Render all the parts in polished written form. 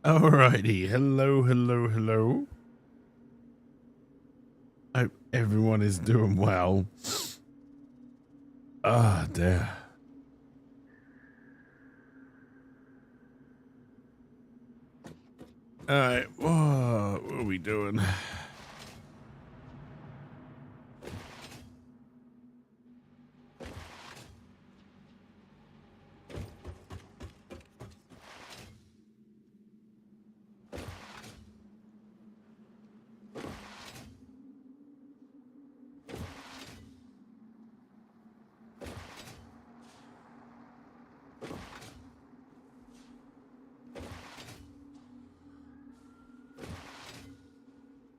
Alrighty, hello, hello, hello. Hope everyone is doing well. Ah, dear. Alright, what are we doing?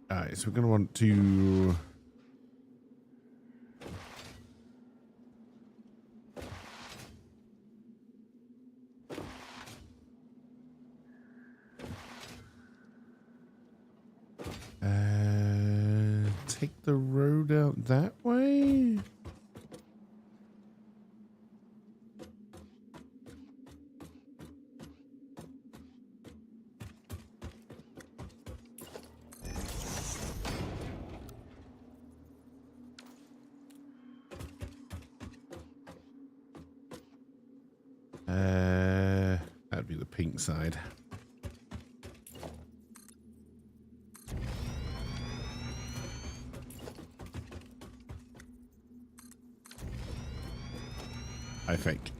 Alright, so we're going to want to... take the road out that way? That'd be the pink side. I think.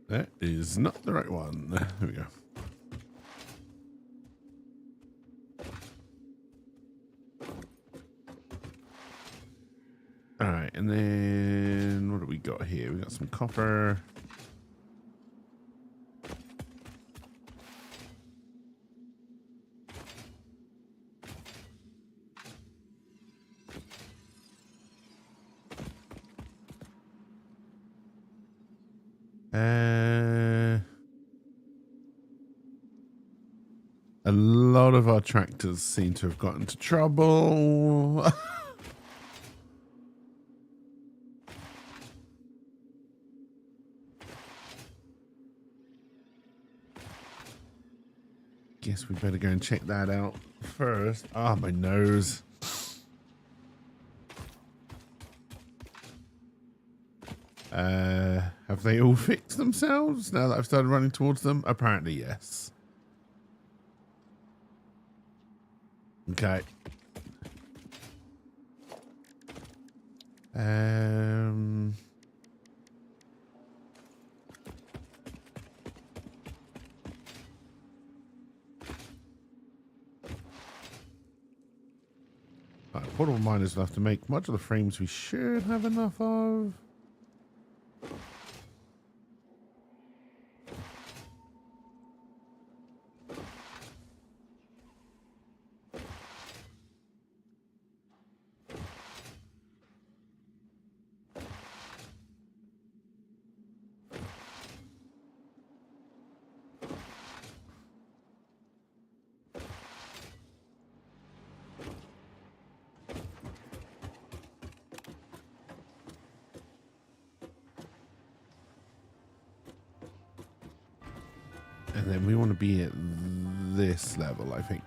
That is not the right one. There we go. All right, and then what do we got here? We got some copper. A lot of our tractors seem to have got into trouble. Guess we better go and check that out first. Ah, my nose. Have they all fixed themselves now that I've started running towards them? Apparently, yes. Okay. Right, portable miners will have to make modular frames we should have enough of. And then we want to be at this level, I think.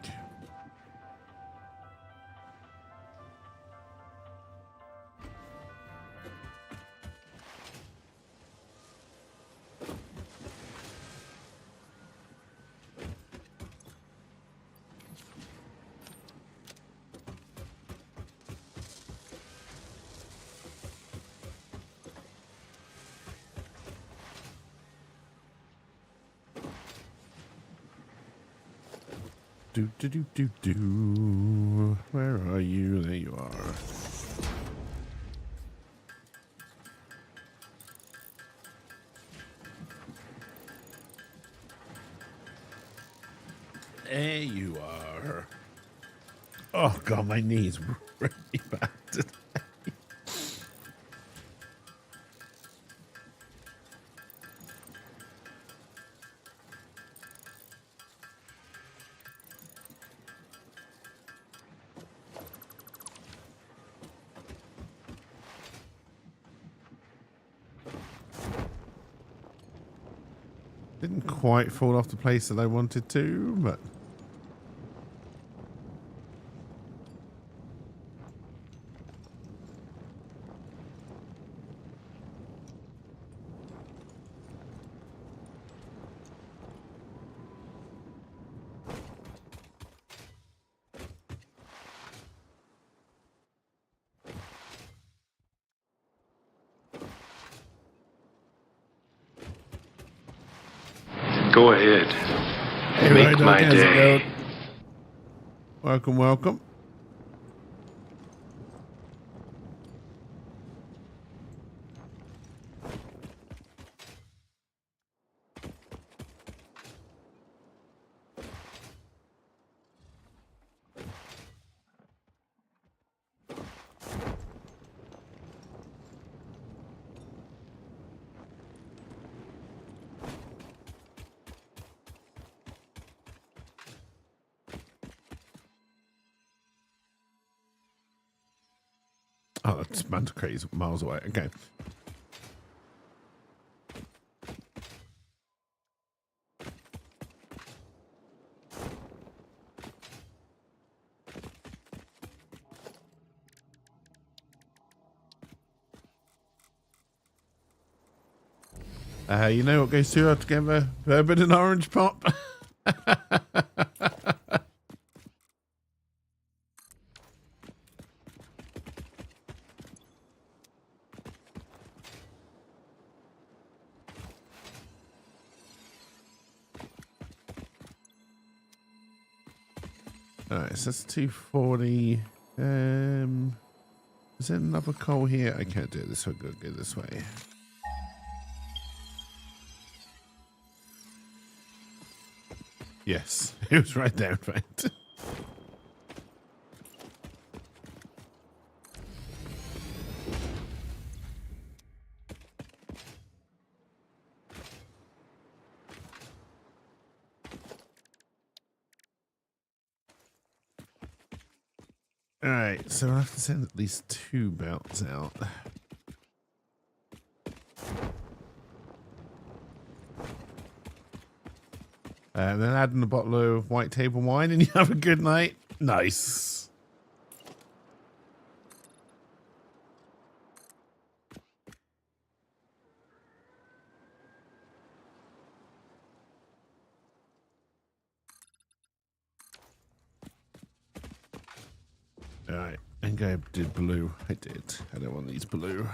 Do do do do do. Where are you? There you are. There you are. Oh god, my knees really bad today. Didn't quite fall off the place that I wanted to, but Go ahead. hey, Make Dog, my how's it day. going? Welcome, welcome. Oh, it's Manticra's miles away. Okay. You know what goes too hard together? Bourbon and orange pop. Alright, so that's 240. Is there another coal here? I can't do it this way. Go this way. Yes, it was right there, in fact. Alright, so I'll have to send at least 2 belts out. And then add in a bottle of white table wine and you have a good night. Nice. Alright, and go did blue. I did. I don't want these blue.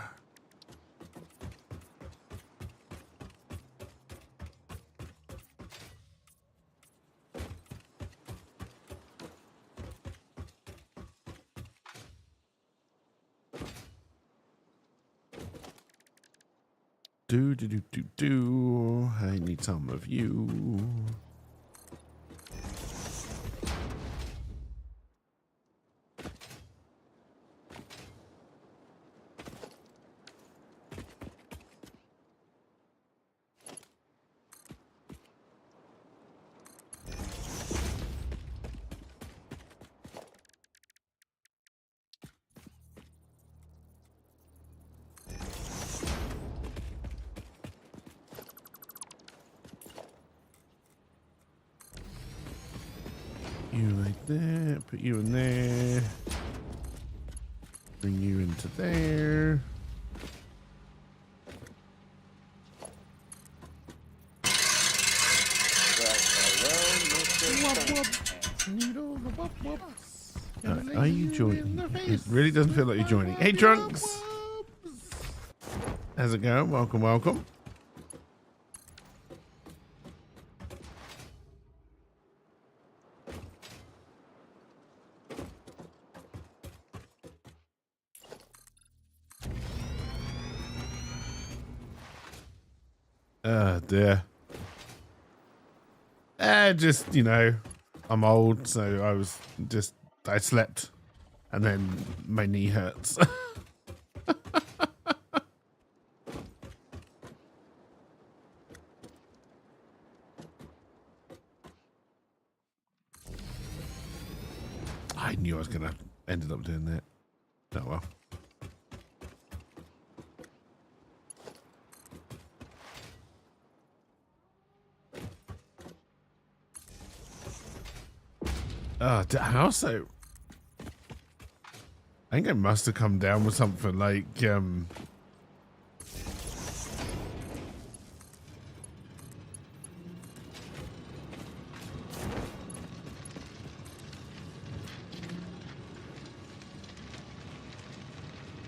Do. I need some of you. You like that. Put you in there. Bring you into there. Are you joining? It really doesn't feel like you're joining. Hey, Trunks. How's it going? Welcome, welcome. Dear. Just, I'm old, so I slept, and then my knee hurts. I knew I was gonna ended up doing that. Oh well. I think I must have come down with something like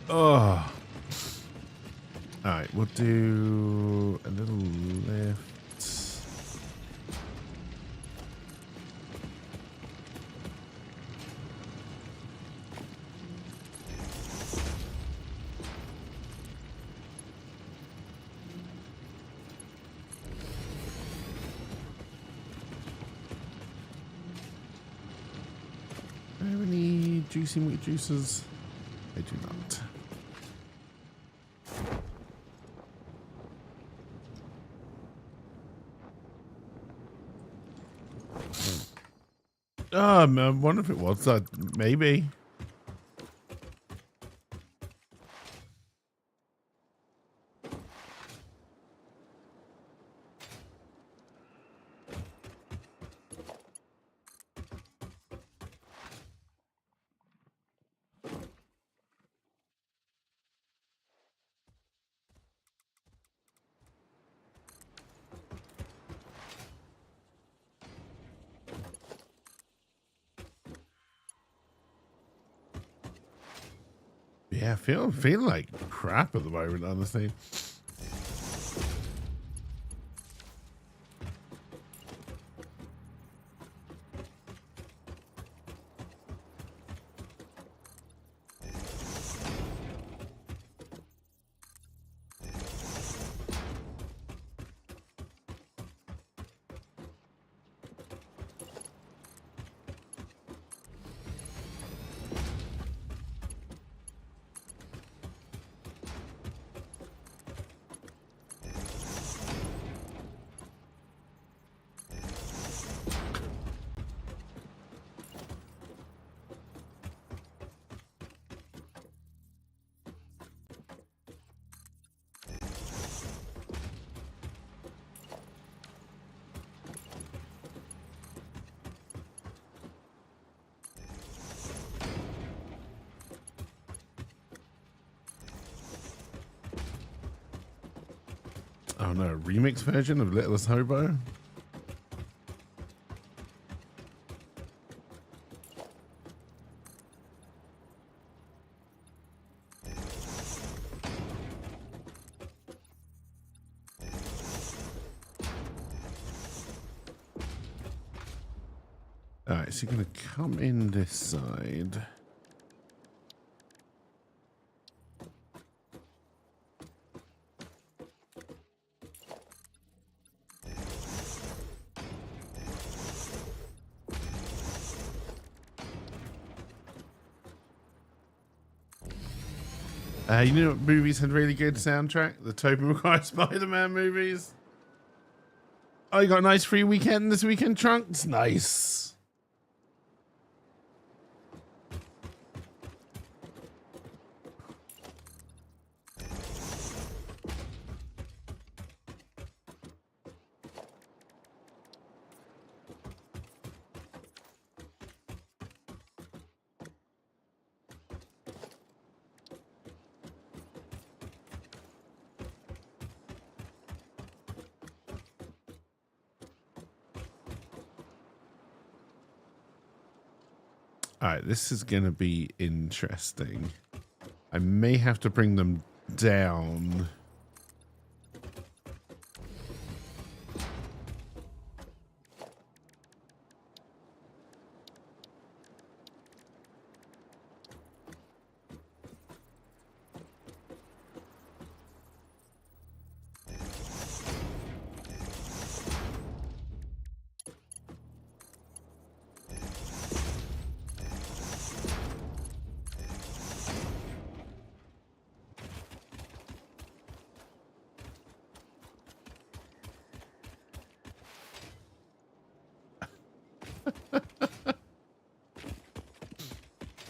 oh. Alright, we'll do a little lift. Do I have any juicy meat juices? I do not. I wonder if it was maybe. Yeah, feel like crap at the moment, honestly. Oh no, remix version of Littlest Hobo? Alright, so you're gonna come in this side. You know what movies had really good soundtrack? The Tobey Maguire Spider-Man movies. Oh, you got a nice free weekend this weekend, Trunks? Nice. All right, this is going to be interesting. I may have to bring them down.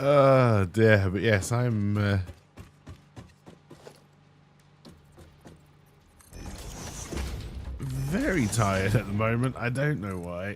Oh dear, but yes, I'm very tired at the moment. I don't know why.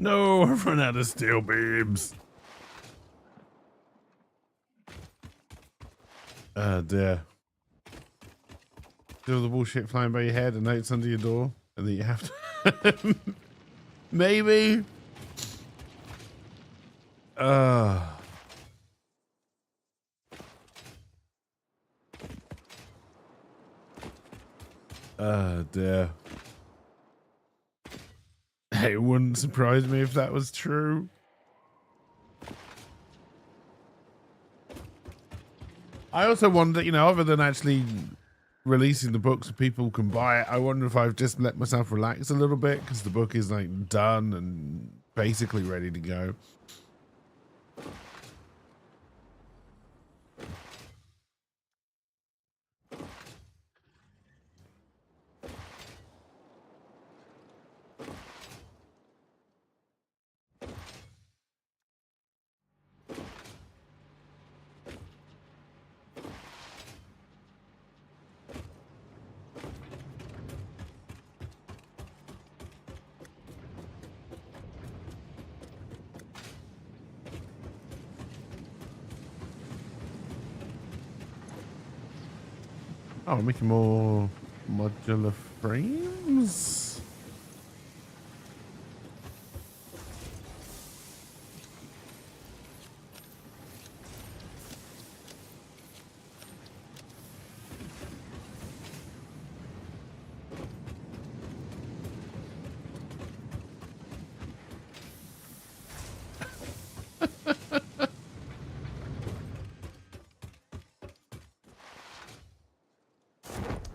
No, I've run out of steel beams. Oh dear. Do all the bullshit flying by your head and notes under your door, and then you have to. Maybe. Oh dear. Hey, it wouldn't surprise me if that was true. I also wonder, you know, other than actually releasing the book so people can buy it, I wonder if I've just let myself relax a little bit because the book is like done and basically ready to go. Oh, making more modular frames.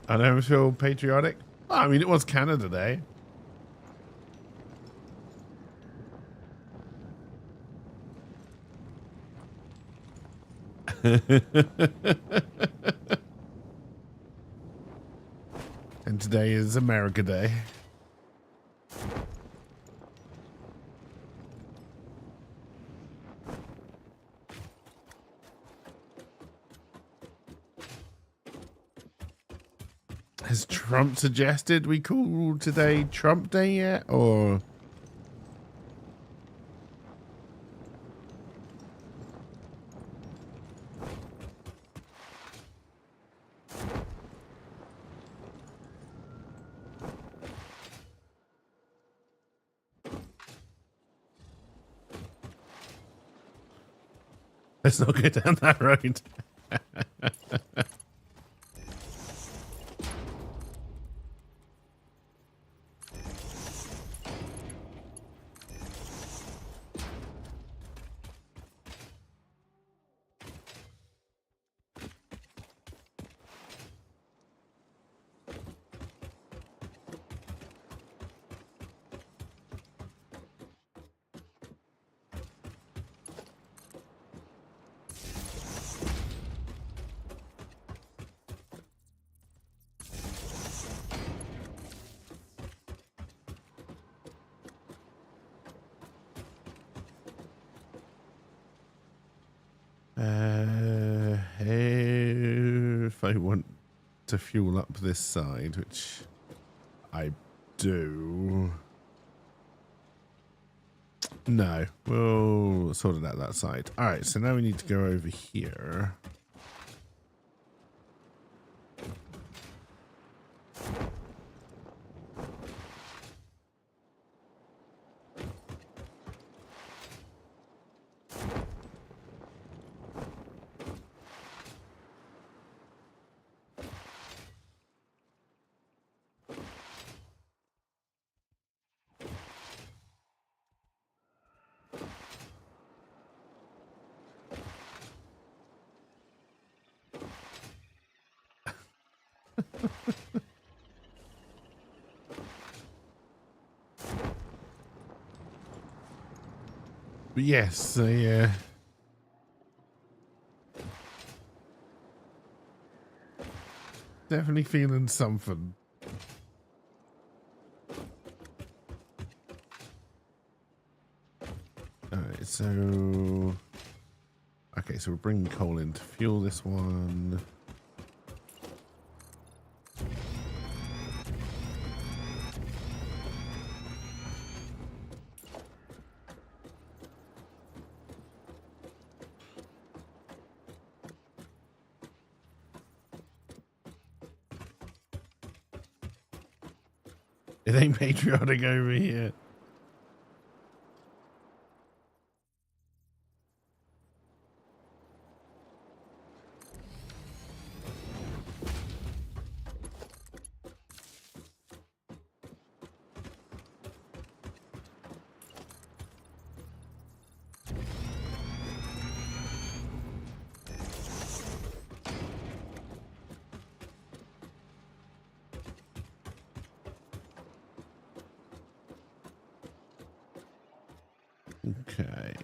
I don't feel patriotic. Oh, I mean, it was Canada Day. And today is America Day. Has Trump suggested we call today Trump Day yet? Or let's not go down that road. If I want to fuel up this side, which I do. No, we'll sort it out that side. All right, so now we need to go over here. But yes, definitely feeling something. All right, so okay, so we're bringing coal in to fuel this one. It ain't patriotic over here. Okay.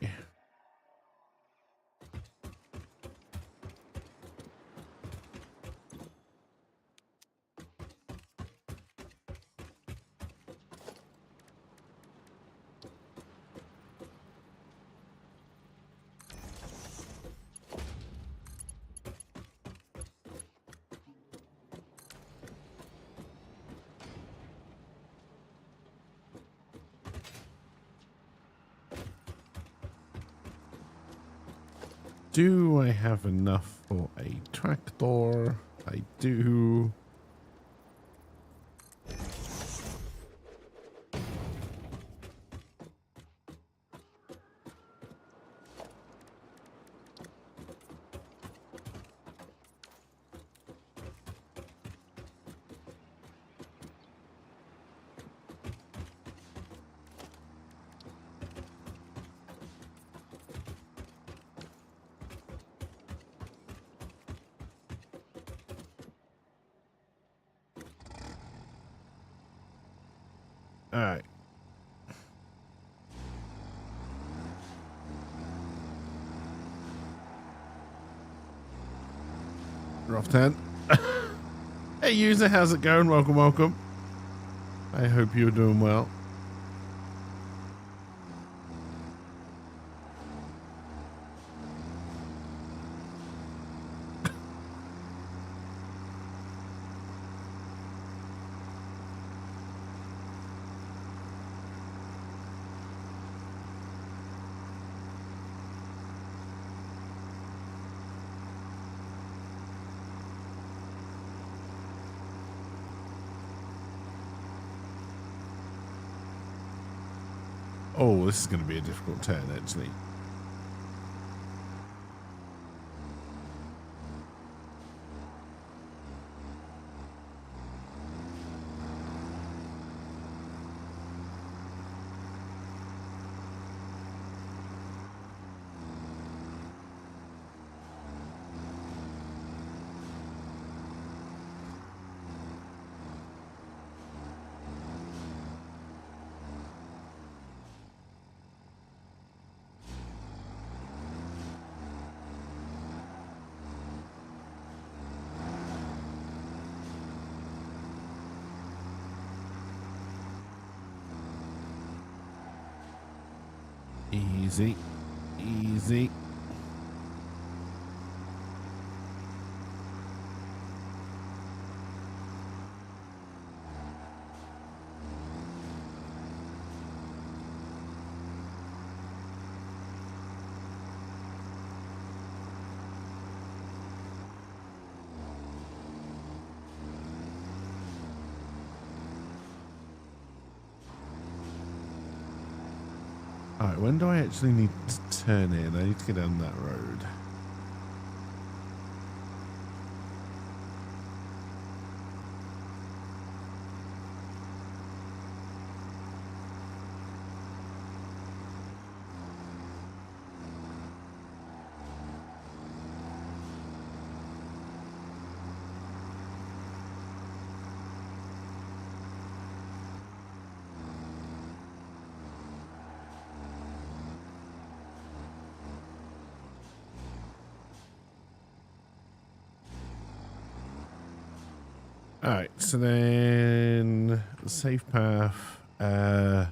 Do I have enough for a tractor? I do. All right. Rough 10. Hey, user, how's it going? Welcome, welcome. I hope you're doing well. Oh, this is going to be a difficult turn, actually. Easy. Easy. All right, when do I actually need to turn in? I need to get down that road. All right, so then safe path. All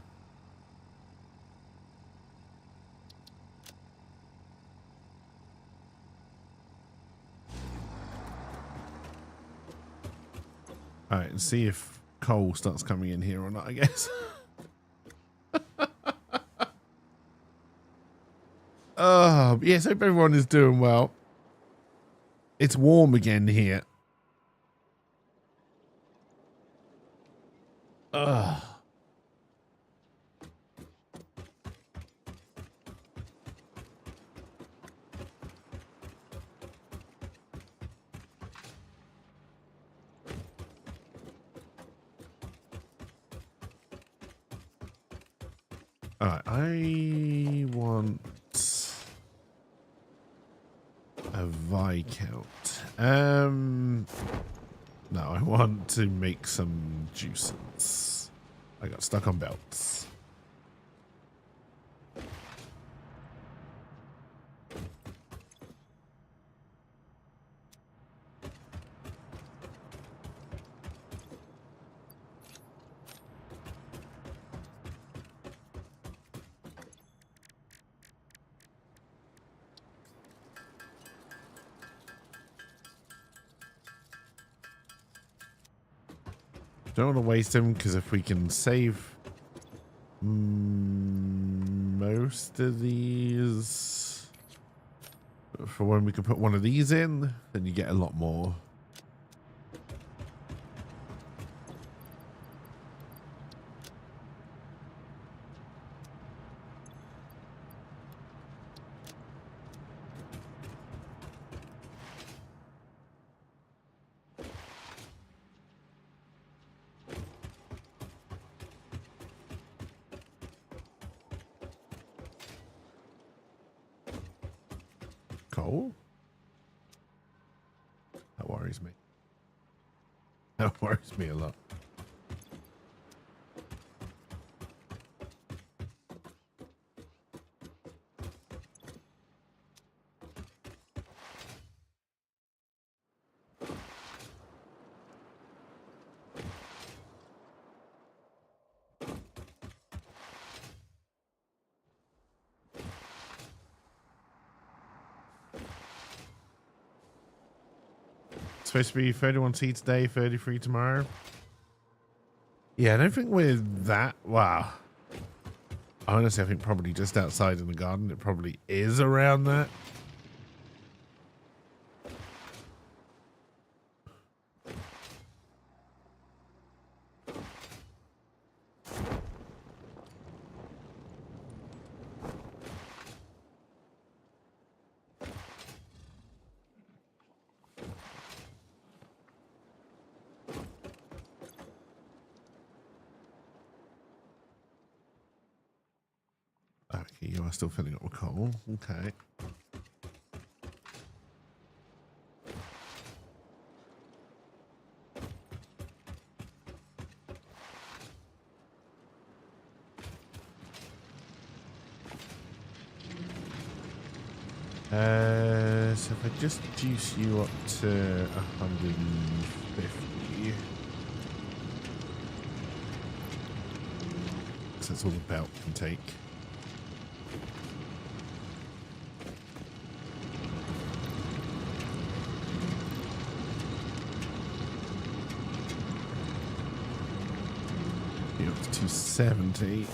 right, and see if coal starts coming in here or not, I guess. Yes, hope everyone is doing well. It's warm again here. Ugh. All right, I want a Viscount. No, I want to make some juices. I got stuck on belts. Don't want to waste them because if we can save most of these for when we can put one of these in, then you get a lot more. Coal? That worries me. That worries me a lot. Supposed to be 31T today, 33 tomorrow. Yeah, I don't think we're that. Wow. Honestly, I think probably just outside in the garden, it probably is around that. Okay, you are still filling up with coal. Okay. So if I just juice you up to 150, because that's all the belt can take. You're up to 270.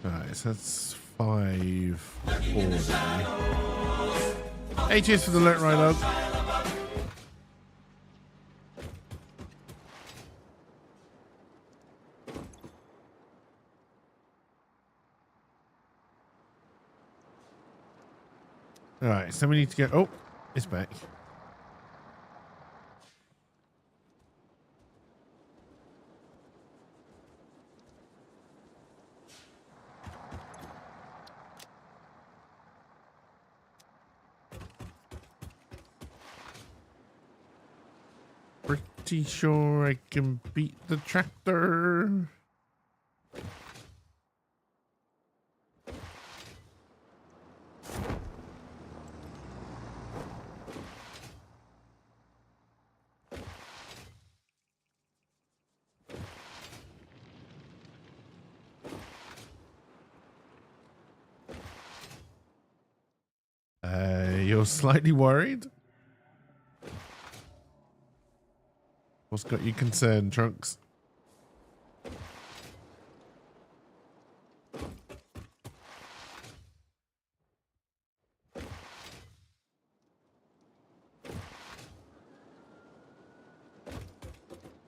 Alright, so that's 540. Hey, cheers for the alert, Rhino. All right, so we need to go. Oh, it's back. Pretty sure I can beat the tractor. You're slightly worried? What's got you concerned, Trunks?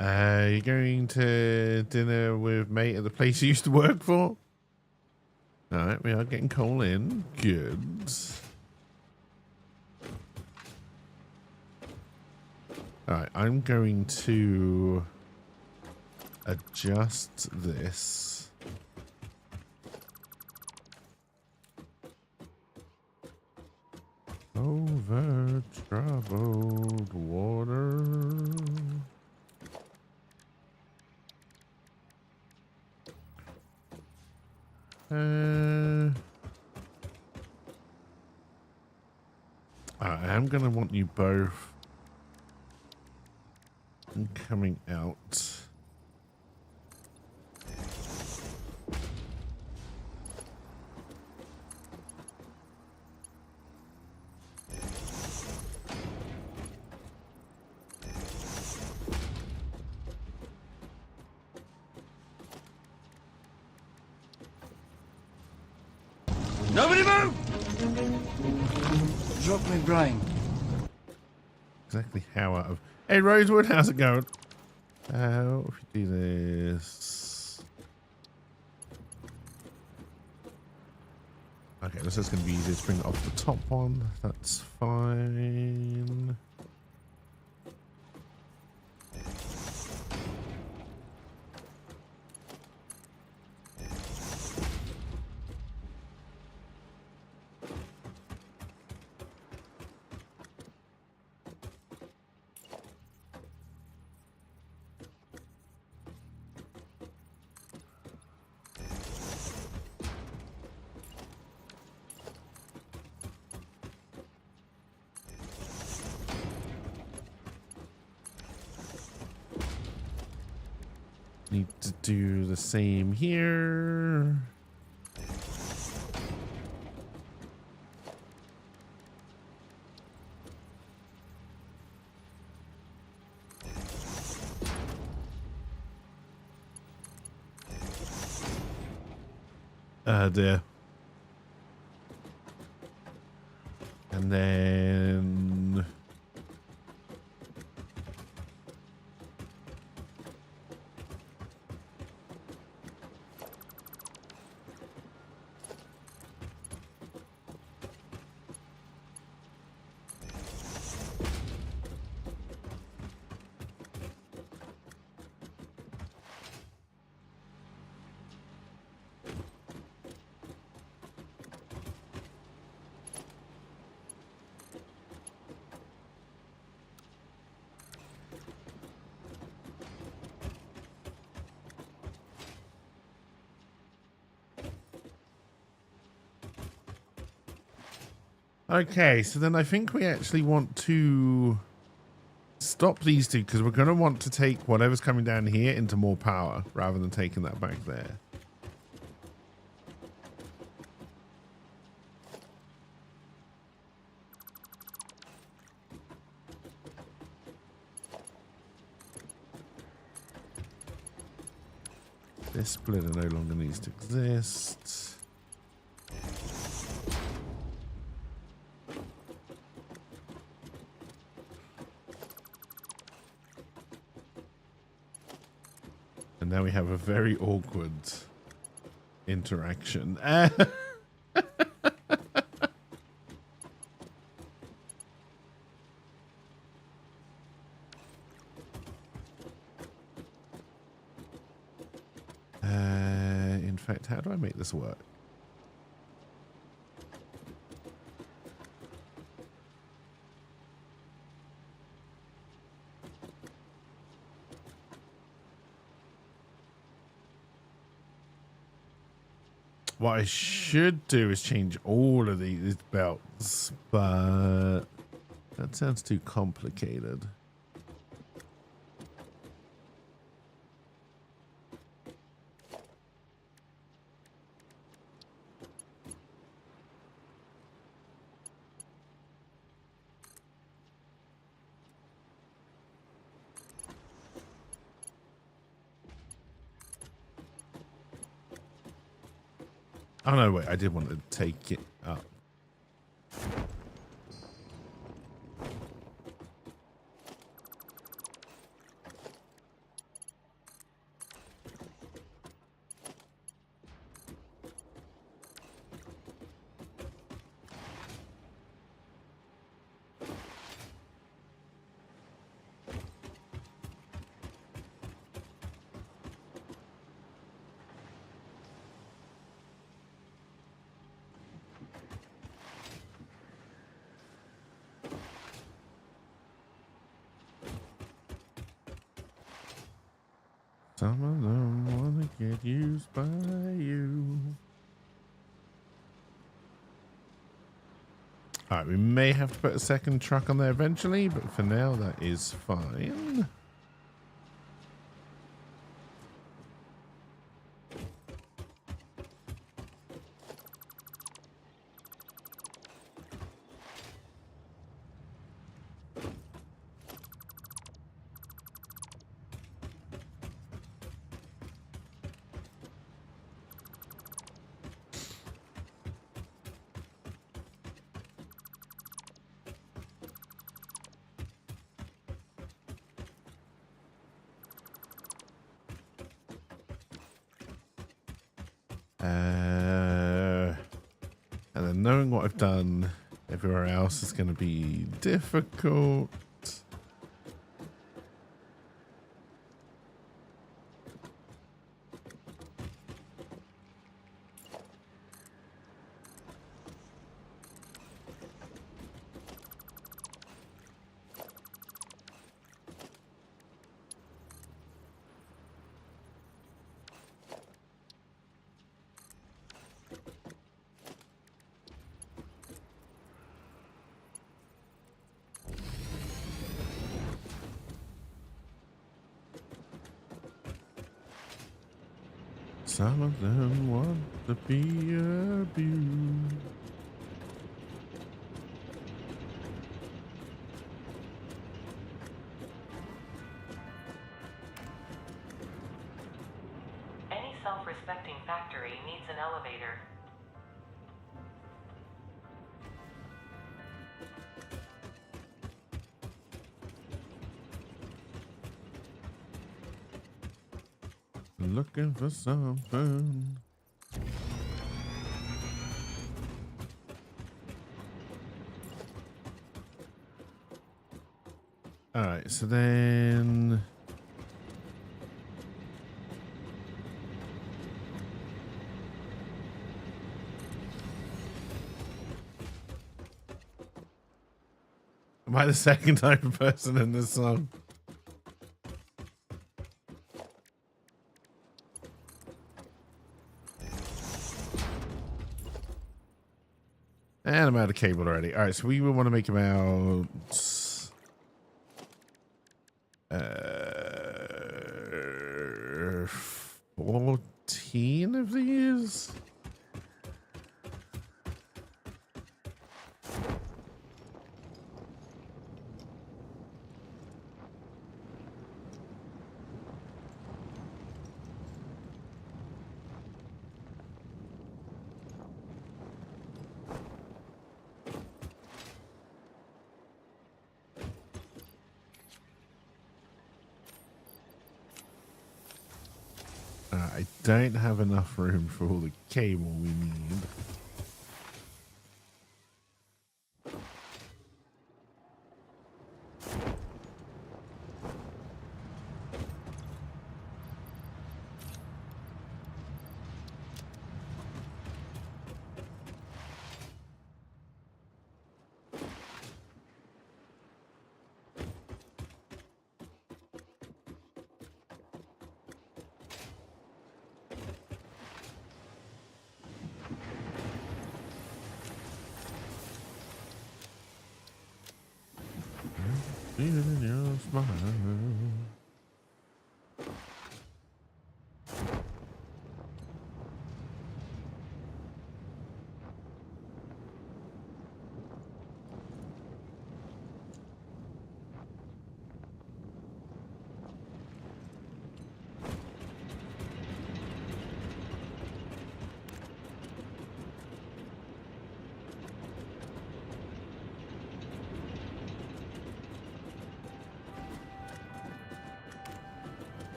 You're going to dinner with mate at the place you used to work for? All right, we are getting coal in. Good. All right, I'm going to adjust this. Over troubled water. I am going to want you both coming out. Nobody move! Drop me blind. Exactly how out of... Hey, Rosewood, how's it going? What if we do this? Okay, this is going to be easy to bring it off the top one. That's fine. Need to do the same here. There. And then... Okay, so then I think we actually want to stop these two because we're going to want to take whatever's coming down here into more power rather than taking that back there. This splitter no longer needs to exist. And now we have a very awkward interaction. In fact, how do I make this work? What I should do is change all of these belts, but that sounds too complicated. Oh no, wait, I did want to take it up. Some of them wanna get used by you. Alright, we may have to put a second truck on there eventually, but for now that is fine. And then knowing what I've done everywhere else is going to be difficult. Some of them want to be abused. Any self-respecting factory needs an elevator. Looking for something. All right, so then am I the second type of person in this song? And I'm out of cable already. All right, so we will want to make about 14 of these. I don't have enough room for all the cable we need. In your smile.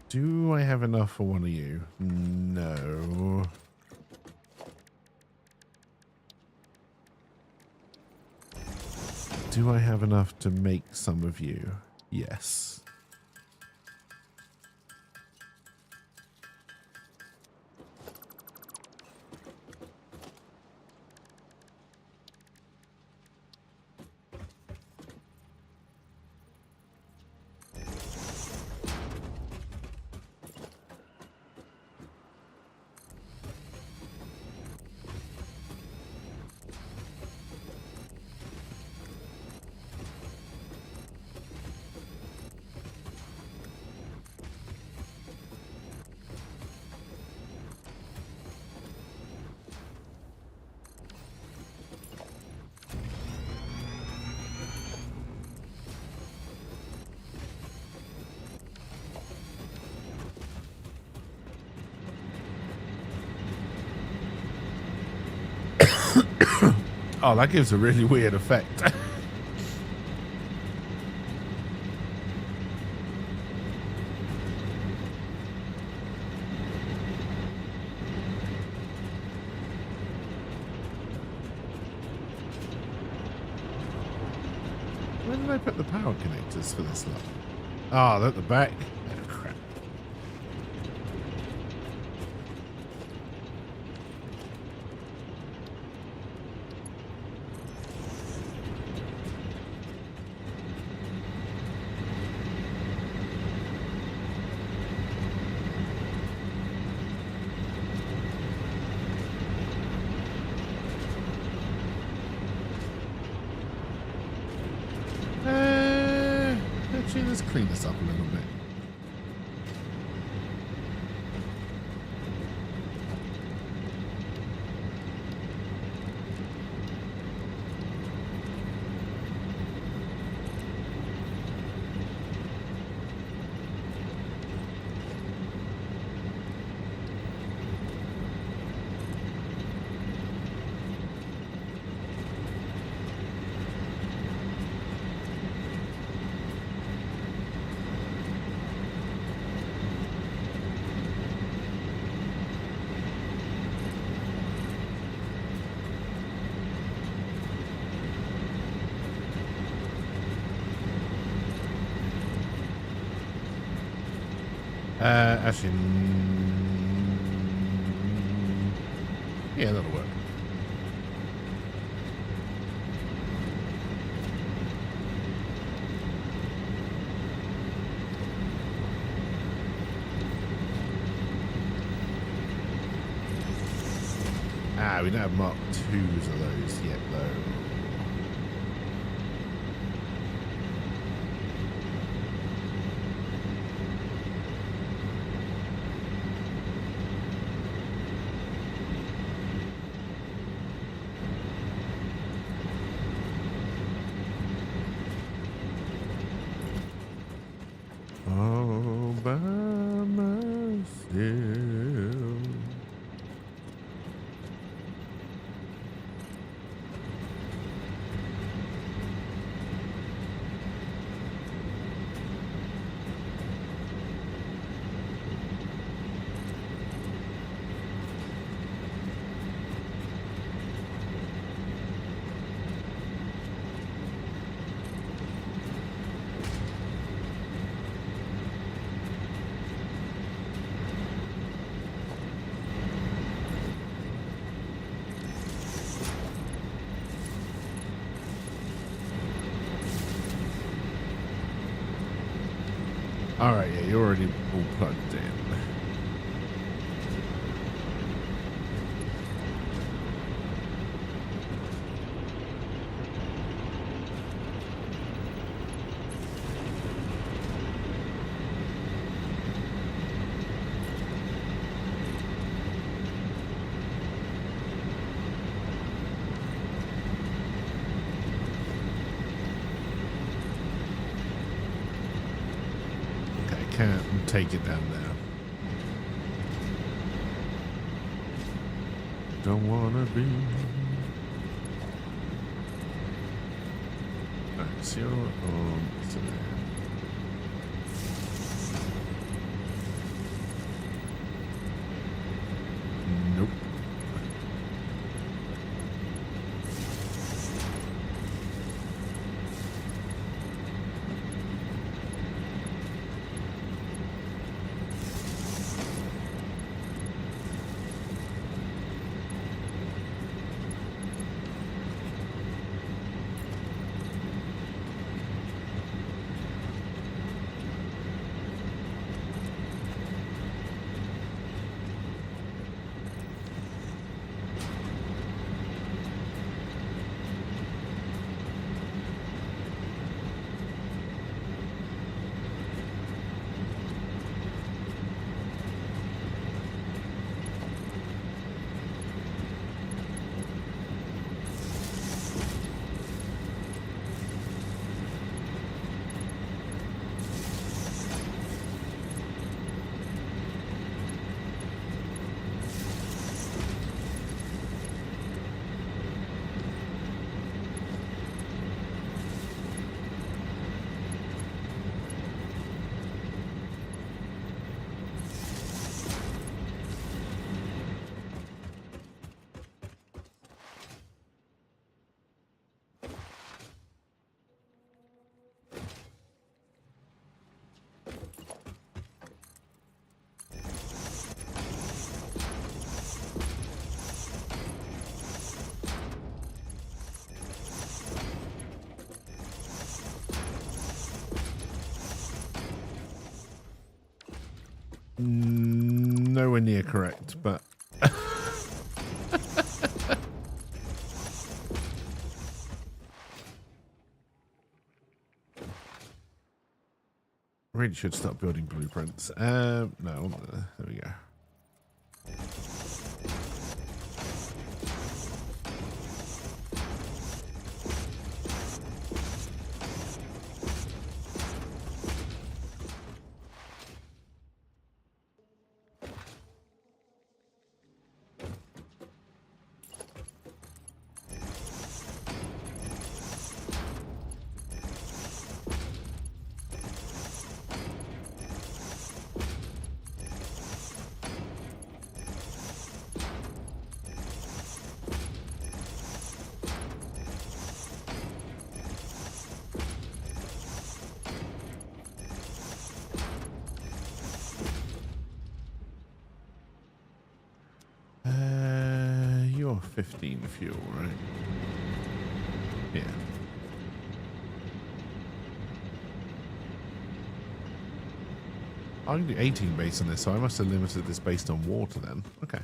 Do I have enough for one of you? No. Do I have enough to make some of you? Yes. Oh, that gives a really weird effect. Where did I put the power connectors for this lot? Oh, they're at the back. Oh, crap. Actually, let's clean this up a little bit. Actually, yeah, that'll work. Ah, we don't have Mark IIs of those yet, though. All right, yeah, you're already all plugged in. Can't take it down there. Don't wanna be. Alright, so you're on to there. Nope. Nowhere near correct, but really should start building blueprints. No, there we go. You're 15 fuel, right? Yeah. I can do 18 based on this, so I must have limited this based on water then. Okay.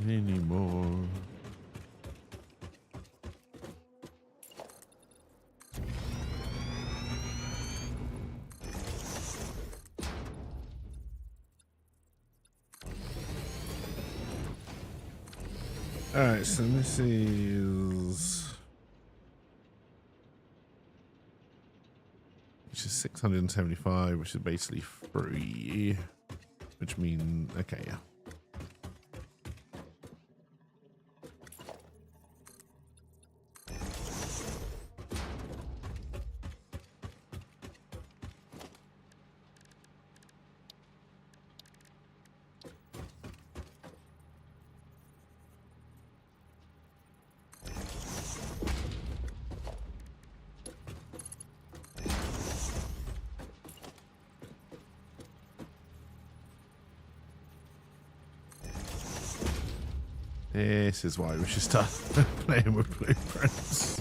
Anymore. All right, so this is which is 675, which is basically free, which means okay, yeah. This is why we should start playing with blueprints.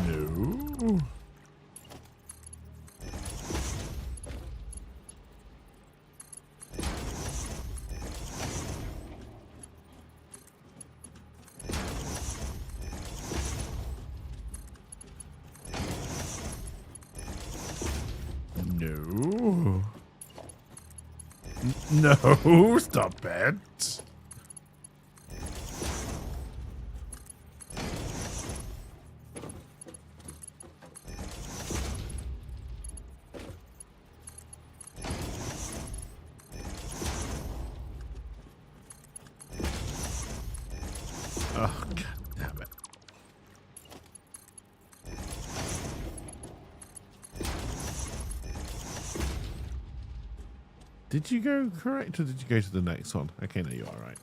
No. No. No, stop it. Oh, God damn it. Did you go correct or did you go to the next one? Okay, no, you are right.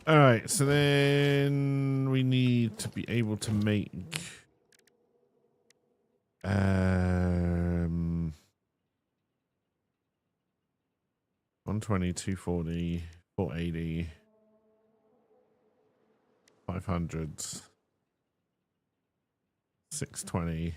All right, so then we need to be able to make 120, 240, 480, 500, 620.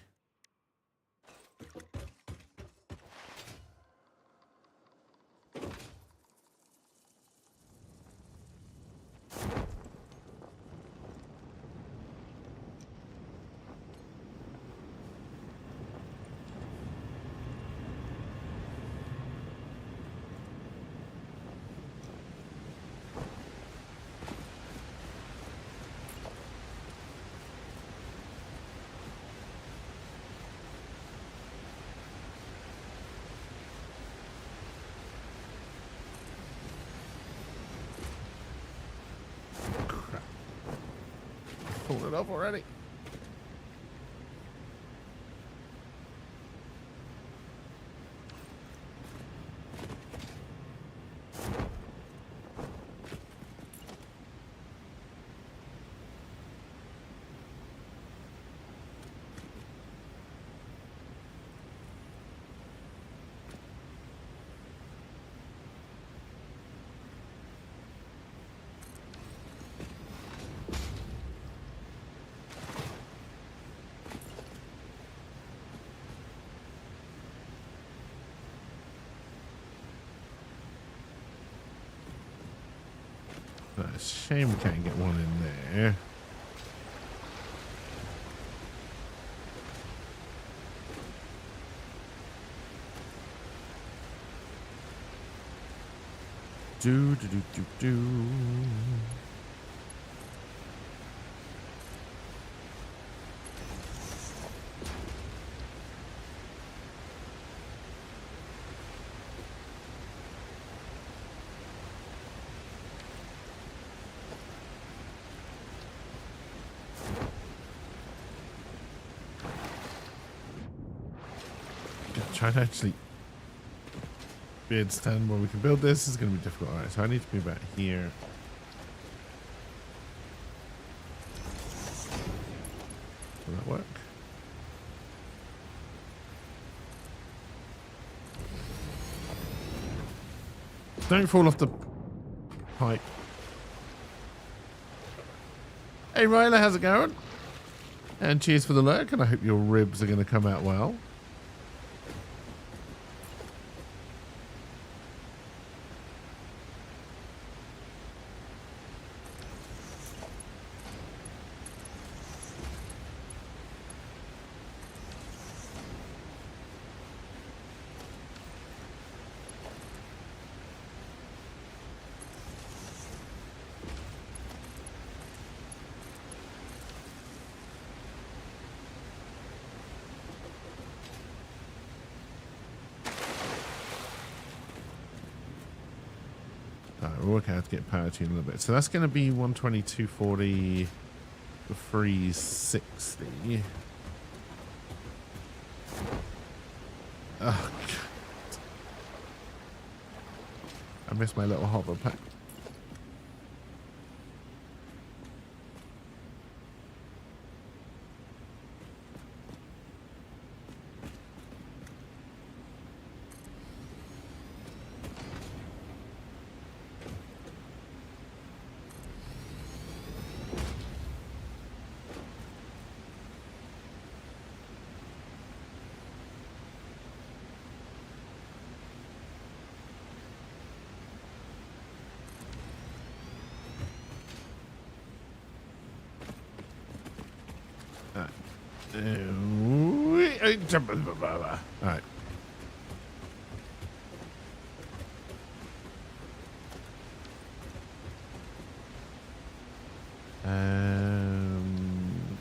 Pulled it up already. It's a shame we can't get one in there. Do do do do do. Try to actually be able to stand where we can build this is going to be difficult. All right, so I need to be about here. Will that work? Don't fall off the pipe. Hey Ryla, how's it going? And cheers for the lurk, and I hope your ribs are going to come out well. We'll work out how to get power to in a little bit. So that's going to be 120, 240, the freeze 60. Oh, God. I missed my little hover pack. Alright.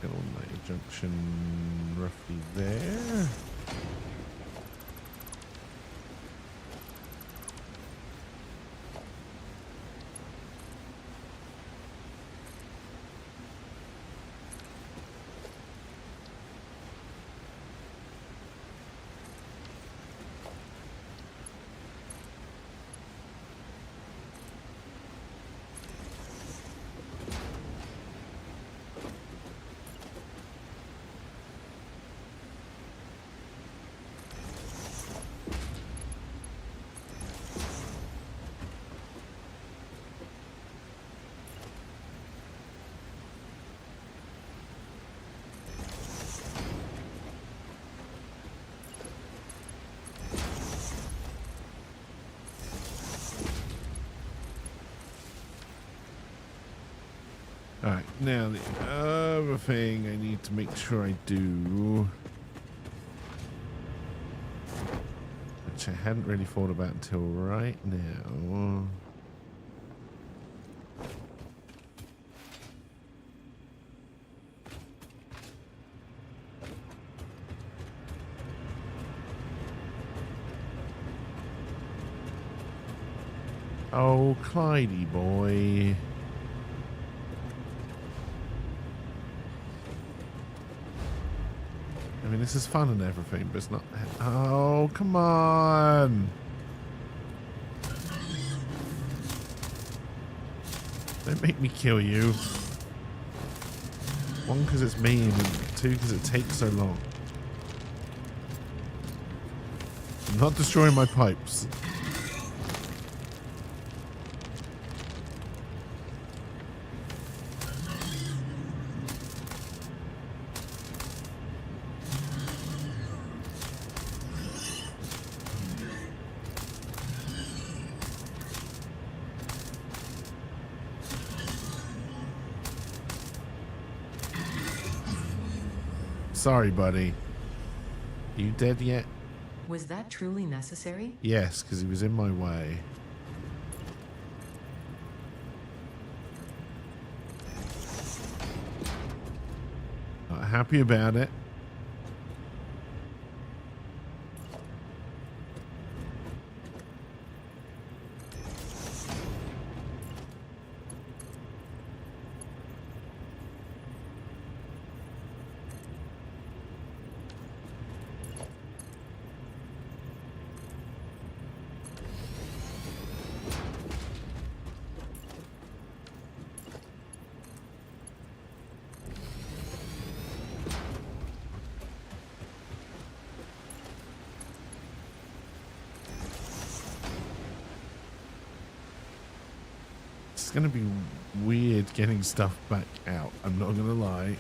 Gonna make a junction roughly there. Alright, now the other thing I need to make sure I do, which I hadn't really thought about until right now. Oh, Clydey boy. I mean, this is fun and everything, but it's not... Oh, come on! Don't make me kill you. One, because it's mean, and two, because it takes so long. I'm not destroying my pipes. Sorry, buddy. Are you dead yet? Was that truly necessary? Yes, because he was in my way. Not happy about it. It's going to be weird getting stuff back out. I'm not going to lie.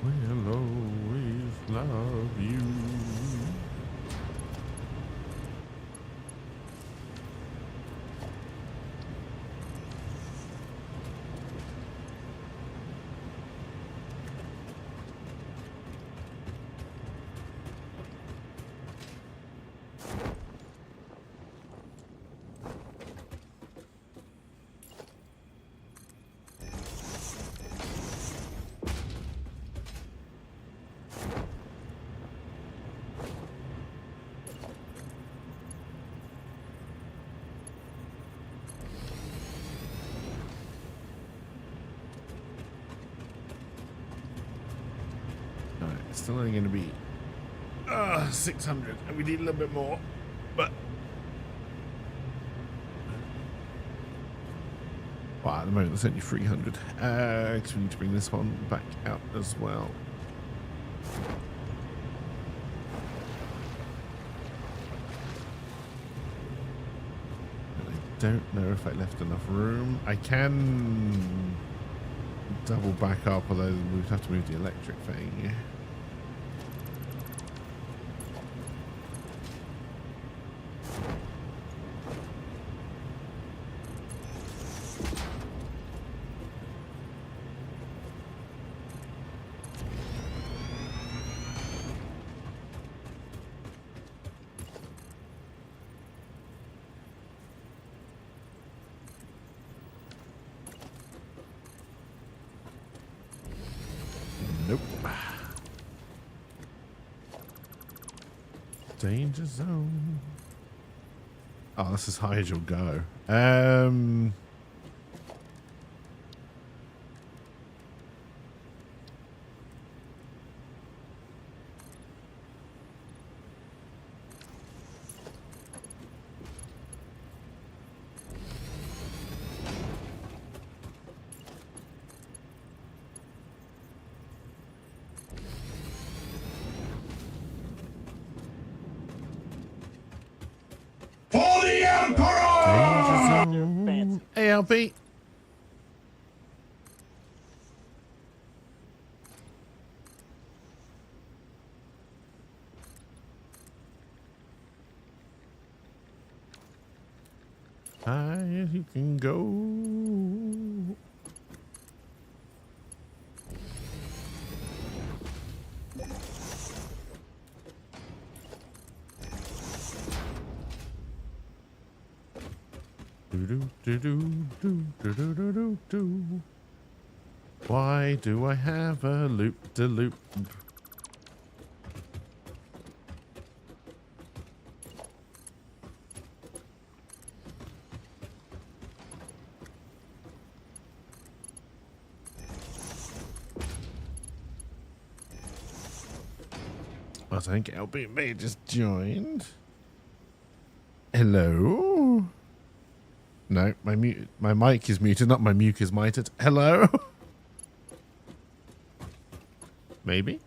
We'll always love you. Alright, it's still only going to be 600, and we need a little bit more, but well, at the moment it's only 300. Because we need to bring this one back out as well. And I don't know if I left enough room. I can double back up, although we'd have to move the electric thing. Nope. Danger zone. Oh, that's as high as you'll go. For the Emperor! Danger zone. ALP. High as you can go. Do. Why do I have a loop-de-loop? I think LB may just joined. Hello? No, my mic is muted, not my muke is muted. Hello? Maybe?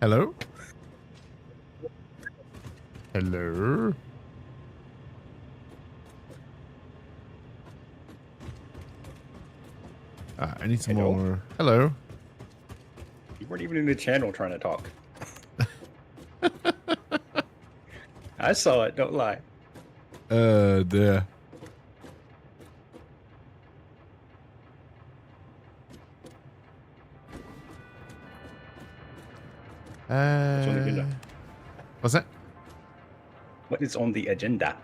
Hello? Hello? I need some Hello? more. Hello? You weren't even in the channel trying to talk. I saw it, don't lie. There. on the agenda? What's that? What is on the agenda?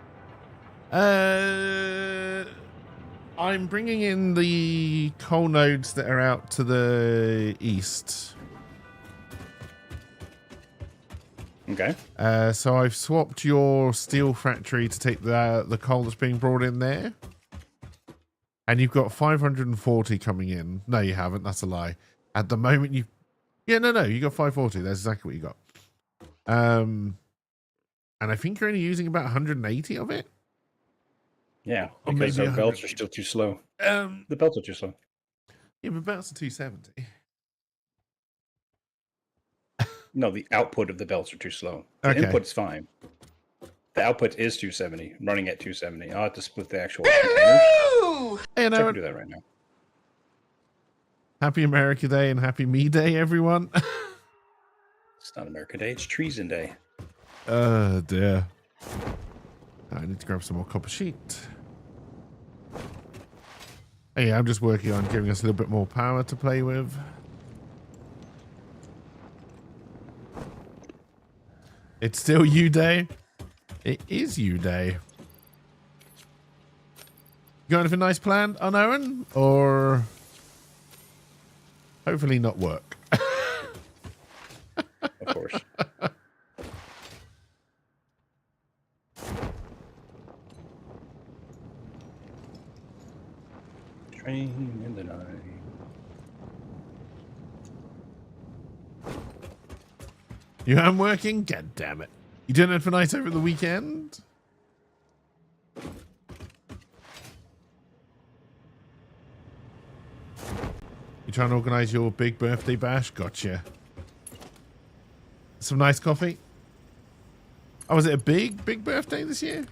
I'm bringing in the coal nodes that are out to the east. Okay. So I've swapped your steel factory to take the coal that's being brought in there. And you've got 540 coming in. No, you haven't. That's a lie. At the moment, you... Yeah, no. You got 540. That's exactly what you got. And I think you're only using about 180 of it. Yeah, Or because maybe our belts are still too slow. The belts are too slow. Yeah, but belts are 270. No, the output of the belts are too slow. The Okay. input's fine. The output is 270. I'm running at 270. I'll have to split the actual containers. Hey, So I now, can do that right now. Happy America Day and Happy Me Day, everyone. It's not America Day. It's Treason Day. Oh, dear. I need to grab some more copper sheet. Hey, I'm just working on giving us a little bit more power to play with. It's still you day. It is you day. You got anything nice planned on Owen? Or hopefully not work? Of course. Train in the night. You am working? God damn it. You doing anything nice over the weekend? You trying to organize your big birthday bash? Gotcha. Some nice coffee? Oh, was it a big birthday this year?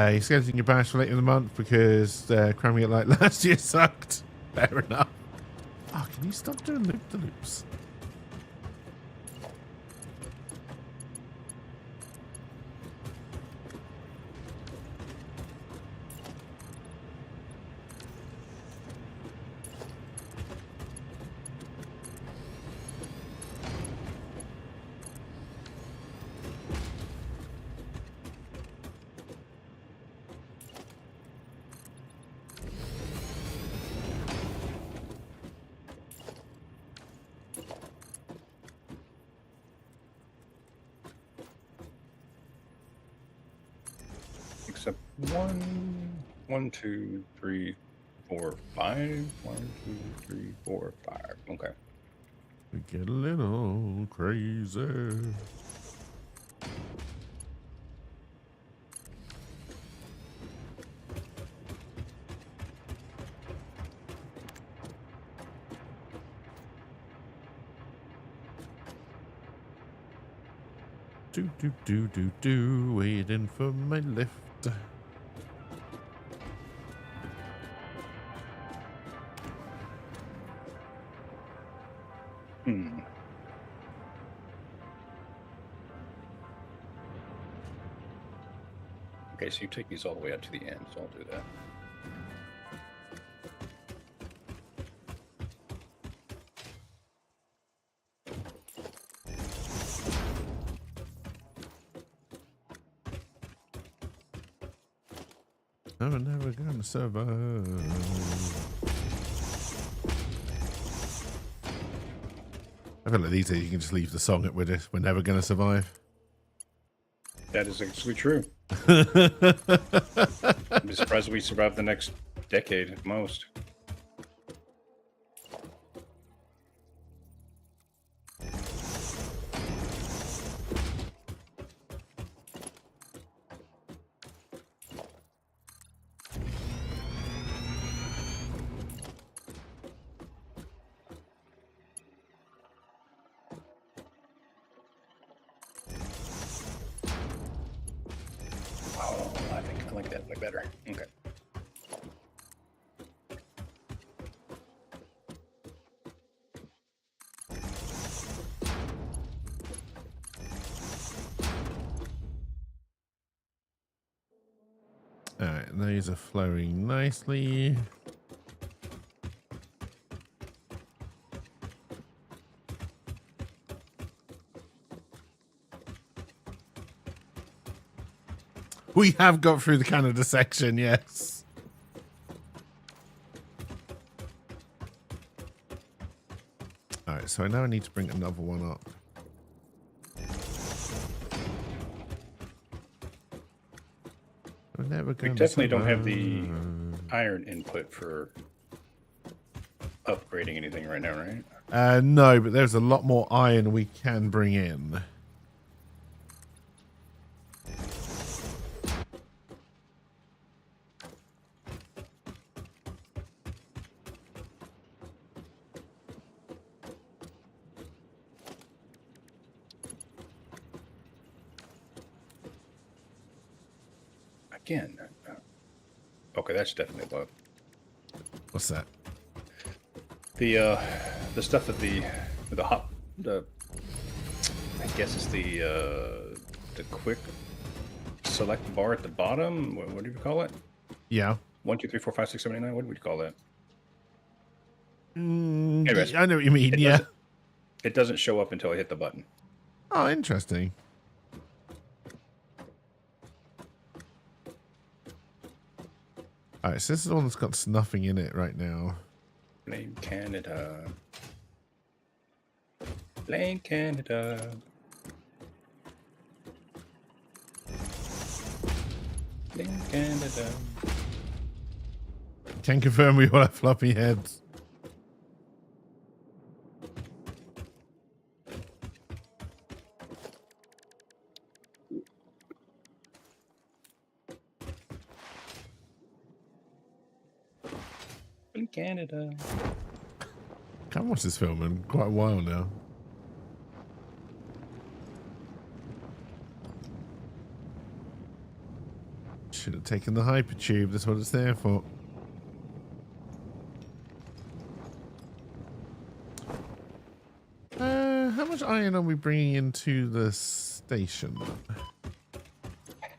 You're scheduling your bash for later in the month because cramming it like last year sucked. Fair enough. Oh, can you stop doing loop-the-loops? Except 1, 2, 3, 4, 5. 1, 2, 3, 4, 5. Okay. We get a little crazy. Do, waiting for my lift. Okay, so you take these all the way up to the end, so I'll do that. I'm never gonna survive. I feel like these days you can just leave the song at we're never gonna survive. That is actually true. I'm surprised we survive the next decade at most. Oh, I think I like that way better. Okay. those are flowing nicely. We have got through the Canada section, yes. All right, so now I need to bring another one up. We definitely don't have the iron input for upgrading anything right now, right? No, but there's a lot more iron we can bring in. Again. Okay, that's definitely low. What's that? The stuff at the I guess it's the quick select bar at the bottom. What do you call it? Yeah. 1, 2, 3, 4, 5, 6, 7, 8, 9. What would you call that? Anyways, I know what you mean. Yeah. It doesn't show up until I hit the button. Oh, interesting. All right, so this is the one that's got nothing in it right now. Blame Canada. Blame Canada. Blame Canada. Can confirm we all have floppy heads. Blame Canada. Can't watch this film in quite a while now. Should have taken the hypertube. That's what it's there for. How much iron are we bringing into the station?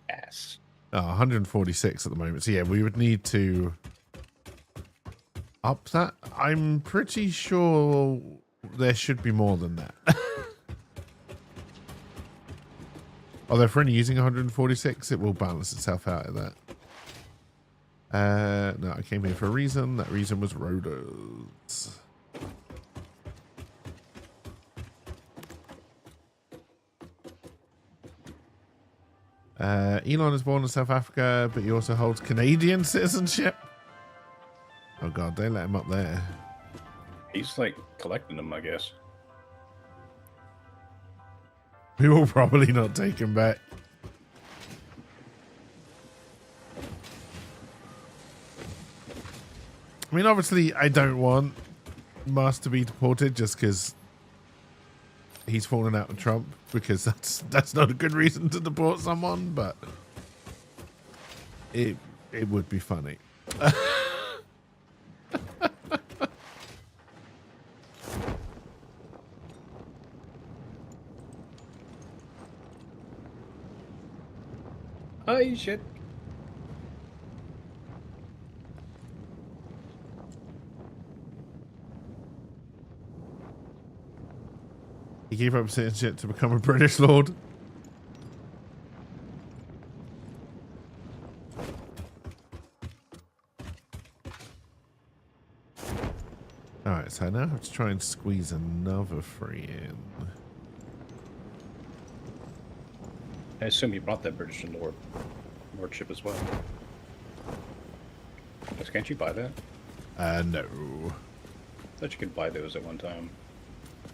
Ass. Oh, 146 at the moment. So yeah, we would need to up that. I'm pretty sure there should be more than that. Although if we're only using 146, it will balance itself out at that. No, I came here for a reason. That reason was roads. Elon is born in South Africa, but he also holds Canadian citizenship. Oh god, they let him up there. He's like collecting them, I guess. We will probably not take him back. I mean, obviously, I don't want Musk to be deported just because he's fallen out with Trump, because that's not a good reason to deport someone, but it would be funny. Oh, shit. He gave up citizenship to become a British lord. Alright, so I now have to try and squeeze another free in. I assume you bought that British lordship as well. Can't you buy that? No. I thought you could buy those at one time.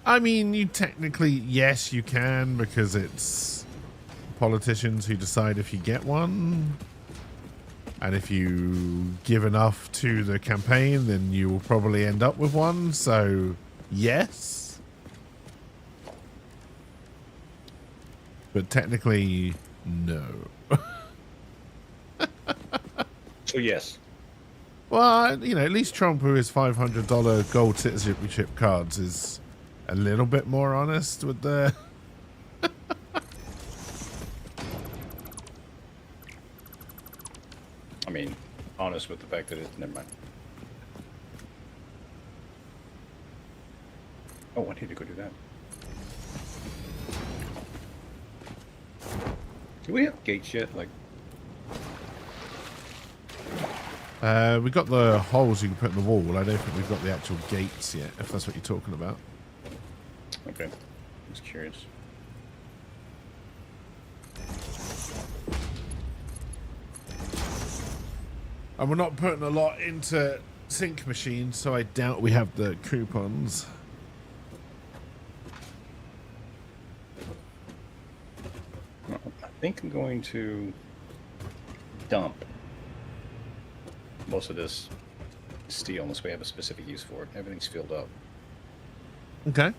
I mean, you technically, yes, you can, because it's politicians who decide if you get one. And if you give enough to the campaign, then you will probably end up with one. So, yes. But technically, no. So, yes. Well, you know, at least Trump, who has $500 gold citizenship cards, is a little bit more honest with the... I mean, honest with the fact that never mind. Oh, I need to go do that. Do we have gates yet? Like, We got the holes you can put in the wall. I don't think we've got the actual gates yet, if that's what you're talking about. okay, just curious. And we're not putting a lot into sync machines, so I doubt we have the coupons. Well, I think I'm going to dump most of this steel unless we have a specific use for it. Everything's filled up. Okay.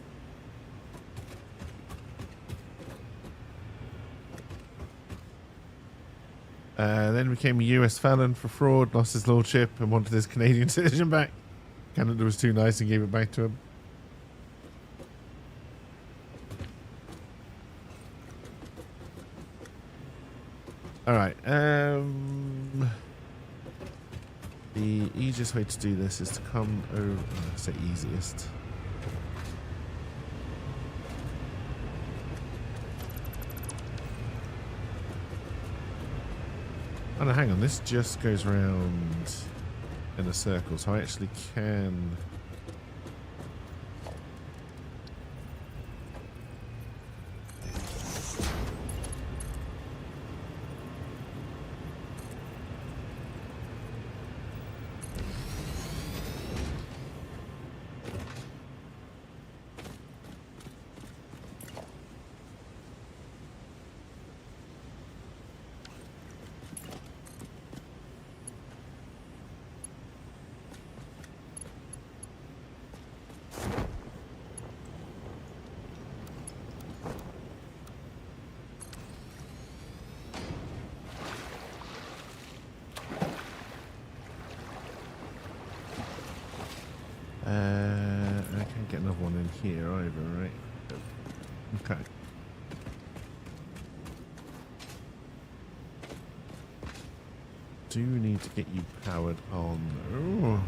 Then became a US felon for fraud, lost his lordship, and wanted his Canadian citizen back. Canada was too nice and gave it back to him. All right. The easiest way to do this is to come over. I say easiest. Oh no, hang on. This just goes around in a circle, so I actually can. I can't get another one in here either, right? Okay. Do need to get you powered on. Ooh.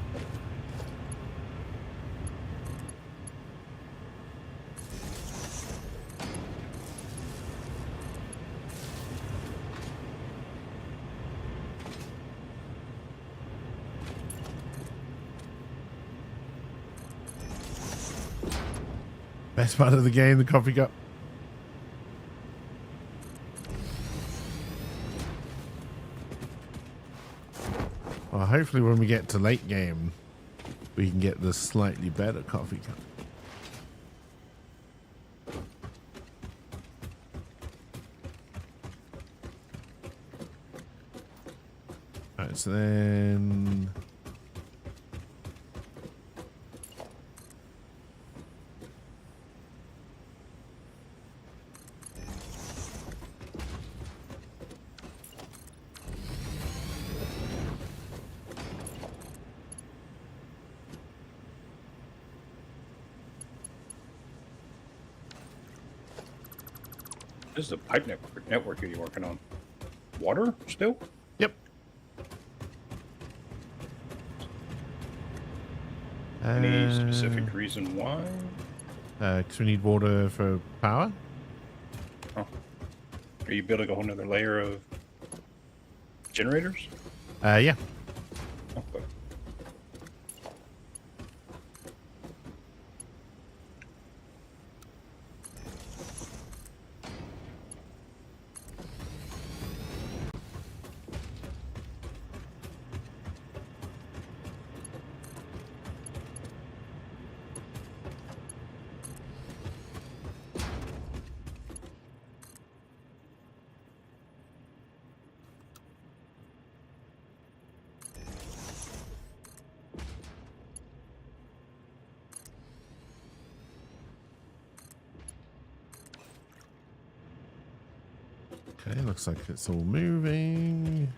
Best part of the game, the coffee cup. Well, hopefully when we get to late game, we can get the slightly better coffee cup. Alright, so then... This is a pipe network you're working on. Water still? Yep. Any specific reason why? Because we need water for power. Oh. Are you building a whole nother layer of generators? Yeah. Okay. Okay, looks like it's all moving.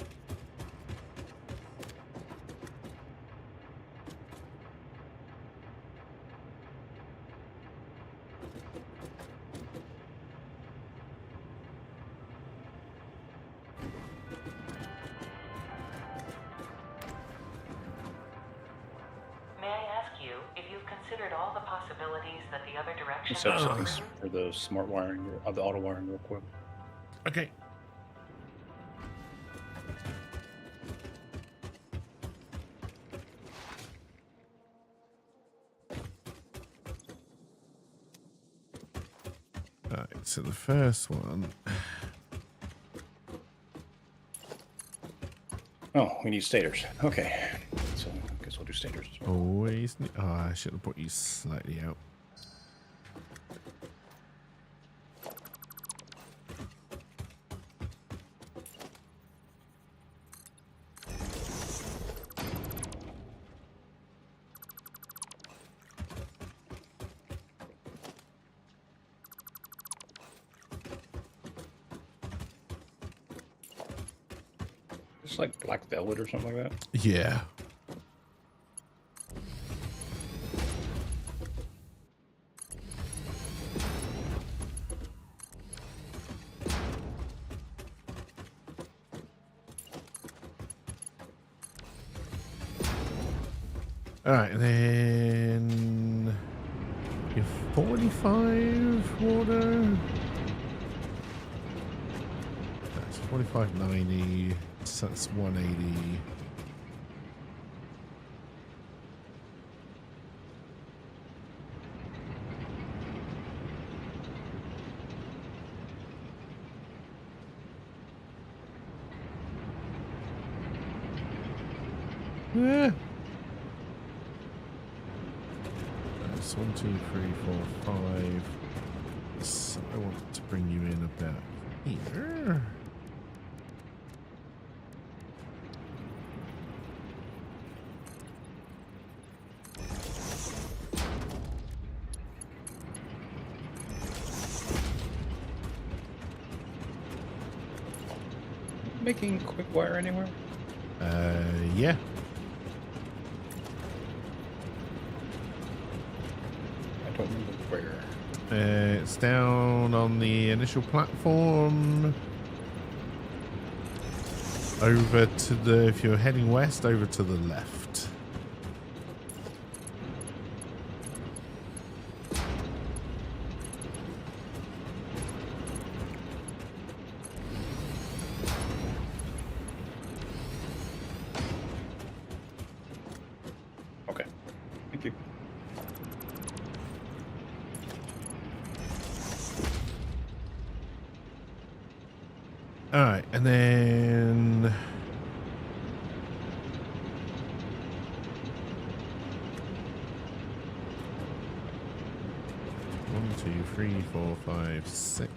if you've considered all the possibilities that the other direction Set up may settings offer. for the smart wiring, of the auto wiring, real quick. Okay. Alright, so the first one. Oh, we need stators. Okay, so I guess we'll do stators. Always. Oh, I should have put you slightly out. It's like black velvet or something like that. Yeah. All right, and then your 45 water. That's 45.90. So that's 180. Yeah. That's 1, 2, 3, 4, 5. So I want to bring you in about here. Making quick wire anywhere? Yeah. I don't remember where. It's down on the initial platform. Over to the, if you're heading west, over to the left. Okay. Thank you. All right, and then one, two, three, four, five, six.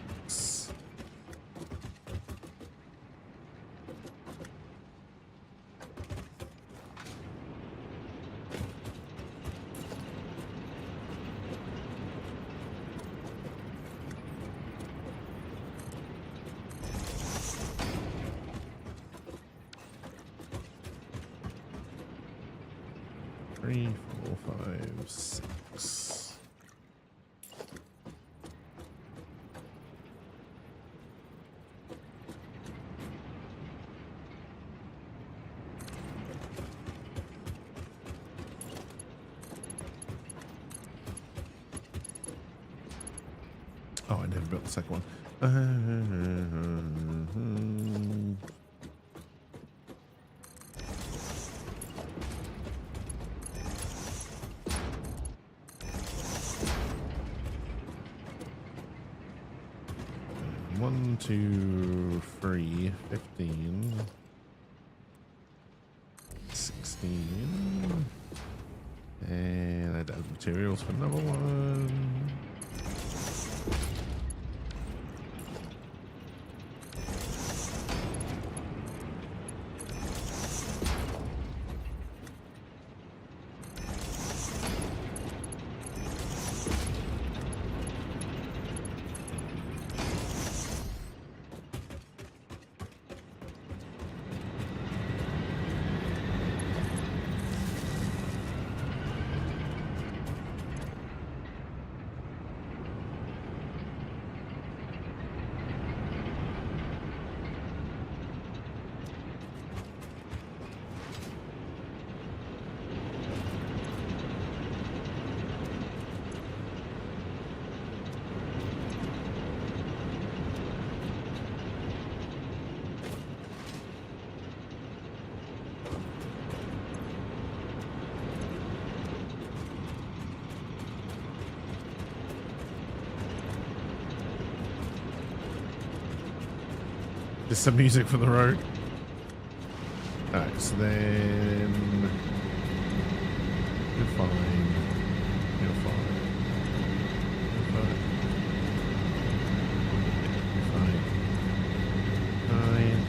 Three, four, five, six. Oh, I never built the second one. One, two, three, 15, 16, and I don't have materials for another one. There's some music from the road. Alright, so then you're fine. You're fine. You're fine. You're fine. Fine. Fine.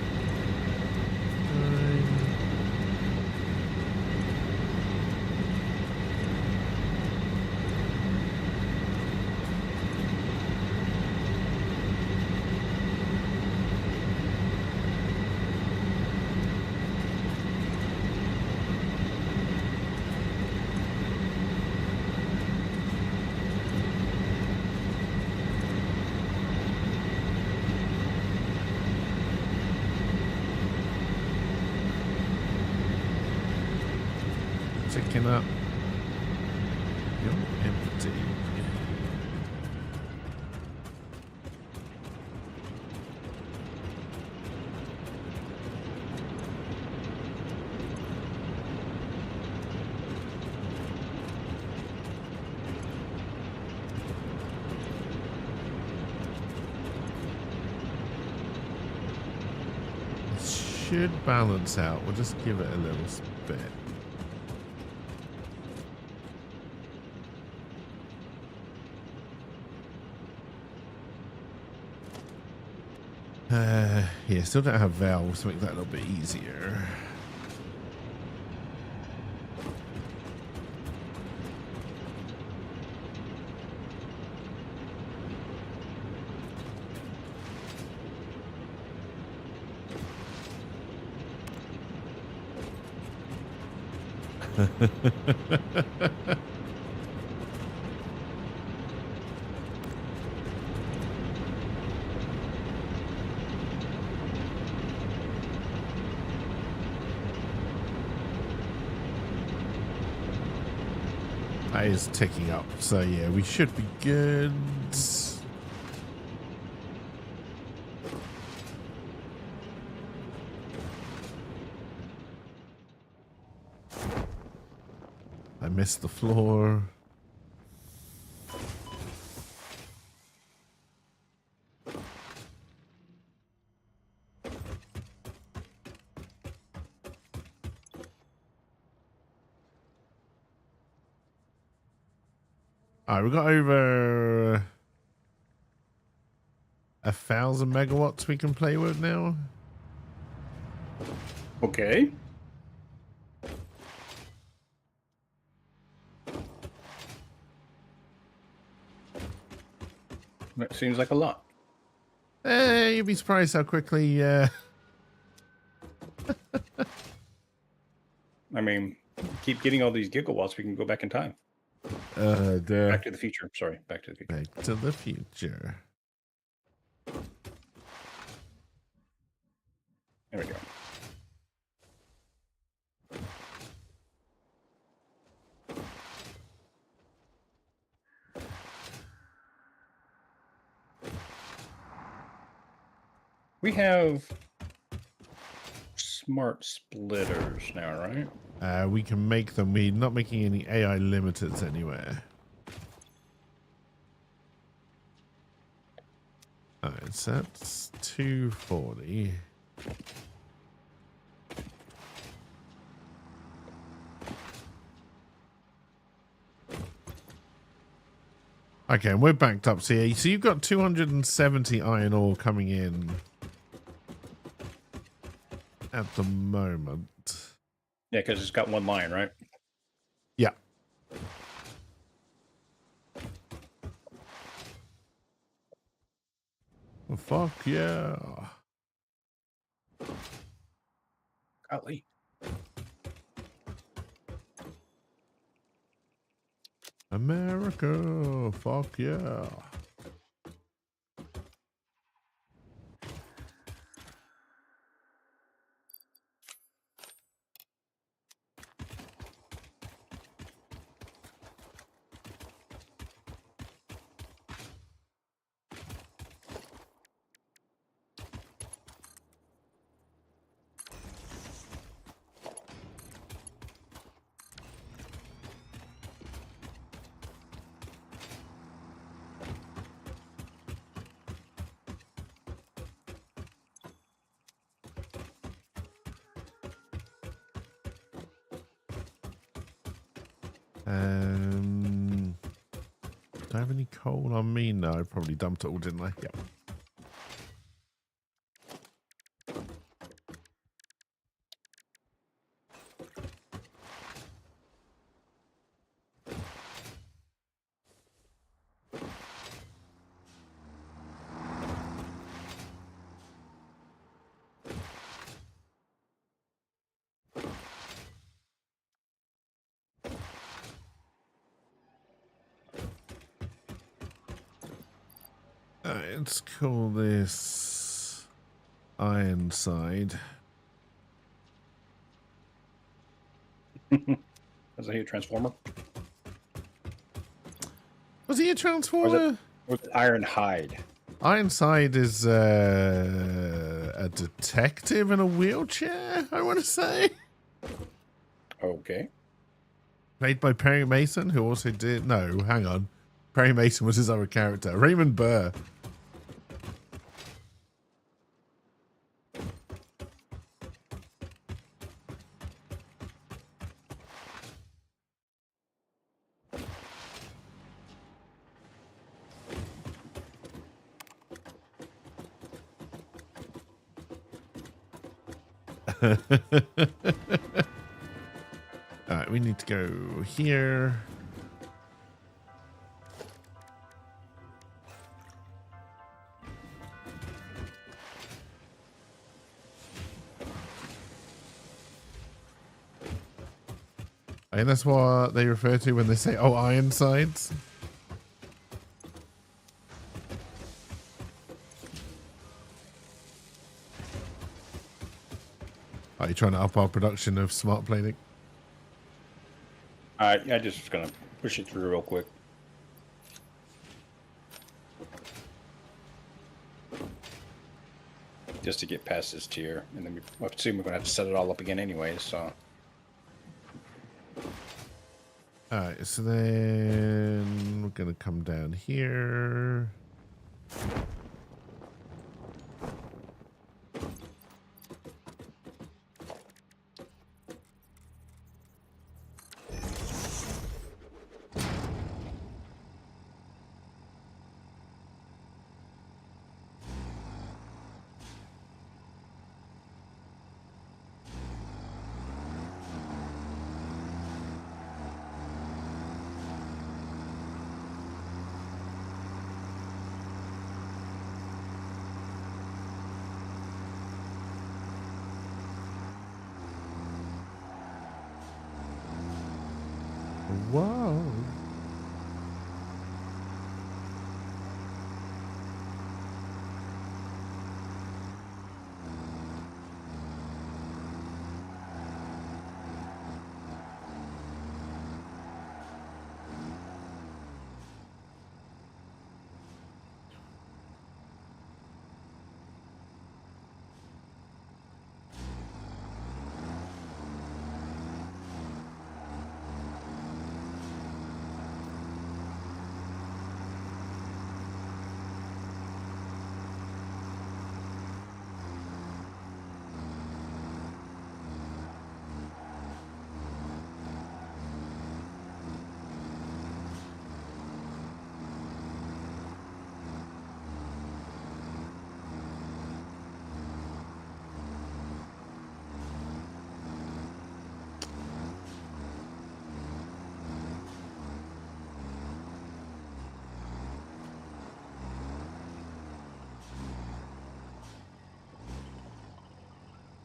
Checking up. You're empty. It should balance out. We'll just give it a little bit. Yeah, still don't have valves to make that a little bit easier. That is ticking up, so yeah, we should be good. I missed the floor. All right, we've got over 1,000 megawatts we can play with now. Okay. That seems like a lot. You'd be surprised how quickly. I mean, keep getting all these gigawatts, we can go back in time. Back to the future. Sorry, back to the future. Back to the future. There we go. We have smart splitters now, right? We can make them. We're not making any AI limiters anywhere. Alright, so that's 240. Okay, and we're backed up. So, yeah, so you've got 270 iron ore coming in at the moment. Yeah, because it's got one line, right? Yeah. Well, fuck yeah. Golly. America, fuck yeah. Do I have any coal on me? No, I probably dumped it all, didn't I? Yep. Let's call this Ironside. Was that your transformer? Was he a transformer? Or was it Ironhide? Ironside is a detective in a wheelchair, I want to say. Okay. Played by Perry Mason, who also did... No, hang on. Perry Mason was his other character. Raymond Burr. Alright, we need to go here. And that's what they refer to when they say, oh, Ironsides. Are you trying to up our production of smart plating? I just was gonna push it through real quick. Just to get past this tier, and then I assume we're gonna have to set it all up again anyway. So. Alright, so then we're gonna come down here. Whoa.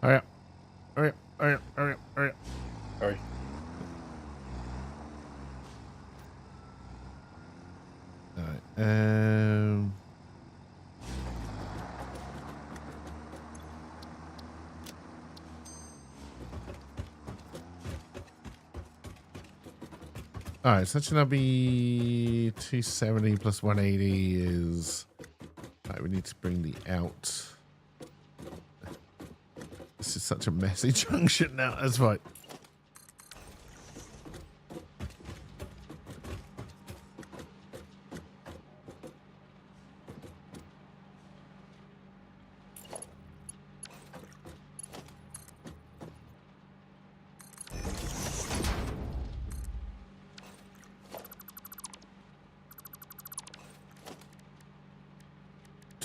Hurry up. Hurry up. Hurry up. Hurry up. Hurry up. Sorry. Alright. Alright, so that should now be 270 plus 180 is... Alright, we need to bring the out. This is such a messy junction now. That's right.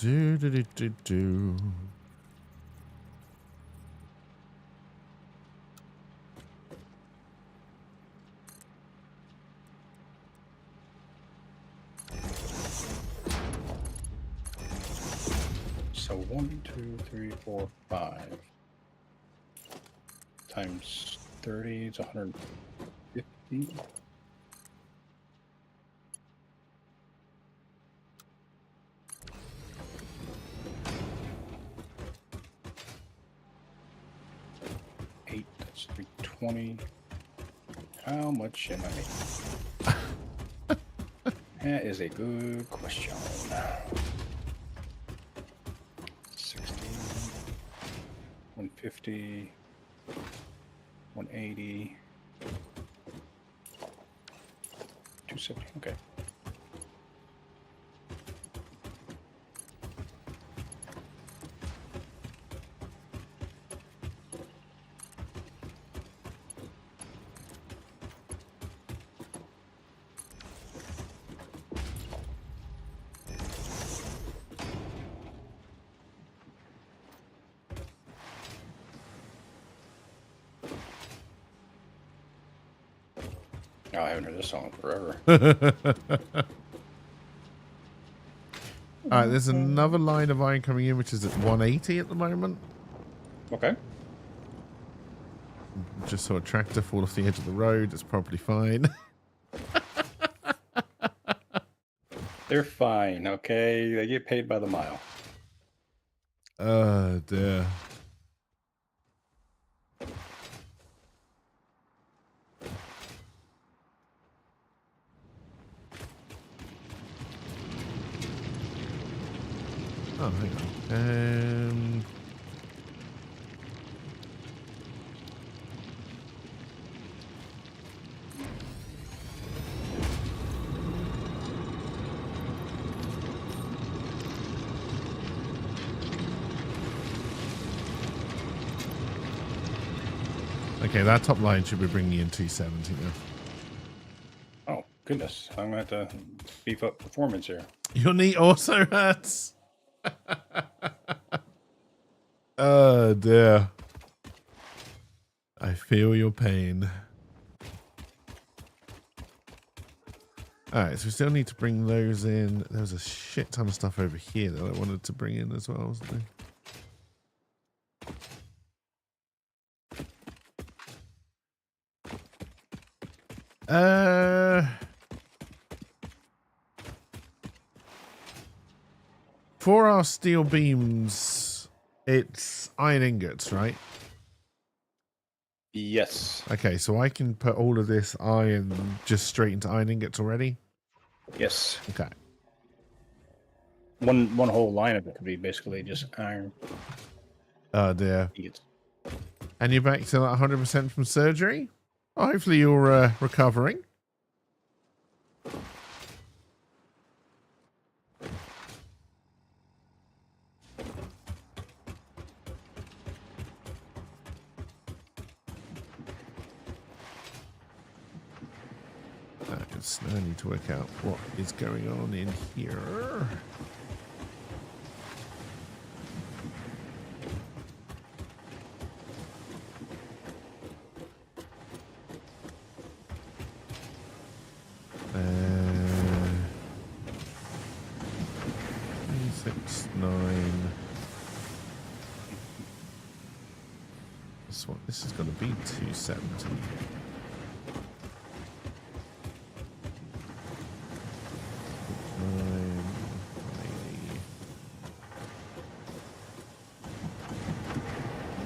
do, do, do, do, do. So 1, 2, 3, 4, 5 times 30 is 150. Eight, that's 320. How much am I making? That is a good question. 60, 150, 180, 270. Okay. Oh, I haven't heard this song in forever. All right, there's another line of iron coming in, which is at 180 at the moment. Okay. Just saw a tractor fall off the edge of the road. It's probably fine. They're fine, okay? They get paid by the mile. Oh, dear. Oh, hang on. Okay, that top line should be bringing in 270 now. Oh, goodness. I'm going to have to beef up performance here. Your knee also hurts. Oh, dear. I feel your pain. Alright, so we still need to bring those in. There was a shit ton of stuff over here that I wanted to bring in as well, wasn't there? For our steel beams, it's iron ingots, right? Yes. Okay, so I can put all of this iron just straight into iron ingots already? Yes. Okay. One whole line of it could be basically just iron. Oh, dear. Ingots. And you're back to like 100% from surgery? Well, hopefully you're recovering. I need to work out what is going on in here. This is going to be 270.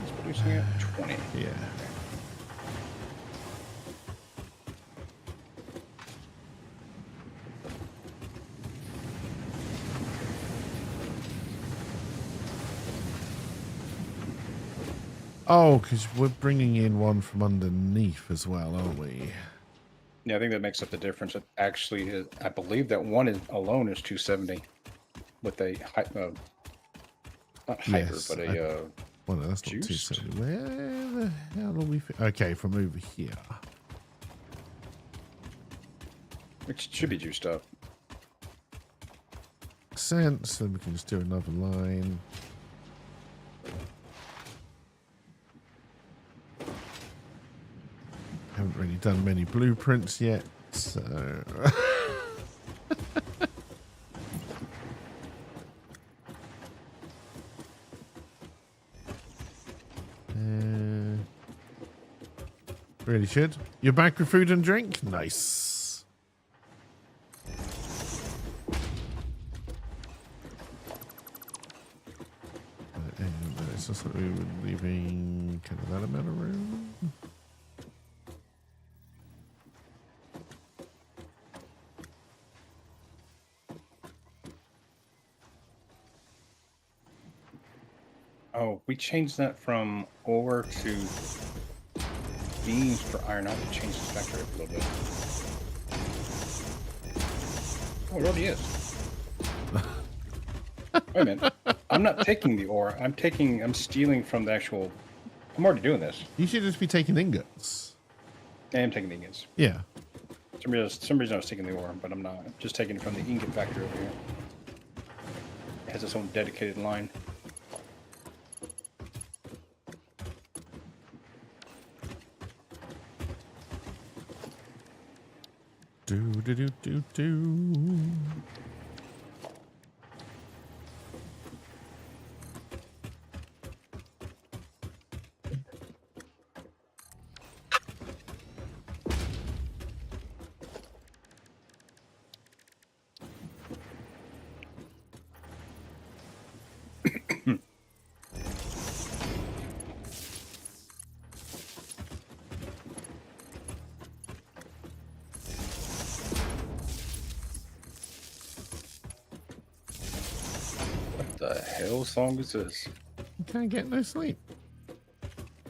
It's producing at 20. Yeah. Oh, because we're bringing in one from underneath as well, aren't we? Yeah, I think that makes up the difference. It actually is, I believe that one is alone is 270 with a not hyper, Yes, but a well, no, that's not juiced? 270. Where the hell are we? Okay, from over here. which should be juiced up. sense. Then we can just do another line. Haven't really done many blueprints yet, so... Really should. You're back with food and drink? Nice. And it's just that we were leaving kind of that amount of room. Oh, we changed that from ore to beams for iron. I have to change this factor up a little bit. Oh, it already is. Wait a minute. I'm not taking the ore. I'm stealing from the actual... I'm already doing this. You should just be taking ingots. I am taking the ingots. Yeah. Some reason I was taking the ore, but I'm not. I'm just taking it from the ingot factory over here. It has its own dedicated line. Do do do do do. What the hell song is this? You can't get no sleep.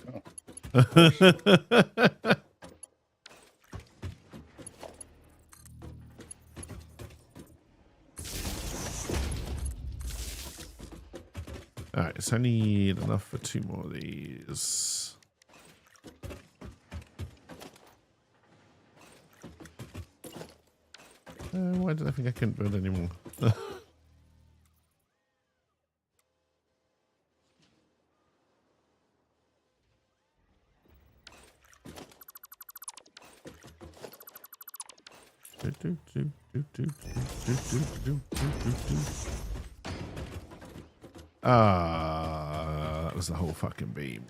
Oh. Alright, so I need enough for 2 more of these. Why did I think I couldn't build anymore? That was the whole fucking beam.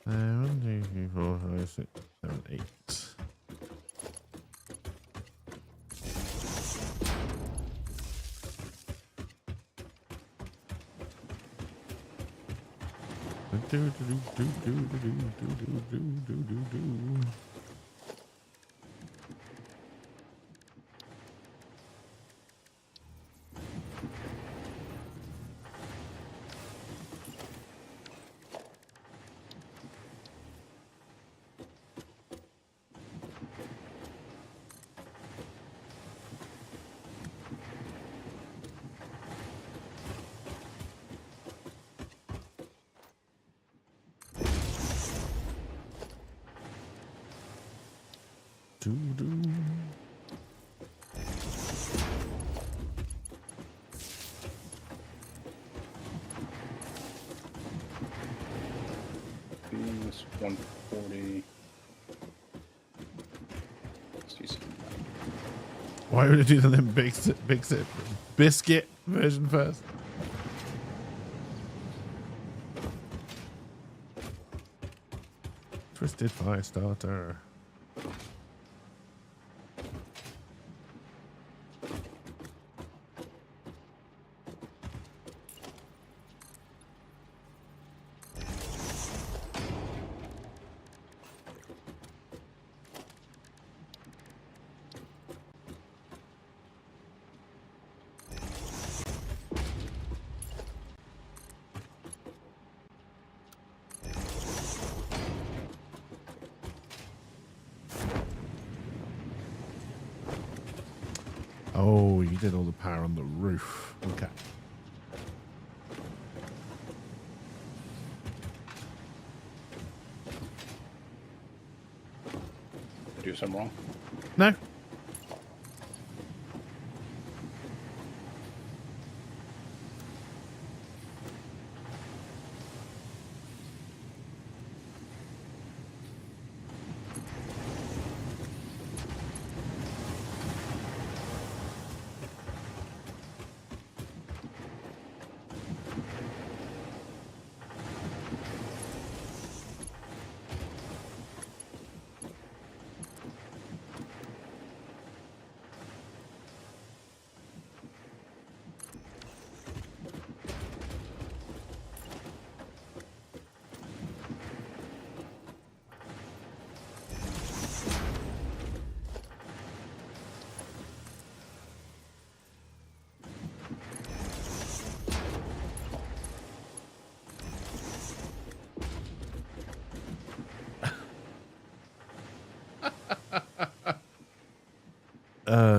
One, 2, 3, 4, 5, 6, 7, 8. This 140. Let's do some. Why would I do the Limp Biscuit version first? Twisted Fire Starter. did all the power on the roof. Okay. Do something wrong? No.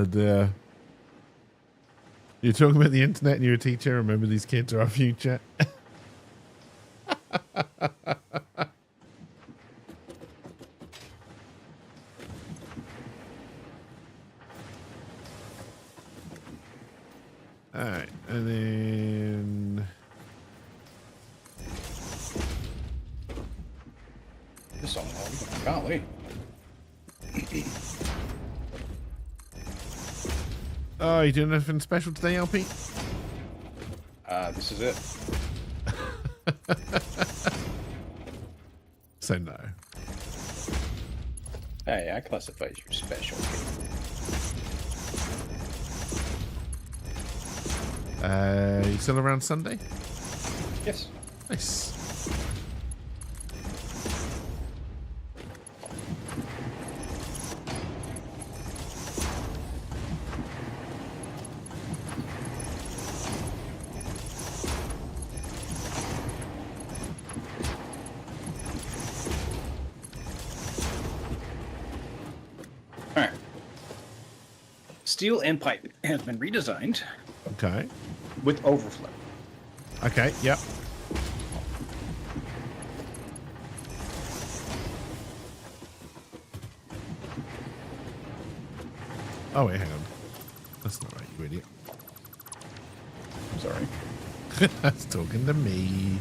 Dear. You're talking about the internet and you're a teacher. Remember, these kids are our future. All right, and then This song, golly. oh, you doing anything special today, LP? This is it. So no. Hey, I classify as your special. You still around Sunday? Yes. Nice. All right. Steel end pipe has been redesigned Okay. with overflow. Okay. Yep. Oh wait, hang on. That's not right, you idiot. Sorry. That's talking to me.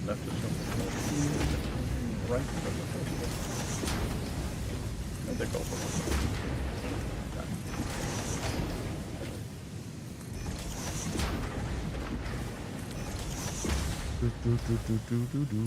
Left is right. And they go for Do, do, do, do, do, do, do.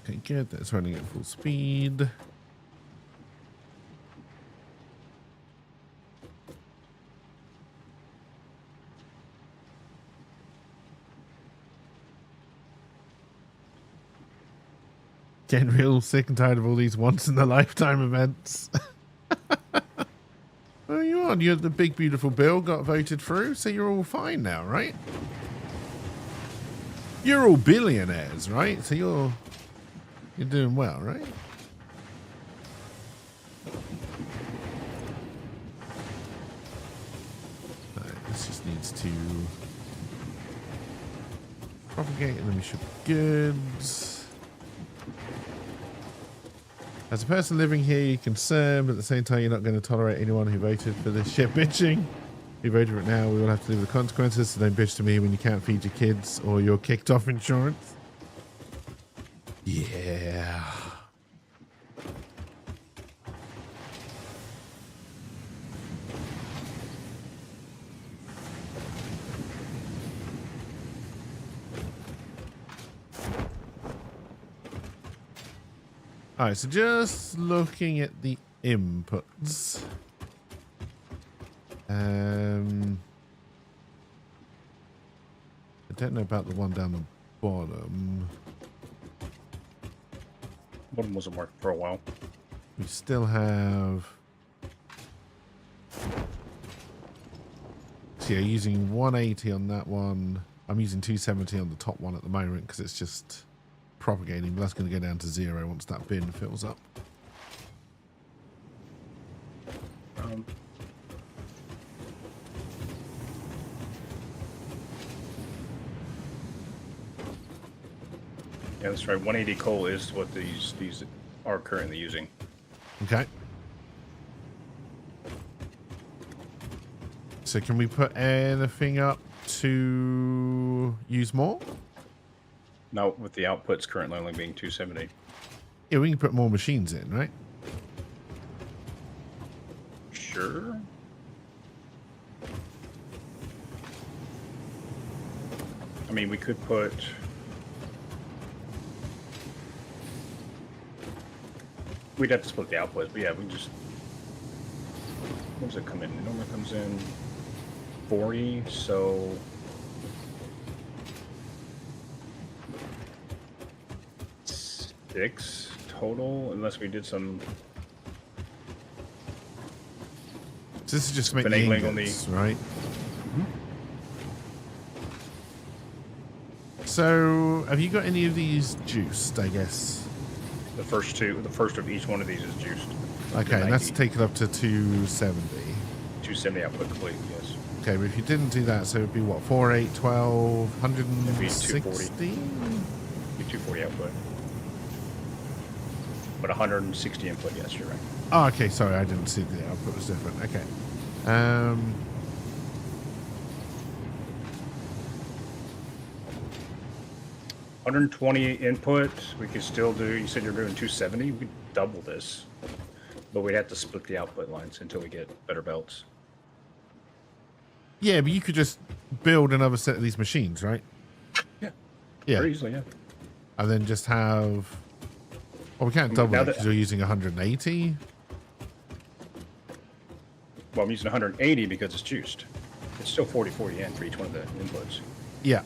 Okay, good. That's running at full speed. Getting real sick and tired of all these once in a lifetime events. Well, you on? You're the big beautiful bill got voted through, so you're all fine now, right? You're all billionaires, right? So you're doing well, right? this just needs to propagate, and then we should be good. As a person living here, you're concerned, but at the same time, you're not going to tolerate anyone who voted for this shit bitching. If you voted for it now, we will have to live with the consequences, so don't bitch to me when you can't feed your kids or you're kicked off insurance. Yeah. All right, so just looking at the inputs. I don't know about the one down the bottom. One wasn't working for a while. We still have... So yeah, using 180 on that one. I'm using 270 on the top one at the moment because it's just propagating, but that's going to go down to 0 once that bin fills up. Yeah, that's right. 180 coal is what these are currently using. Okay. So can we put anything up to use more? Now, with the outputs currently only being 270. Yeah, we can put more machines in, right? Sure. I mean, we could put... We'd have to split the outputs, but yeah, we just... What does it come in? It normally comes in 40, so... Six total, unless we did some... So this is just to make the finagling ingots, right? So, have you got any of these juiced, I guess? The first of each one of these is juiced. Okay, and that's taken up to 270. 270 output complete, yes. Okay, but if you didn't do that, so it would be what, 4, 8, 12, It'd be 160? 240. Be 240 output. But 160 input, yes, you're right. Oh, okay, sorry, I didn't see the output was different. Okay. 120 input, we could still do, you said you're doing 270, we could double this. But we'd have to split the output lines until we get better belts. Yeah, but you could just build another set of these machines, right? Yeah. Yeah. Very easily, yeah. And then just have... Well, we can't double Now it that- because you're using 180. Well, I'm using 180 because it's juiced. It's still 40-40 in for each one of the inputs. Yeah.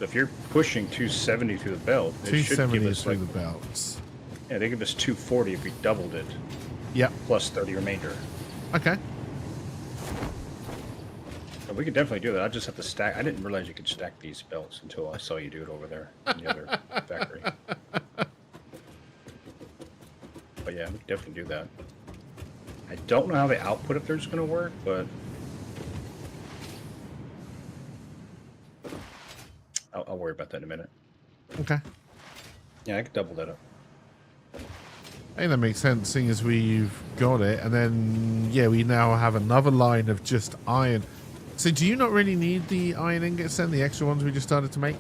If you're pushing 270 through the belt, it should give 270 us through like, the belts. yeah, they give us 240 if we doubled it, Yeah. plus 30 remainder. Okay. And we could definitely do that. I just have to stack. I didn't realize you could stack these belts until I saw you do it over there in the other factory. But yeah, we could definitely do that. I don't know how the output up there is going to work, but I'll worry about that in a minute. Okay. Yeah, I could double that up. I think that makes sense, seeing as we've got it. And then, yeah, we now have another line of just iron. So do you not really need the iron ingots then, the extra ones we just started to make?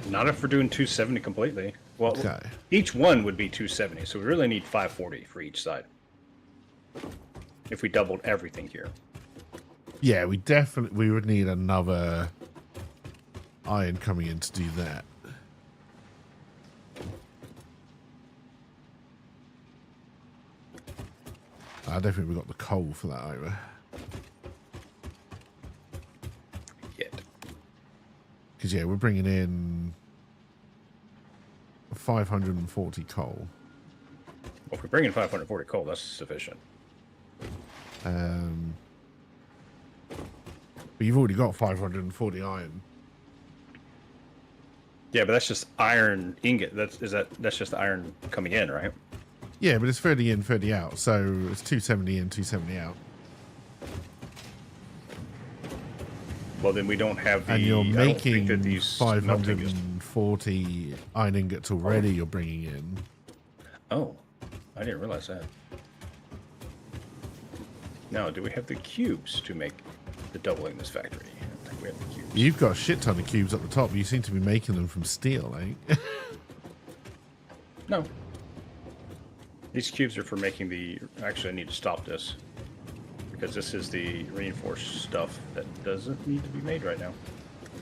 Not if we're doing 270 completely. Well, Okay. each one would be 270, so we really need 540 for each side. If we doubled everything here. Yeah, we would need another iron coming in to do that. I don't think we got the coal for that either. Yet. Because, yeah, we're bringing in 540 coal. Well, if we bring in 540 coal, that's sufficient. But you've already got 540 iron. Yeah, but that's just iron ingot. That's just iron coming in, right? Yeah, but it's 30 in, 30 out. So it's 270 in, 270 out. Well, then we don't have the. And you're I don't think making that these melting is- 540 iron ingots already you're bringing in. Oh, I didn't realize that. Now, do we have the cubes to make the doubling in this factory? I don't think we have the cubes. You've got a shit ton of cubes at the top. You seem to be making them from steel, eh? No. These cubes are for making the... Actually, I need to stop this. Because this is the reinforced stuff that doesn't need to be made right now.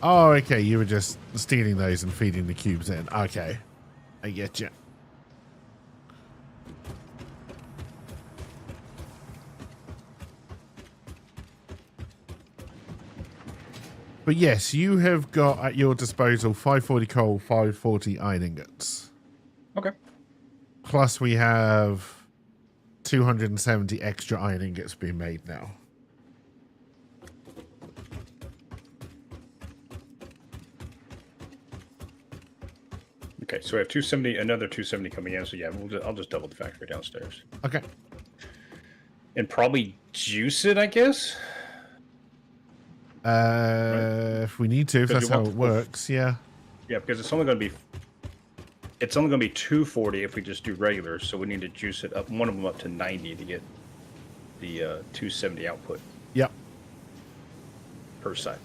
Oh, okay. You were just stealing those and feeding the cubes in. Okay. I get you. But yes, you have got at your disposal 540 coal, 540 iron ingots. Okay. Plus we have 270 extra iron ingots being made now. Okay, so we have 270, another 270 coming in. So yeah, I'll just double the factory downstairs. Okay. And probably juice it, I guess? If we need to, if Because that's you how want it works, yeah. Yeah, because it's only going to be... It's only going to be 240 if we just do regular, so we need to juice it up, one of them up to 90 to get the 270 output Yep. per side.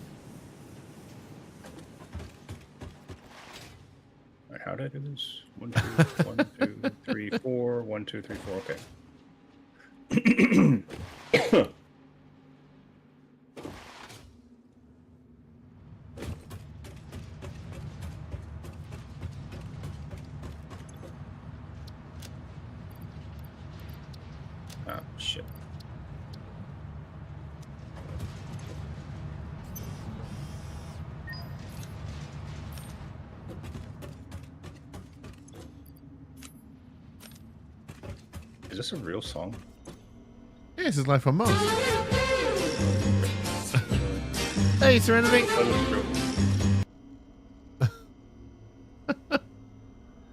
All right, how did I do this? 1, 2, 1, 2, 3, 4. 1, 2, 3, 4. Okay. Ah, shit. Is this a real song? Yeah, this is Life on Mars. Hey, Serenity. That was real.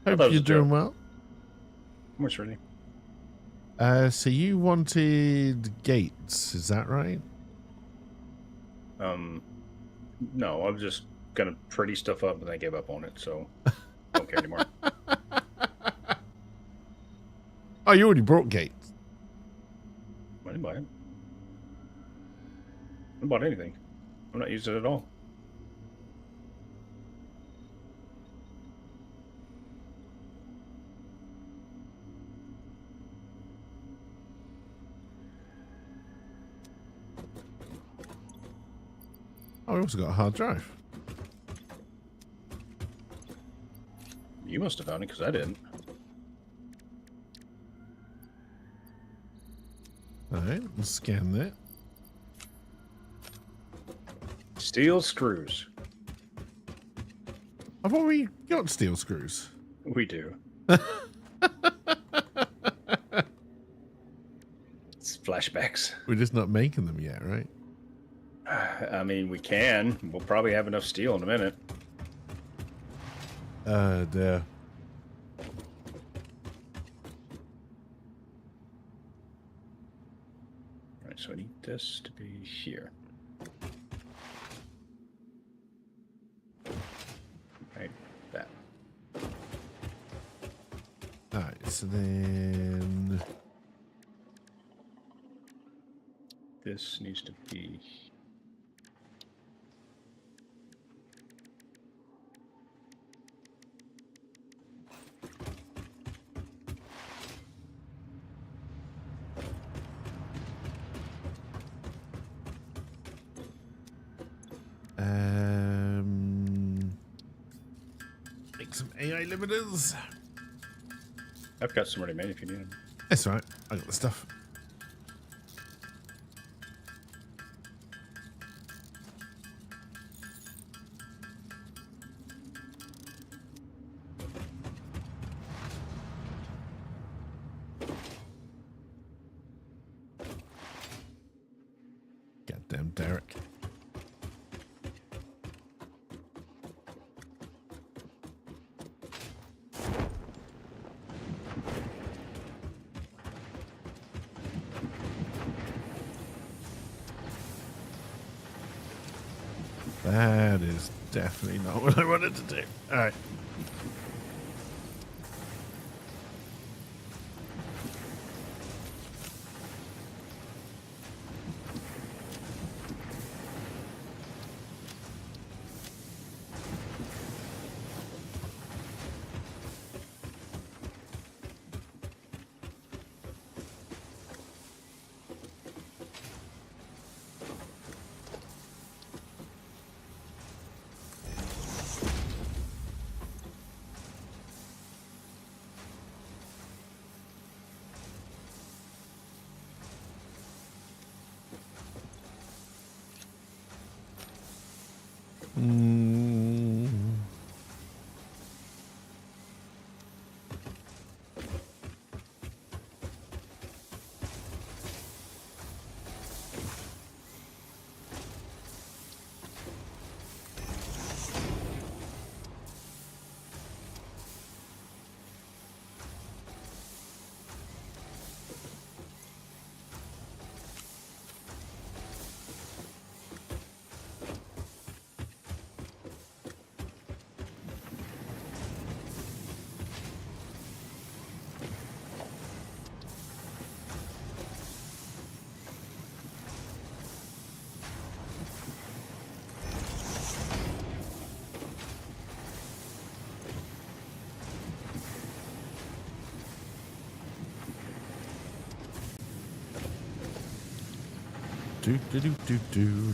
Hope was you're a doing joke. well. How much ready? So you wanted gates, is that right? No, I'm just gonna pretty stuff up and I gave up on it, so don't care anymore. Oh, you already brought gates. I didn't buy it. I didn't bought anything. I'm not using it at all. Oh, we also got a hard drive. You must have found it because I didn't. Alright, let's scan that. Steel screws. I've already got steel screws. We do. It's flashbacks. We're just not making them yet, right? I mean, we can. We'll probably have enough steel in a minute. Dear. Alright, so I need this to be here. Right, that. Alright, so then... This needs to be... Make some AI limiters. I've got some ready made if you need them. That's right. I got the stuff. Goddamn Derek. That is definitely not what I wanted to do. All right.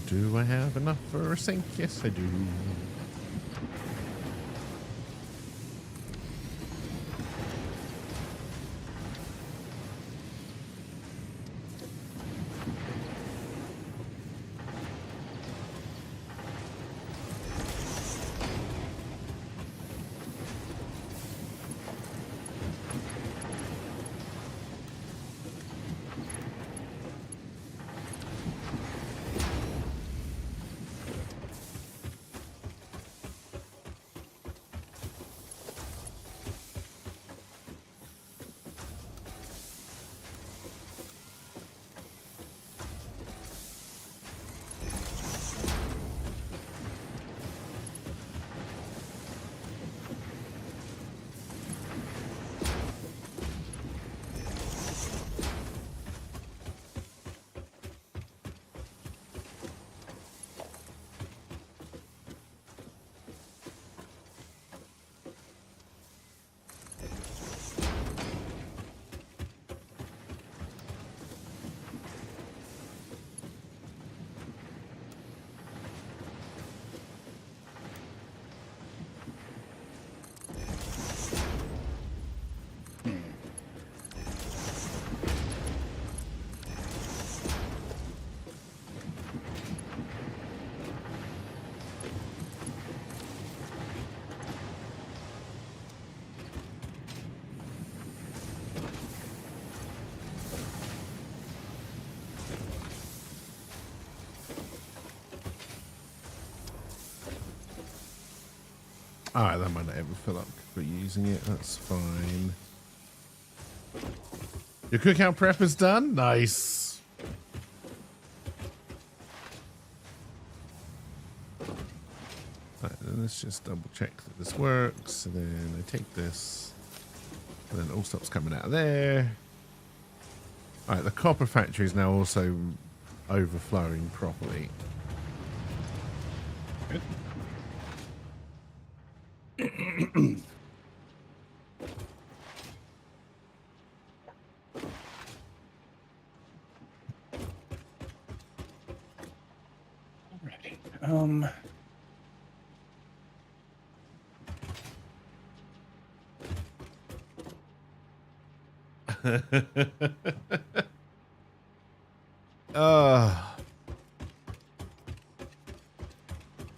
Do I have enough for a sink? Yes, I do. Alright, that might not ever fill up because we're using it. That's fine. Your cookout prep is done? Nice. Right, then let's just double check that this works. And then I take this. And then it all stops coming out of there. Alright, the copper factory is now also overflowing properly. Good. Alrighty.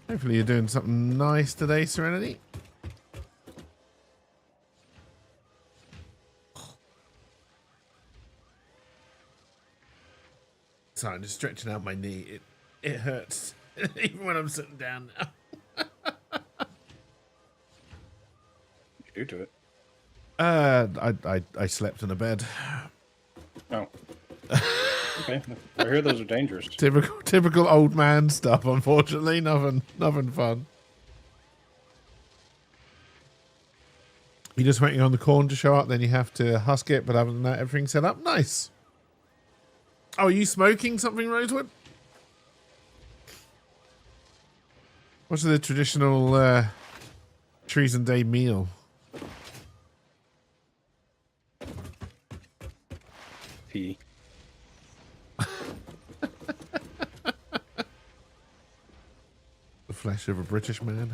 Hopefully you're doing something nice today, Serenity. Sorry, I'm just stretching out my knee. It hurts even when I'm sitting down now. What did you do to it? I slept in a bed. Oh. Okay. Okay. I hear those are dangerous. Typical old man stuff. Unfortunately, nothing fun. You're just waiting on the corn to show up, then you have to husk it. But other than that, everything's set up. Nice. Oh, are you smoking something, Rosewood? What's the traditional Treason Day meal? Pee. The flesh of a British man.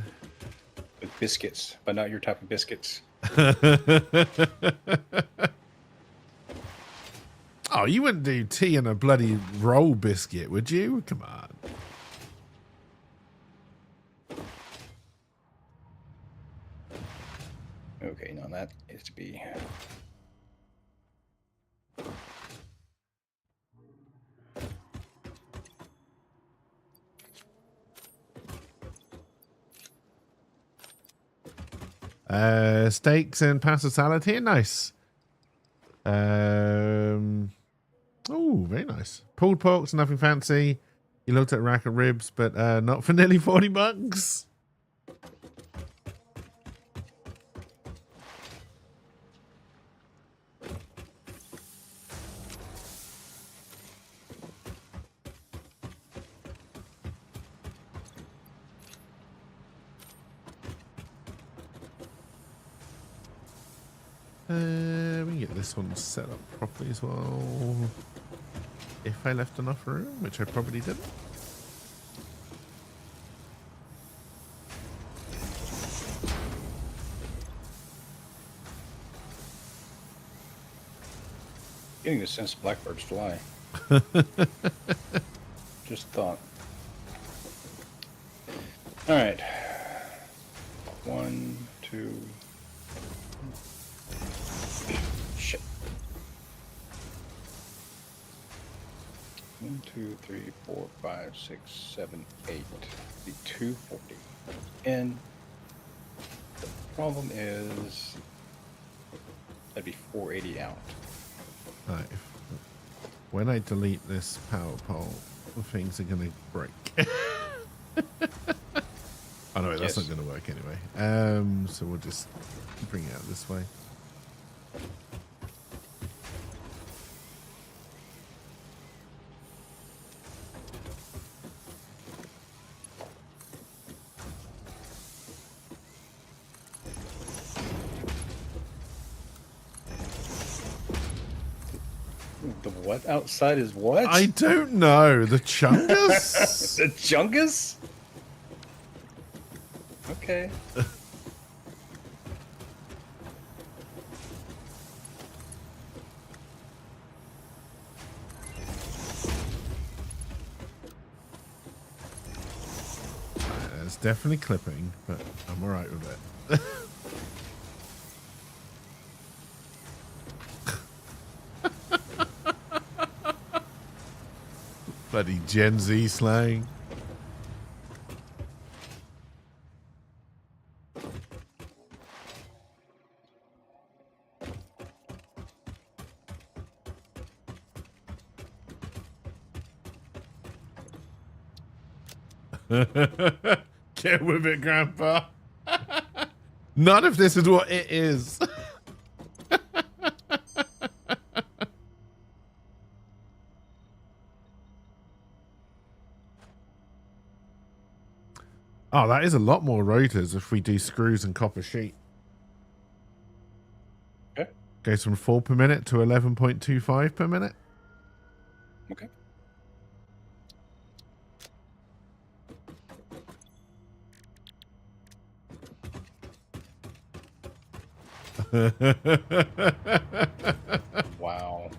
With biscuits, but not your type of biscuits. Oh, you wouldn't do tea and a bloody roll biscuit, would you? Come on. Okay, now that is to be. Steaks and pasta salad here. Nice. Oh, very nice. Pulled pork's nothing fancy. You looked at a rack of ribs, but not for nearly $40. We can get this one set up properly as well. If I left enough room, which I probably didn't. Getting the sense blackbirds fly. Just thought. All right. 1, 2. Shit. 1, 2, 3, 4, 5, 6, 7, 8. Be 240. And the problem is that'd be 480 out. Right. When I delete this power pole, things are going to break. Oh no, that's Yes. not going to work anyway. So we'll just bring it out this way. The what outside is what? I don't know. The Chungus? The Chungus? Okay. It's definitely clipping, but I'm alright with it. Bloody Gen Z slang. Get with it, Grandpa. None of this is what it is. Oh, that is a lot more rotors if we do screws and copper sheet. Okay. Goes from 4 per minute to 11.25 per minute. Okay. Wow.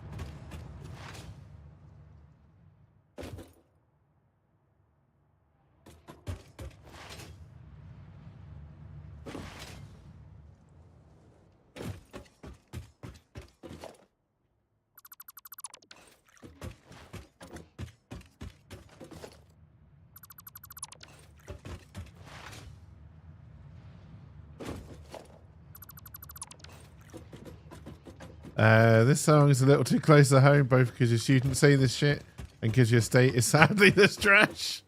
This song is a little too close to home, both because you shouldn't say this shit and because your state is sadly this trash.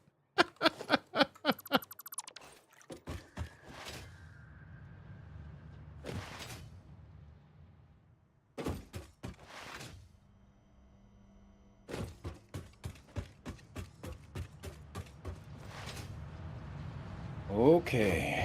Okay.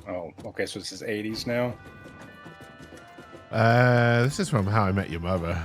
Oh, okay, so this is 80s now? This is from How I Met Your Mother.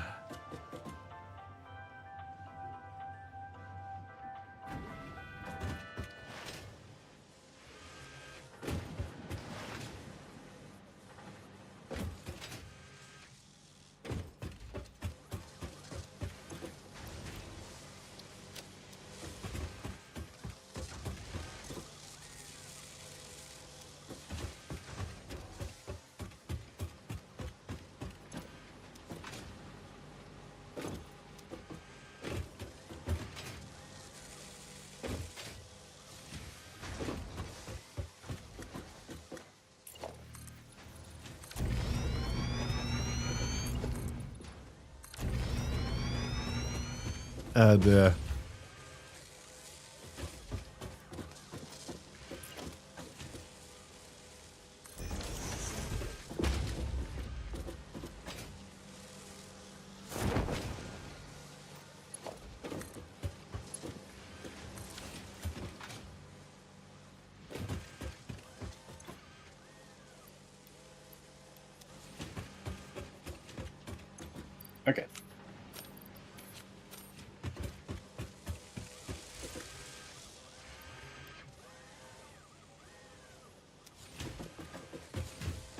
And Okay.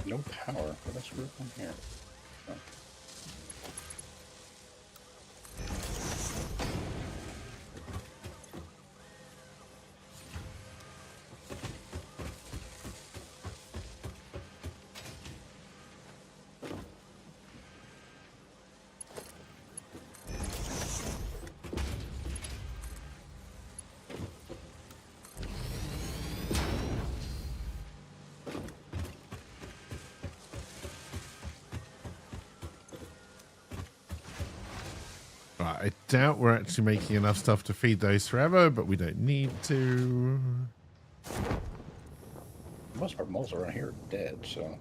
No power. What else group on here? Oh. right, I doubt we're actually making enough stuff to feed those forever, but we don't need to. Most of our moles around here are dead, so.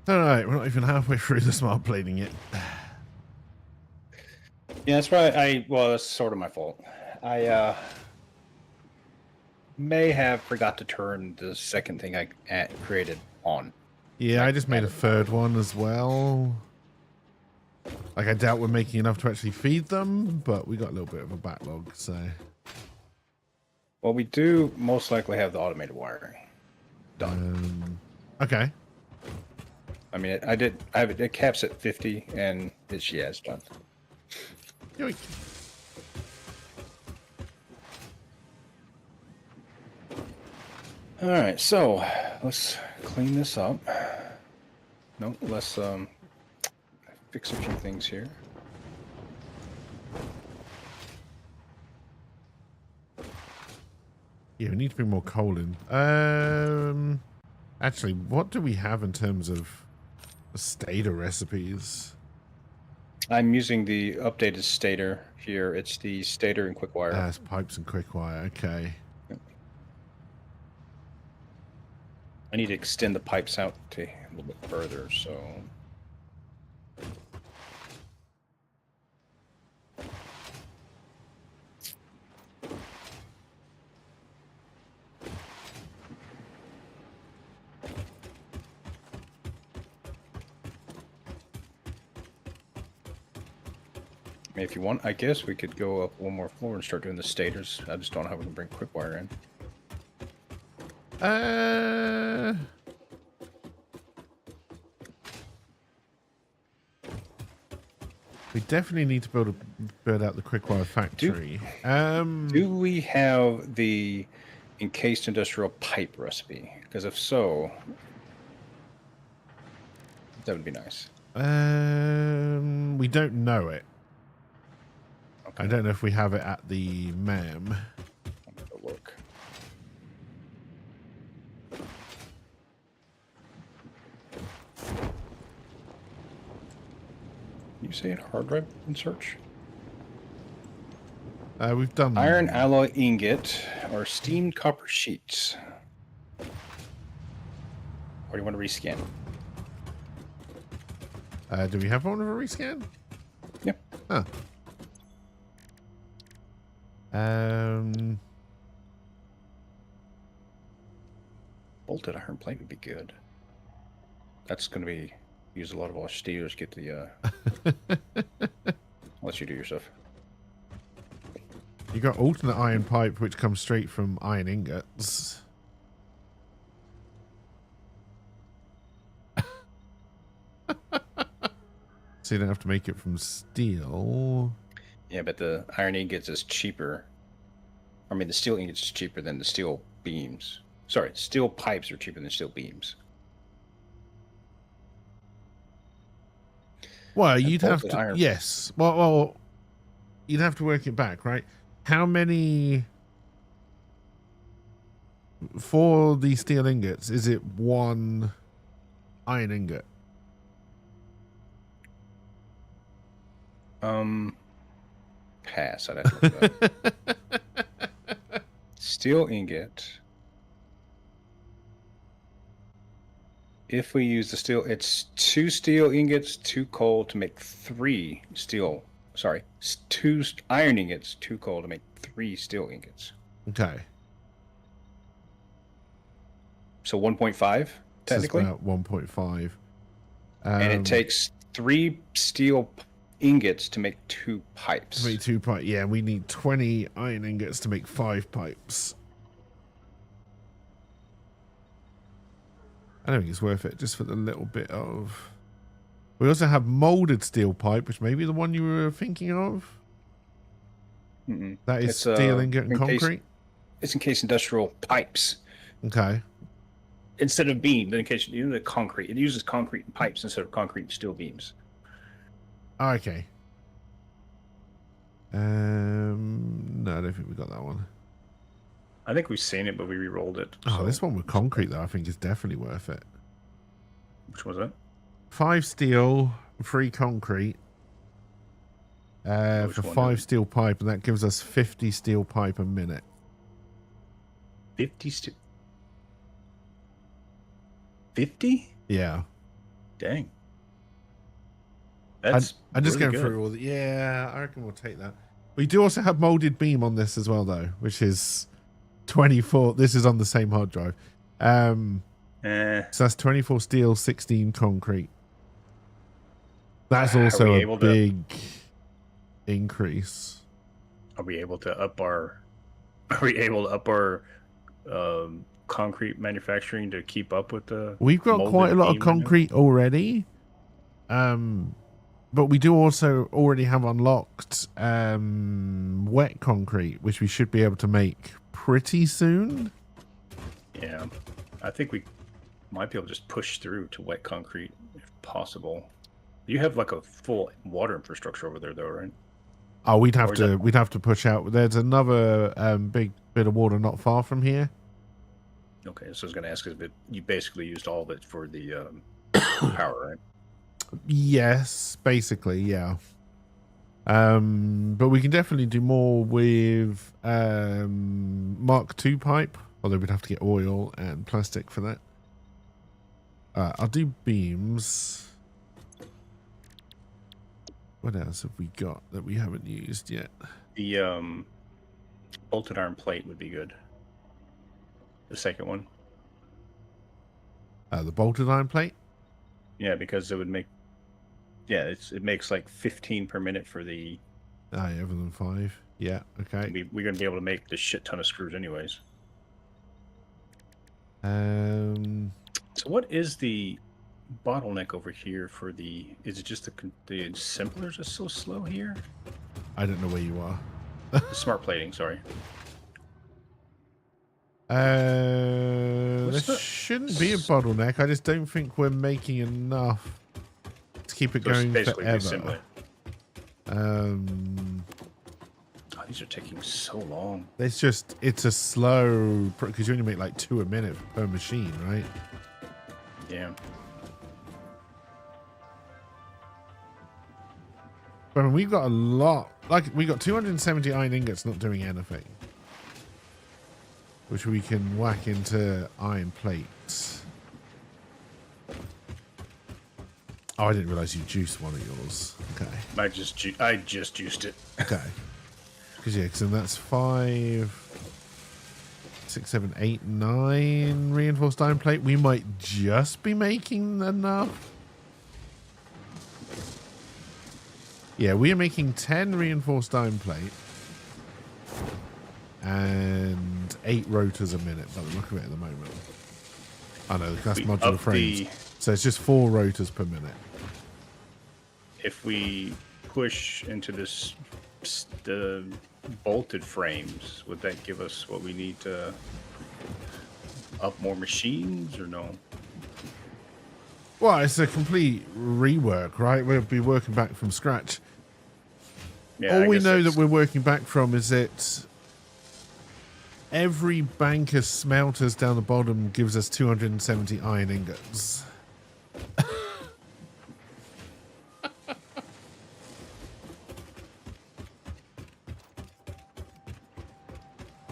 All right, we're not even halfway through the smart plating yet. Yeah, that's why well, that's sort of my fault. I may have forgot to turn the second thing I created on. Yeah, I just made a third one as well. Like, I doubt we're making enough to actually feed them, but we got a little bit of a backlog, so. Well, we do most likely have the automated wiring done. Okay. I mean, I have it caps at 50, and it's done. Yoink. All right, so let's clean this up. No, let's fix a few things here. Yeah, we need to bring more coal in. Actually, what do we have in terms of stator recipes? I'm using the updated stator here. It's the stator and quick wire. That's pipes and quick wire. Okay. I need to extend the pipes out to a little bit further, so. I mean, if you want, I guess we could go up one more floor and start doing the stators. I just don't know how we can bring Quickwire in. We definitely need to build out the Quickwire factory. Do we have the encased industrial pipe recipe? Because if so, that would be nice. We don't know it. Okay. I don't know if we have it at the MAM. I'll have a look. You say it hard drive in search? We've done Iron alloy ingot or steamed copper sheets. Or do you want to rescan? Do we have one of a rescan? Yep. Huh. Bolted iron plate would be good. That's going to be use a lot of our steers get the. I'll let you do your stuff. You got alternate iron pipe, which comes straight from iron ingots. So you don't have to make it from steel. Yeah, but the iron ingots is cheaper. I mean, the steel ingots is cheaper than the steel beams. Sorry, steel pipes are cheaper than steel beams. Well, you'd have bolted to. iron. Yes. Well, you'd have to work it back, right? How many for the steel ingots? Is it one iron ingot? Pass. I'd have to look it up. Steel ingot. If we use the steel, it's 2 steel ingots, 2 coal to make 3 steel. Sorry, 2 iron ingots, 2 coal to make 3 steel ingots. Okay. So 1.5 technically, So it's about 1.5. and it takes 3 steel ingots to make 2 pipes. To make 2 pipes. Yeah, we need 20 iron ingots to make 5 pipes. I don't think it's worth it just for the little bit of. We also have molded steel pipe, which may be the one you were thinking of. Mm-mm. That is It's, steel ingot and encased- concrete. It's encased industrial pipes Okay. instead of beam. The encased the concrete. It uses concrete and pipes instead of concrete and steel beams. Okay. No, I don't think we got that one. I think we've seen it, but we re-rolled it. Oh, so- this one with concrete though, I think is definitely worth it. Which was it? 5 steel, 3 concrete. Which For one 5 is it? steel pipe, and that gives us 50 steel pipe a minute. 50 steel. 50? Yeah. Dang. That's I'm just really going good. through all the. Yeah, I reckon we'll take that. We do also have molded beam on this as well, though, which is 24. This is on the same hard drive. So that's 24 steel, 16 concrete. That's Are also we a able to- big increase. Are we able to up our? Are we able to up our concrete manufacturing to keep up with the? We've got molded quite a lot of beam right now? concrete already. But we do also already have unlocked wet concrete, which we should be able to make pretty soon. Yeah, I think we might be able to just push through to wet concrete if possible. You have like a full water infrastructure over there, though, right? Oh, we'd Or have is to that- push out. There's another big bit of water not far from here. Okay, so I was going to ask, but you basically used all of it for the power, right? Yes, basically, yeah. But we can definitely do more with Mark II pipe, although we'd have to get oil and plastic for that. I'll do beams. What else have we got that we haven't used yet? The bolted iron plate would be good. The second one. The bolted iron plate. Yeah, because it would make. Yeah, it makes like 15 per minute for the Aye, other than 5. Yeah, okay. We're going to be able to make this shit ton of screws anyways. So what is the bottleneck over here for the... Is it just the assemblers are so slow here? I don't know where you are. The smart plating, sorry. There shouldn't be a bottleneck. I just don't think we're making enough to keep it going forever. Oh, these are taking so long. It's a slow, because you only make like 2 a minute per machine, right? Yeah. I mean, we've got a lot. Like, we got 270 iron ingots not doing anything, which we can whack into iron plates. Oh, I didn't realize you juiced one of yours. Okay. I just juiced it. Okay. Because yeah, because that's 5, 6, 7, 8, 9 reinforced iron plate. We might just be making enough. Yeah, we are making 10 reinforced iron plate and 8 rotors a minute by the look of it at the moment. I know, that's modular frames. So it's just 4 rotors per minute. If we push into the bolted frames, would that give us what we need to up more machines or no? Well, it's a complete rework, right? We'll be working back from scratch. Yeah, all we know that we're working back from is that every bank of smelters down the bottom gives us 270 iron ingots.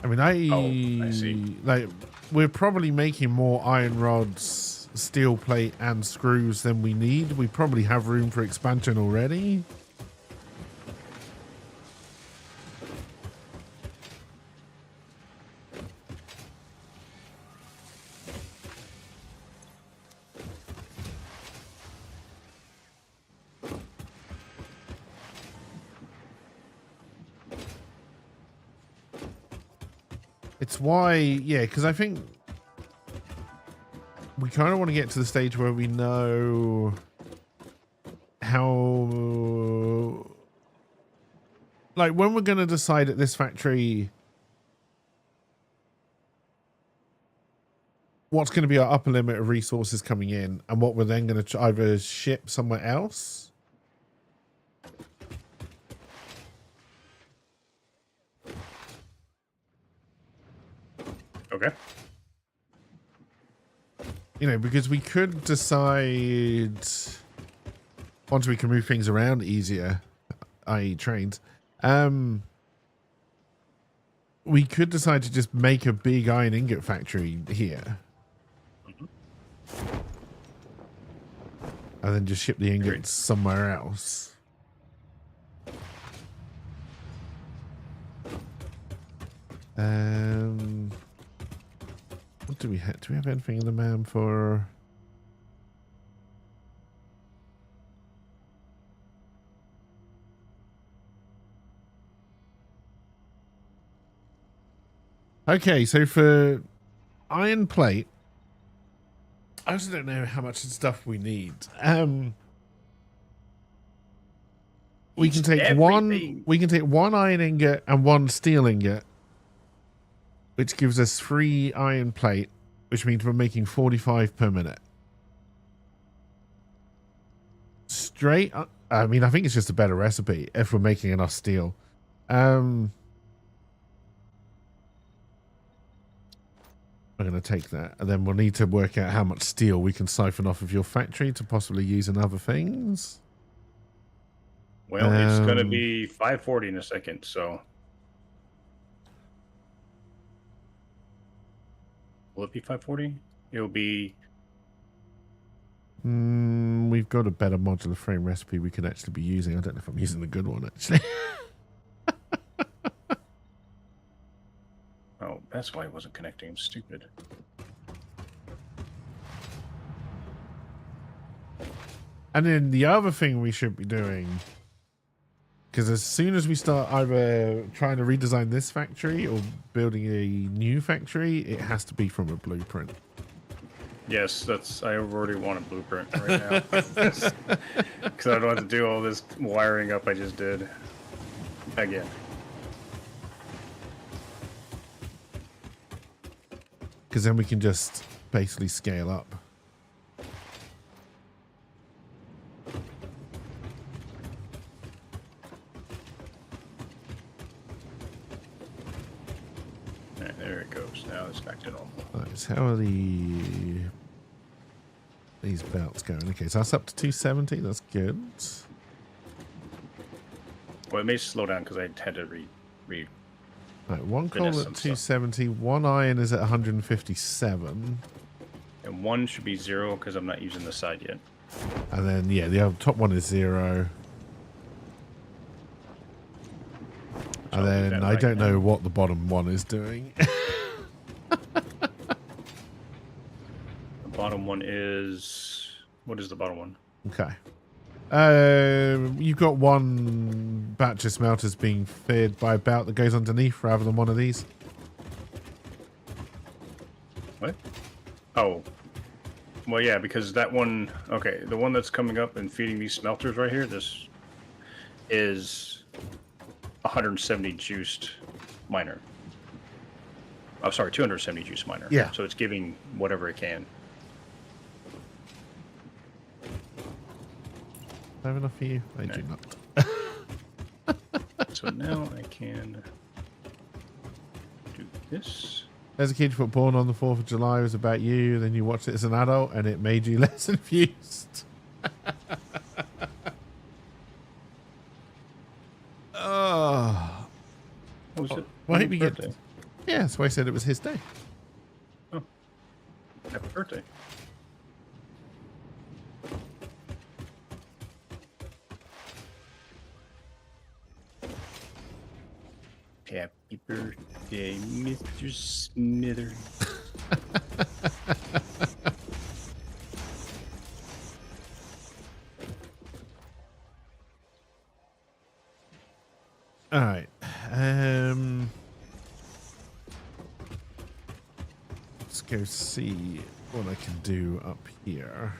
I mean, I see. Like, we're probably making more iron rods, steel plate, and screws than we need. We probably have room for expansion already. It's why, yeah, because I think we kind of want to get to the stage where we know how, like, when we're going to decide at this factory what's going to be our upper limit of resources coming in and what we're then going to either ship somewhere else. Okay. You know, because we could decide once we can move things around easier, i.e. trains, we could decide to just make a big iron ingot factory here. And then just ship the ingots somewhere else. What do we have? Do we have anything in the man for? Okay, so for iron plate, I also don't know how much stuff we need. We can take one. We can take 1 iron ingot and 1 steel ingot, which gives us 3 iron plate, which means we're making 45 per minute. Straight up, I mean, I think it's just a better recipe if we're making enough steel. I'm going to take that, and then we'll need to work out how much steel we can siphon off of your factory to possibly use in other things. Well, it's going to be 540 in a second, so... Will it be 540? It'll be... We've got a better modular frame recipe we could actually be using. I don't know if I'm using the good one, actually. Oh, that's why it wasn't connecting. I'm stupid. And then the other thing we should be doing Because as soon as we start either trying to redesign this factory or building a new factory, it has to be from a blueprint. Yes, I already want a blueprint right now. Because I don't have to do all this wiring up I just did. Again. Because then we can just basically scale up. Right, there it goes. Now it's back to normal. Right, so how are these belts going? Okay, so that's up to 270. That's good. Well, it may slow down because I had to read. Right, one coal at Finish some 270. One iron is at 157. And one should be 0 because I'm not using the side yet. And then, yeah, the other top one is 0. So And I'll do then that I right don't now. know what the bottom one is doing. The bottom one is... What is the bottom one? Okay. You've got one batch of smelters being fed by a belt that goes underneath rather than one of these. What? Oh. Well, yeah, because that one... Okay, the one that's coming up and feeding these smelters right here, this is 170 juiced miner. Oh, sorry, 270 juiced miner. Yeah. So it's giving whatever it can. Do I have enough for you? I No. do not. So now I can do this. As a kid, you were born on the 4th of July. It was about you. Then you watched it as an adult, and it made you less infused. Oh. What was it? Well, I hope you get. Birthday. Yeah, that's why I said it was his day. Oh. Happy birthday. Happy birthday, Mr. Smithers. All right. Let's go see what I can do up here.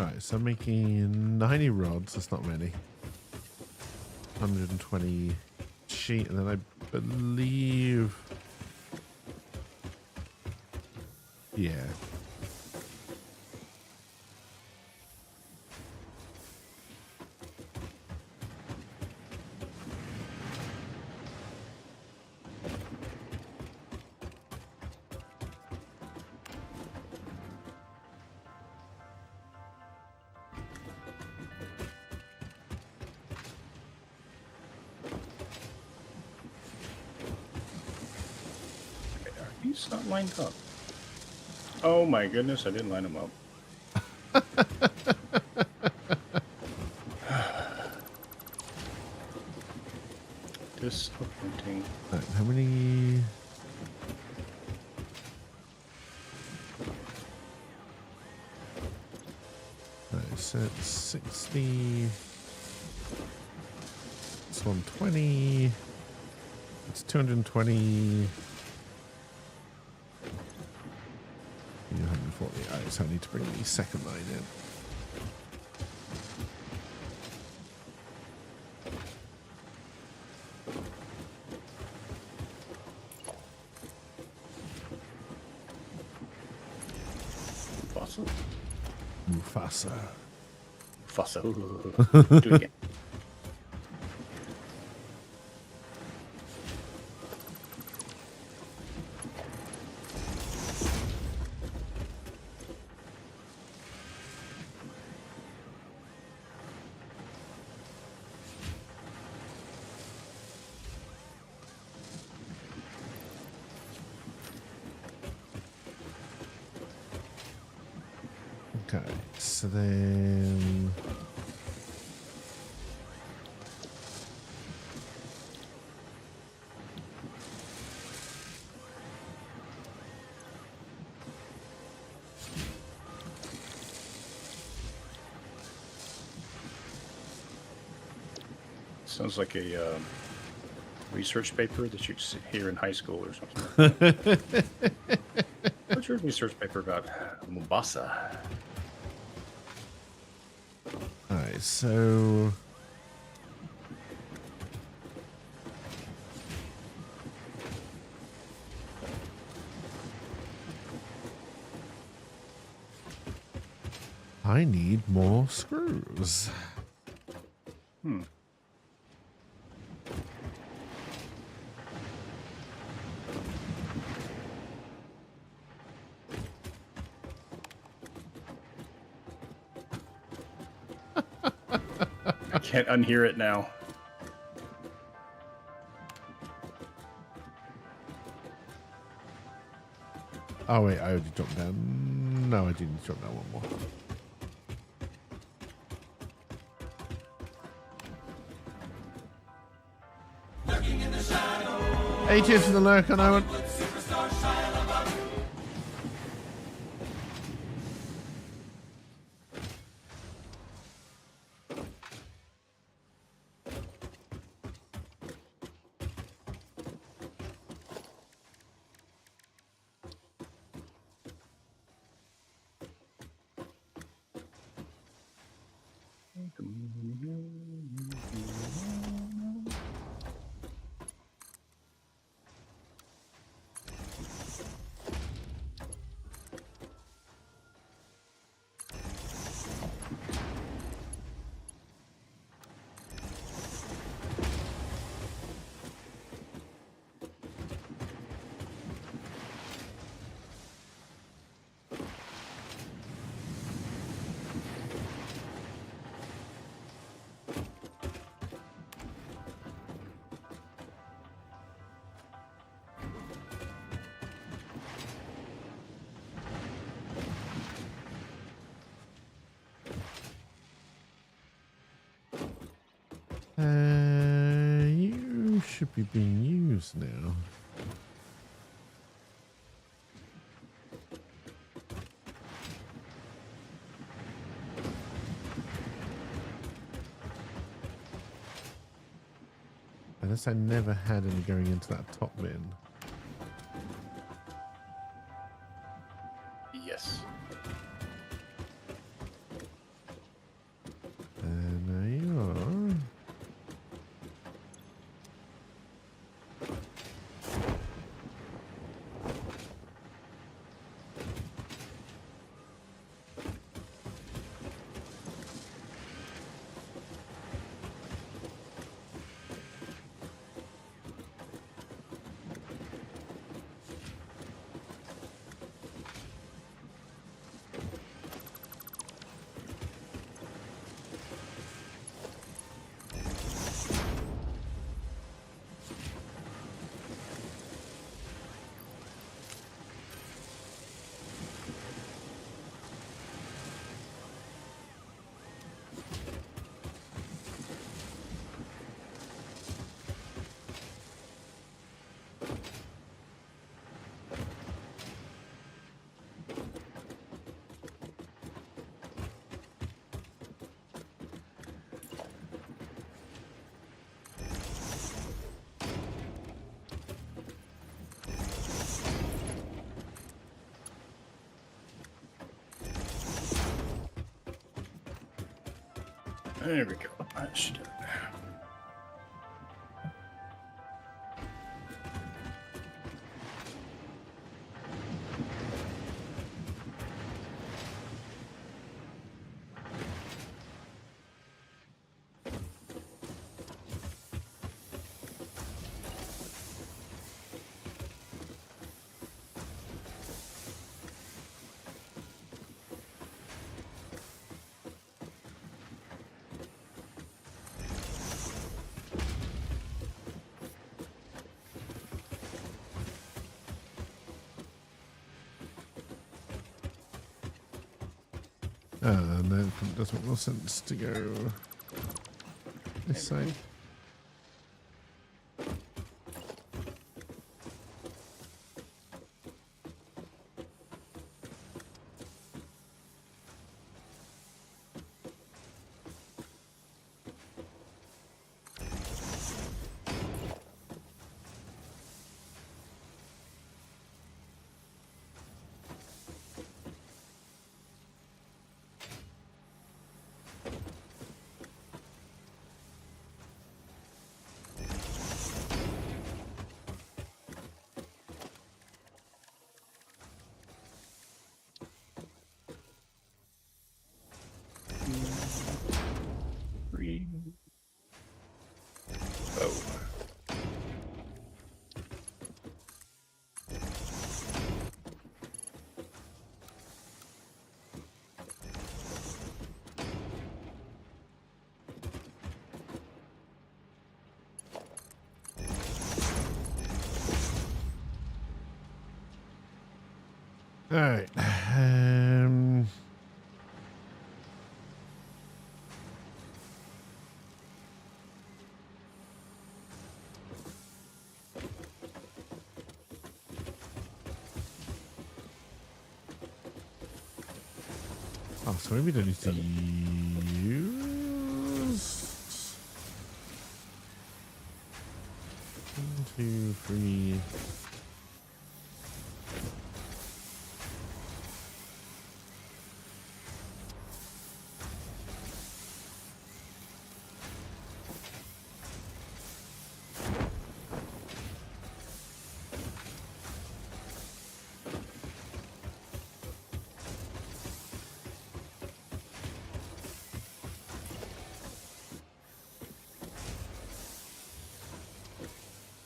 Alright, so I'm making 90 rods, that's not many. 120 sheet, and then I believe... Yeah. He's not lined up. Oh my goodness, I didn't line him up. Disappointing. Right, how many... Right, so it's 60... It's 120... It's 220... 140. Alright, so I need to bring the second line in. Fossil. Mufasa. Fossil. Do it again. Okay, so then Sounds like a research paper that you'd hear in high school or something. What's your research paper about Mombasa? all right, so I need more screws. I can't unhear it now. Oh wait, I already dropped down. No, I didn't drop down one more. Hey, cheers for the lurk on Owen. You should be being used now. Unless I never had any going into that top bin. Yes. And there you are. There we go. That should do it. And then it does make more sense to go this side. Three. Oh. All right. Oh, sorry, we don't need to use. 1, 2, 3.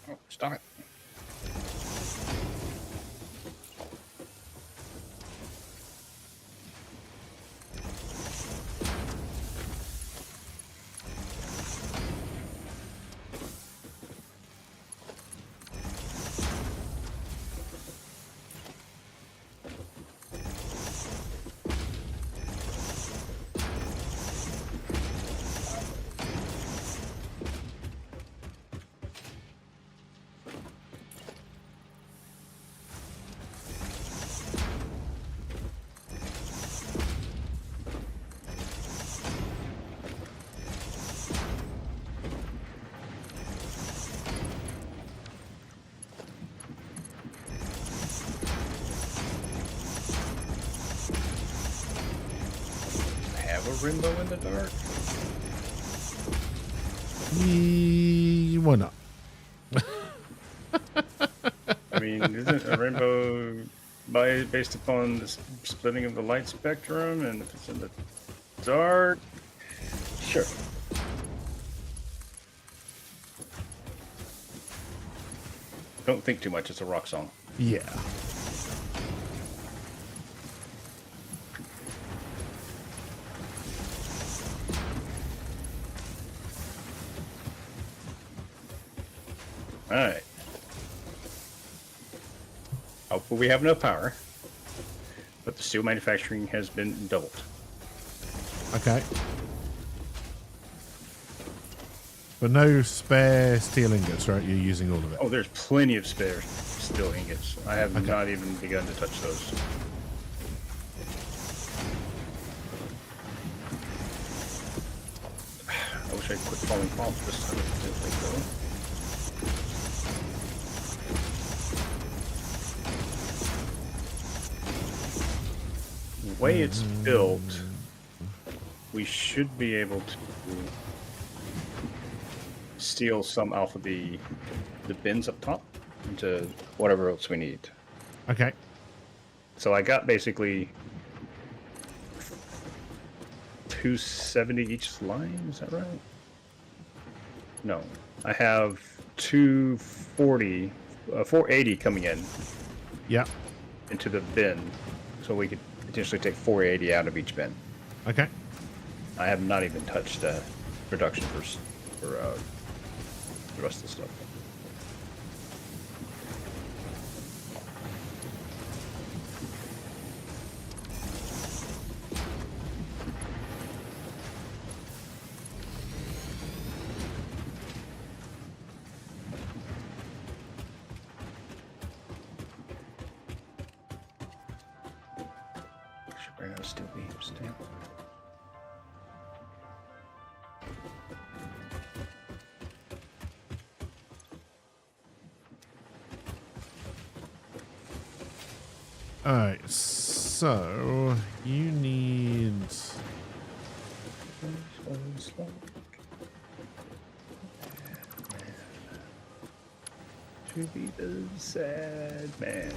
Oh, stop it. Have a rainbow in the dark. Why not? I mean, isn't a rainbow based upon the splitting of the light spectrum? And if it's in the dark, sure. Don't think too much. It's a rock song. Yeah. All right. Hopefully we have enough power. But the steel manufacturing has been doubled. Okay. But no spare steel ingots, right? You're using all of it. Oh, there's plenty of spare steel ingots. I have not even begun to touch those. I wish I quit falling off this time. I didn't think so. The way it's built, we should be able to steal some off of the bins up top into whatever else we need. Okay. So I got basically 270 each line, is that right? No, I have 240, 480 coming in Yeah. into the bin, so we could potentially take 480 out of each bin. Okay. I have not even touched production for the rest of the stuff. steel beams. Damn. Alright, so you need to be the sad man.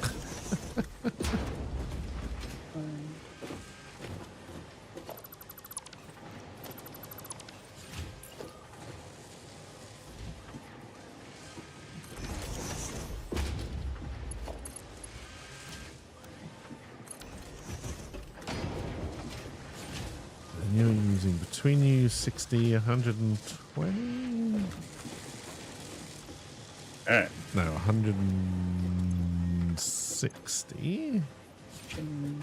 and you're using between you 60, 120? Alright. No, 160.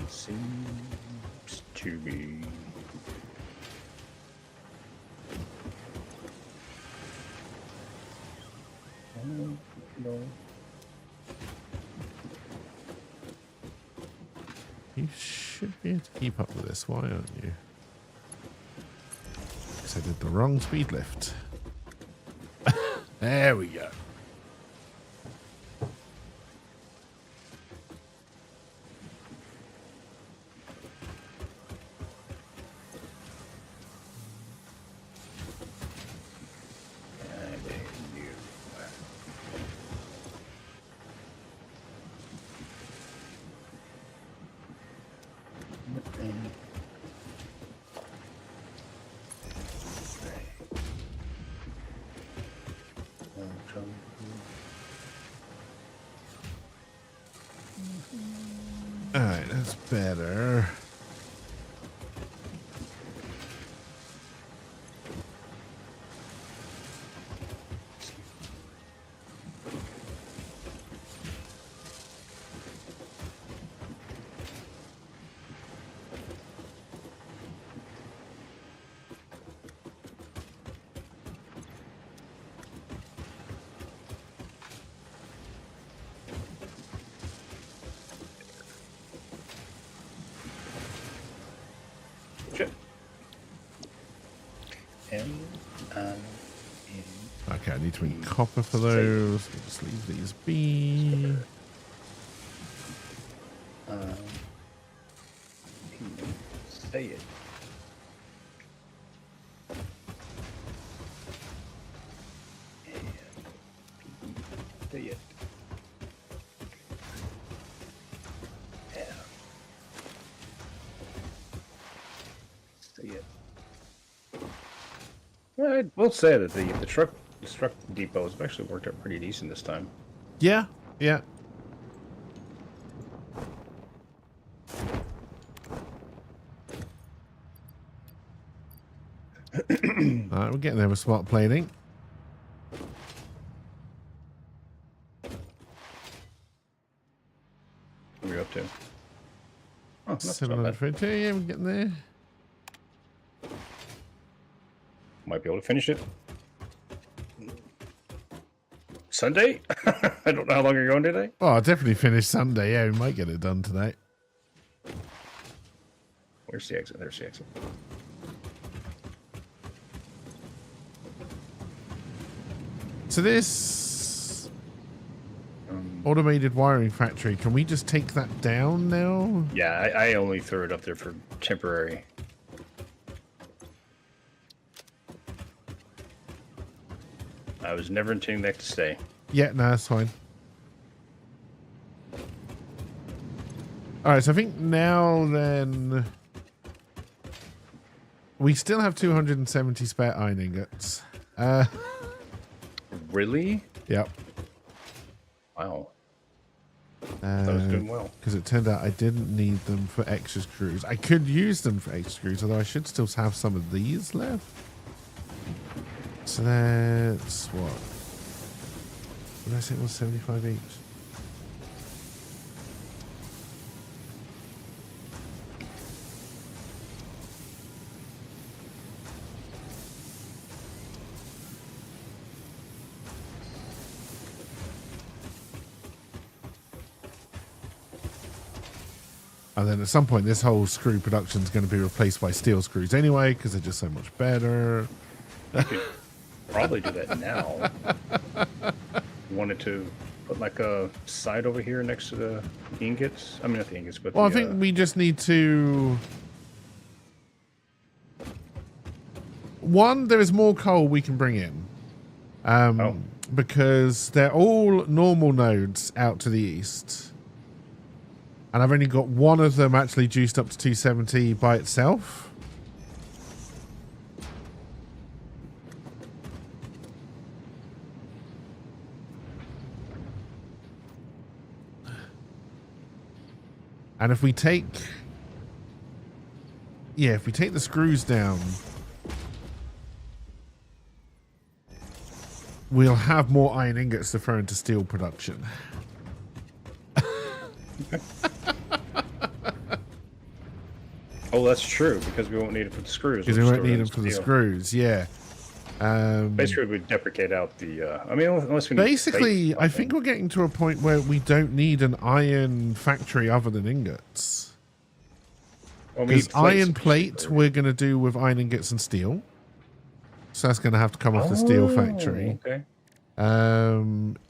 Seems to be. No. You should be able to keep up with this. Why aren't you? Because I did the wrong speed lift. There we go. Alright, that's better. Shit. And Okay, I need to make copper for those. Just leave these be. say it. Say it. Say it. I will say that the truck depot has actually worked out pretty decent this time. Yeah, yeah. Alright, we're getting there with smart plating. What are we up to? Oh, that's not 750, bad. yeah, we're getting there. Might be able to finish it. Sunday? I don't know how long you're going today. Oh, I'll definitely finish Sunday. Yeah, we might get it done today. Where's the exit? There's the exit. So this automated wiring factory, can we just take that down now? Yeah, I only threw it up there for temporary. I was never intending that to stay. Yeah, no, that's fine. Alright, so I think now then... We still have 270 spare iron ingots. Really? Yep. Wow. That was doing well. Because it turned out I didn't need them for extra screws. I could use them for extra screws, although I should still have some of these left. So that's what? What did I say it was 75 each? And then at some point, this whole screw production is going to be replaced by steel screws anyway, because they're just so much better. You could probably do that now. You wanted to put like a side over here next to the ingots. I mean, not the ingots, but Well, the, I think we just need to... One, there is more coal we can bring in. Because they're all normal nodes out to the east. And I've only got one of them actually juiced up to 270 by itself. And if we take... Yeah, if we take the screws down... We'll have more iron ingots to throw into steel production. Oh, that's true, because we won't need it for the screws. Because we won't need them for the screws, yeah. Basically, we deprecate out the... I mean, unless we need Basically, plate, I think we're getting to a point where we don't need an iron factory other than ingots. Well, we need Because plates iron plate cheaper. we're going to do with iron ingots and steel. So that's going to have to come off the steel factory. Okay.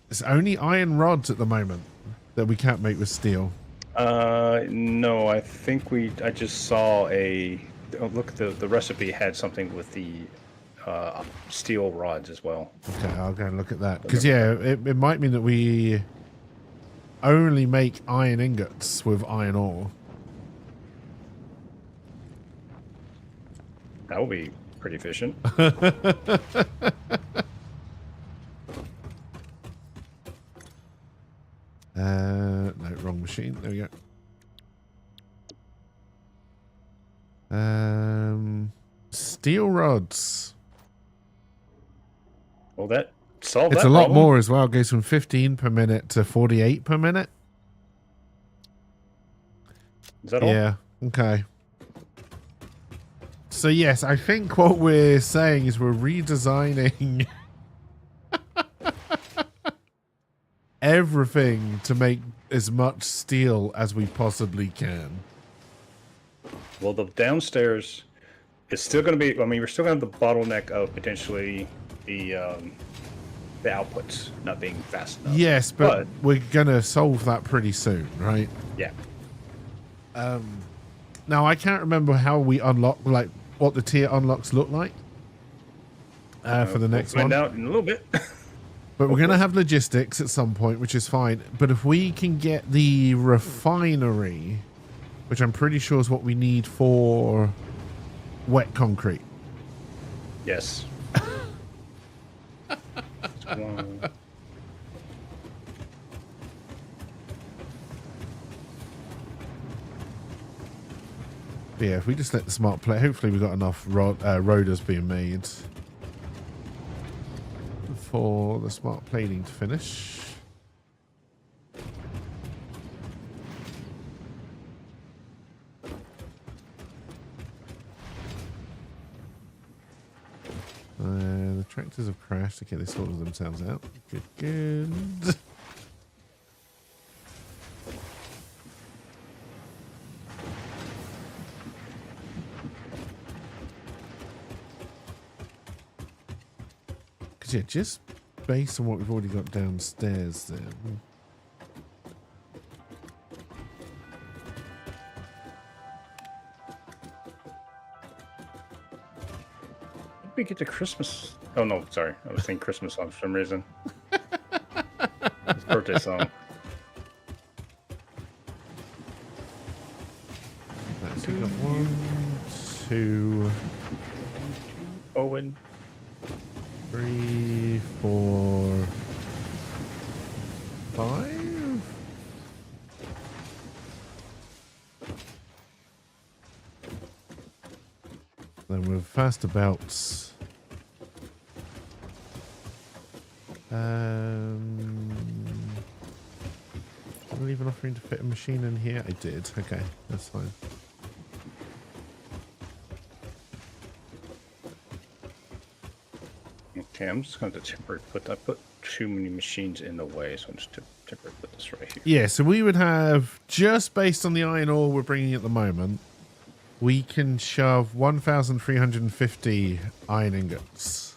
It's only iron rods at the moment that we can't make with steel. No, I think I just saw a... Oh, look, the recipe had something with the steel rods as well. Okay, I'll go and look at that. Because, yeah, it might mean that we only make iron ingots with iron ore. That would be pretty efficient. No, wrong machine. There we go. Steel rods. Well, that solved It's that a lot problem. more as well. It goes from 15 per minute to 48 per minute. Is that all? Yeah. Okay. So yes, I think what we're saying is we're redesigning everything to make as much steel as we possibly can. Well, the downstairs is still going to be... I mean, we're still going to have the bottleneck of potentially the outputs not being fast enough. Yes, but we're gonna solve that pretty soon, right? Yeah. Now I can't remember how we unlock, like what the tier unlocks look like for the next we'll one. find out in a little bit. But we're gonna have logistics at some point, which is fine. But if we can get the refinery, which I'm pretty sure is what we need for wet concrete. Yes. But yeah, if we just let the smart plate, hopefully we've got enough rotors being made for the smart plating to finish. The tractors have crashed. Okay, they sorted themselves out. Good, good. Because yeah, just based on what we've already got downstairs then. We get to Christmas. Oh no, sorry. I was thinking Christmas song for some reason. It's birthday song. Right, so we've got 1, 2, Owen. 3, 4, 5. Then we're fast about. Did I leave an offering to fit a machine in here? I did. Okay, that's fine. Okay, I'm just going to temporarily put too many machines in the way, so I'm just temporarily put this right here. Yeah, so we would have, just based on the iron ore we're bringing at the moment, we can shove 1,350 iron ingots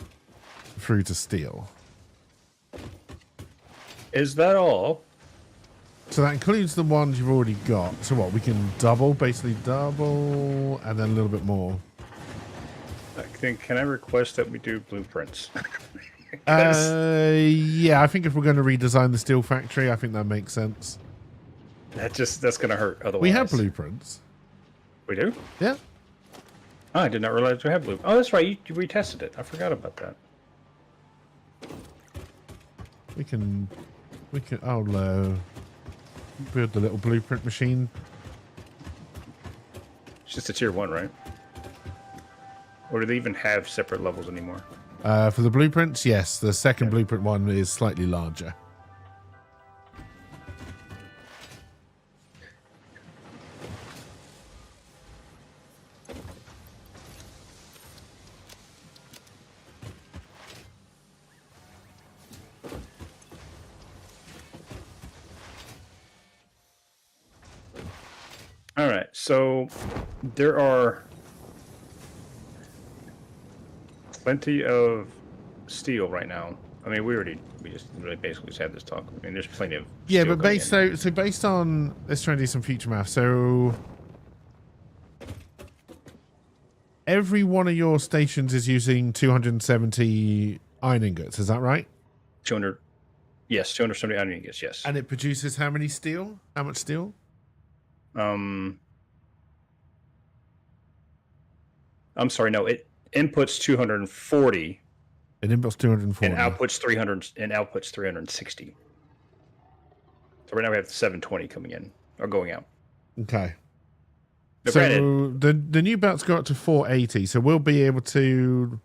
through to steel. Is that all? So that includes the ones you've already got. So what, we can basically double, and then a little bit more. I think, can I request that we do blueprints? Yeah, I think if we're going to redesign the steel factory, I think that makes sense. That's going to hurt otherwise. We have blueprints. We do? Yeah. Oh, I did not realize we have blue. Oh, that's right. You retested it. I forgot about that. We can, oh no. Build the little blueprint machine. It's just a tier 1, right? Or do they even have separate levels anymore? For the blueprints, yes. The second blueprint one is slightly larger. All right, so there are plenty of steel right now. I mean, we just really basically just had this talk. I mean, there's plenty of Yeah, steel but going in. so based on, let's try and do some future math. So every one of your stations is using 270 iron ingots. Is that right? 200. Yes, 270 iron ingots. Yes. And it produces how many steel? How much steel? I'm sorry. No, it inputs 240 It inputs 240. and outputs 300 and outputs 360. So right now we have 720 coming in or going out. Okay. But So granted, the new belts go up to 480. So we'll be able to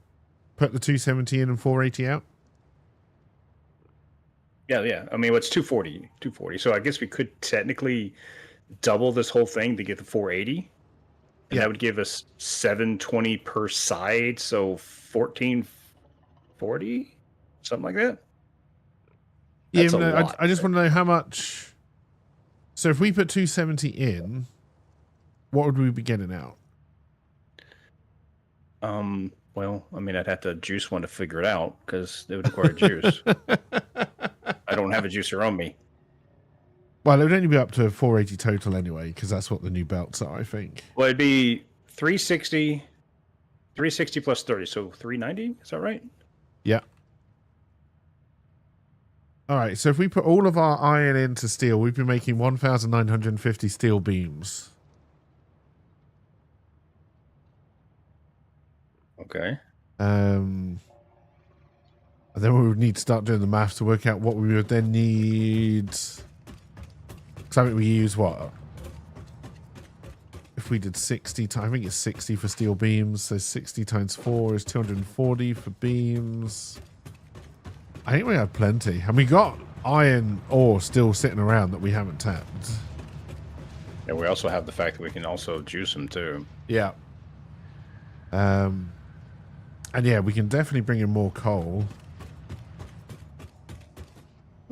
put the 270 in and 480 out. yeah. I mean, it's 240. So I guess we could technically double this whole thing to get the 480. And that would give us 720 per side, so 1440, something like that. Yeah, That's a no, lot. I just want to know how much. So if we put 270 in, what would we be getting out? Well, I mean, I'd have to juice one to figure it out because it would require juice. I don't have a juicer on me. Well, it would only be up to 480 total anyway, because that's what the new belts are, I think. Well, it'd be 360 plus 30, so 390. Is that right? Yeah. All right, so if we put all of our iron into steel, we'd be making 1,950 steel beams. Okay. And then we would need to start doing the math to work out what we would then need. Because I think we use what? If we did 60, I think it's 60 for steel beams. So 60 times 4 is 240 for beams. I think we have plenty. And we got iron ore still sitting around that we haven't tapped. And we also have the fact that we can also juice them too. Yeah. And yeah, we can definitely bring in more coal.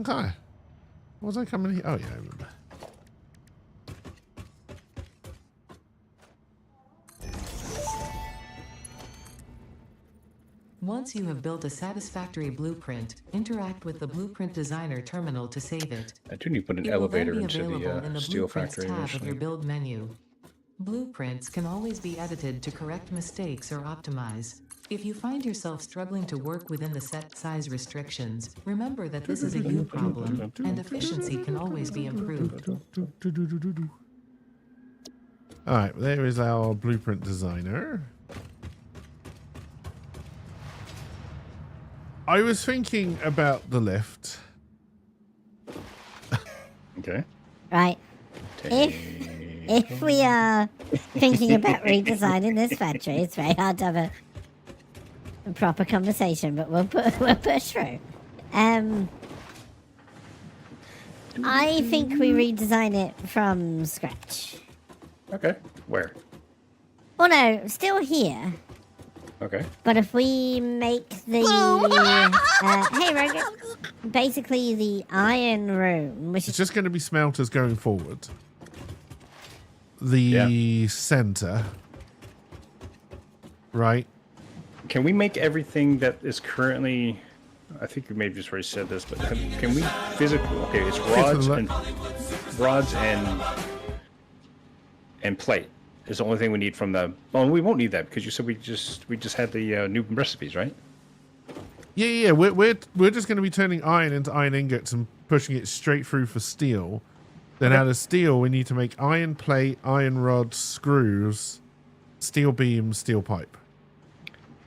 Okay. What was I coming here? Oh, yeah, I remember. Once you have built a satisfactory blueprint, interact with the Blueprint Designer terminal to save it. I do need to put an It will then elevator be into available in the the steel Blueprints factory tab of initially. your build menu. Blueprints can always be edited to correct mistakes or optimize. If you find yourself struggling to work within the set size restrictions, remember that this is a you problem, and efficiency can always be improved. All right, there is our Blueprint Designer. I was thinking about the lift. Okay. Right. If we are thinking about redesigning this factory, it's very hard to have a proper conversation, but we'll push through. I think we redesign it from scratch. Okay. Where? Oh no, still here. Okay. But if we make the hey Rogan, basically the iron room, which It's is just going to be smelters going forward. The center, right? Can we make everything that is currently? I think we may have just already said this, but can we physically? Okay, it's rods and plate is the only thing we need from the. Oh, we won't need that because you said we just had the new recipes, right? Yeah. We're just going to be turning iron into iron ingots and pushing it straight through for steel. Then out of steel, we need to make iron plate, iron rods, screws, steel beams, steel pipe.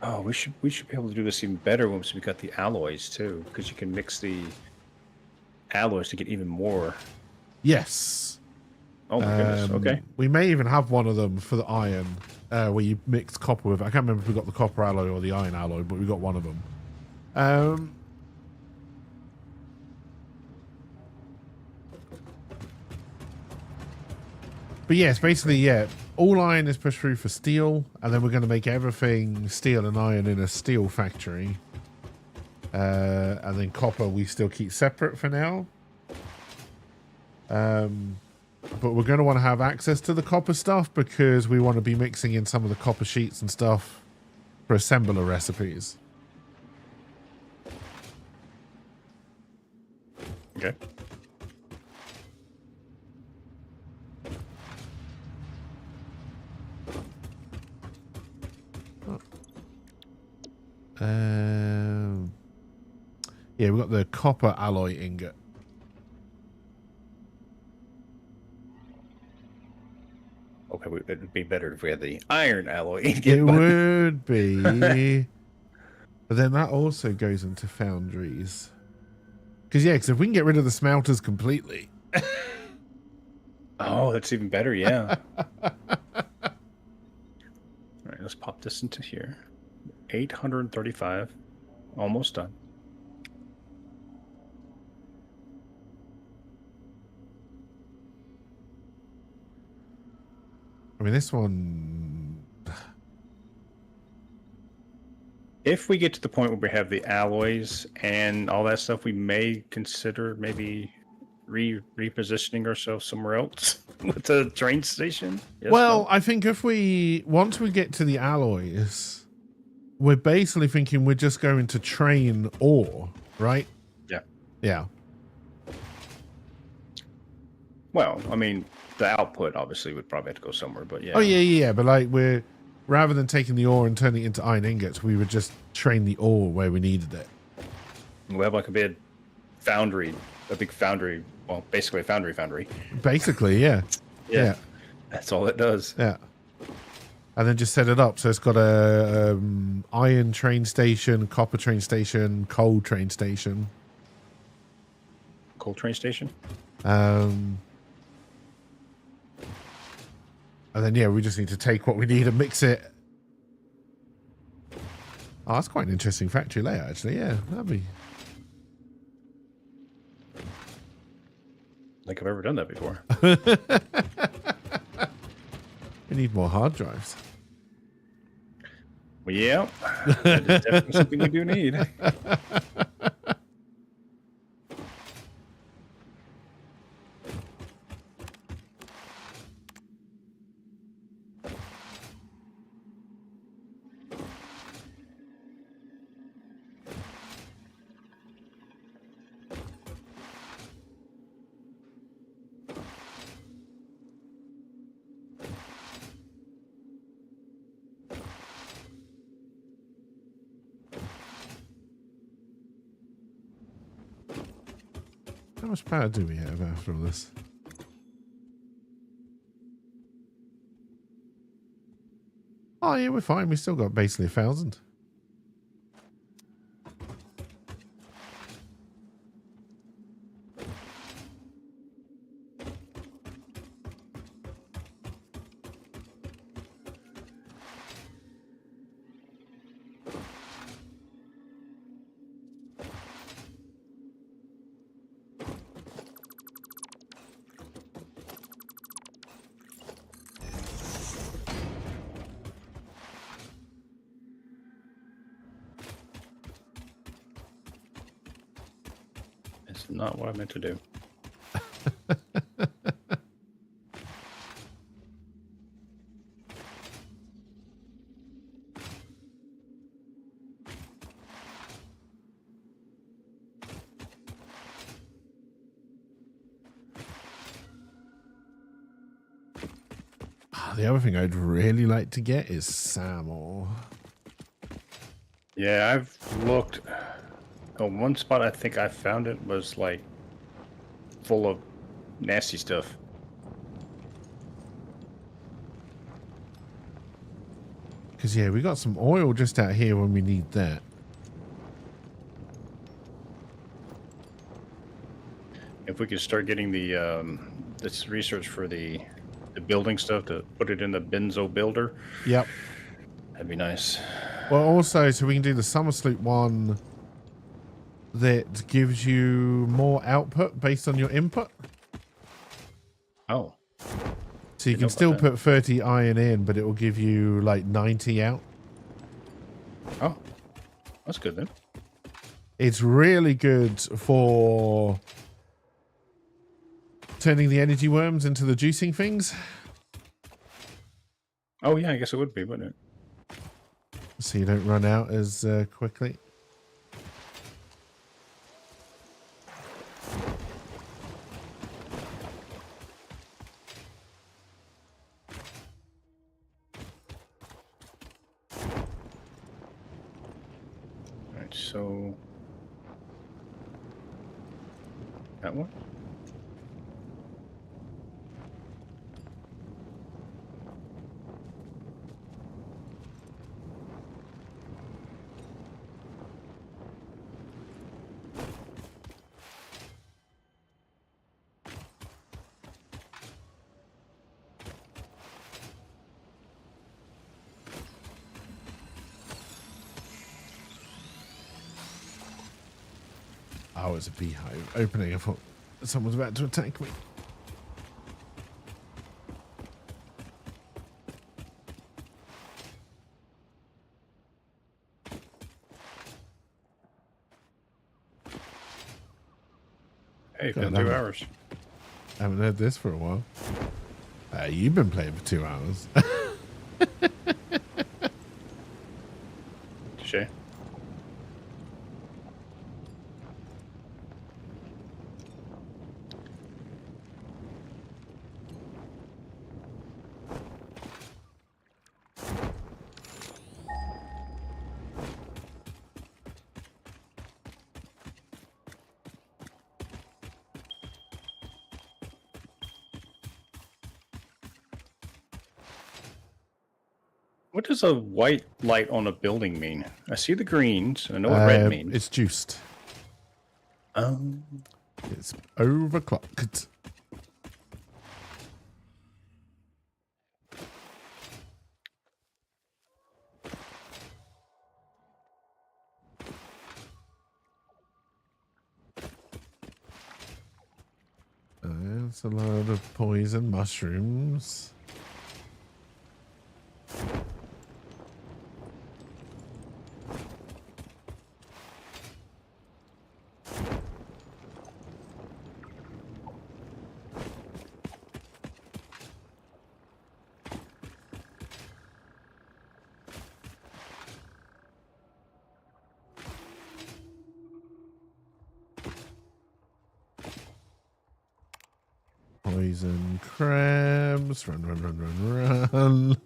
Oh, we should be able to do this even better once we got the alloys too, because you can mix the alloys to get even more. Yes. Oh my goodness. Okay. We may even have one of them for the iron, where you mix copper with. I can't remember if we got the copper alloy or the iron alloy, but we got one of them. But yes, basically, yeah, all iron is pushed through for steel, and then we're going to make everything steel and iron in a steel factory. And then copper we still keep separate for now. But we're going to want to have access to the copper stuff because we want to be mixing in some of the copper sheets and stuff for assembler recipes. Okay. Yeah, we've got the copper alloy ingot. Okay, it would be better if we had the iron alloy. It would be. But then that also goes into foundries. Because if we can get rid of the smelters completely. Oh, that's even better, yeah. All right, let's pop this into here. 835. Almost done. I mean, this one... If we get to the point where we have the alloys and all that stuff, we may consider maybe repositioning ourselves somewhere else with the train station. Yes, well, no? I think once we get to the alloys, we're basically thinking we're just going to train ore, right? Yeah. Yeah. Well, I mean, the output obviously would probably have to go somewhere, but yeah. Oh, yeah. But like rather than taking the ore and turning it into iron ingots, we would just train the ore where we needed it. We have like a big foundry. Well, basically a foundry. Basically, yeah. Yeah. That's all it does. Yeah. And then just set it up. So it's got a iron train station, copper train station, coal train station. Coal train station? And then, we just need to take what we need and mix it. Oh, that's quite an interesting factory layout, actually. Yeah, that'd be... Like I've ever done that before. We need more hard drives. Well, yeah. That is definitely something we do need. How much power do we have after all this? Oh, yeah, we're fine. We still got basically 1,000. That's not what I meant to do. The other thing I'd really like to get is Samor. Yeah, I've looked. Oh, one spot I think I found it was like full of nasty stuff. Because, yeah, we got some oil just out here when we need that. If we could start getting the this research for the building stuff to put it in the Benzo builder, Yep. that'd be nice. Well, also, so we can do the Summer Sloop one that gives you more output based on your input. Oh, So you Didn't know can about still that. put 30 iron in, but it will give you like 90 out. oh, that's good then. It's really good for turning the energy worms into the juicing things. Oh yeah, I guess it would be, wouldn't it? So you don't run out as quickly. All right, so that one. Oh, it's a beehive opening. I thought someone's about to attack me. Hey, God been damn 2 it. hours. I haven't heard this for a while. You've been playing for 2 hours. Shay. What does a white light on a building mean? I see the greens. I know what red means. It's juiced. Um, It's overclocked. That's a lot of poison mushrooms. Poison crabs. Run, run, run, run, run.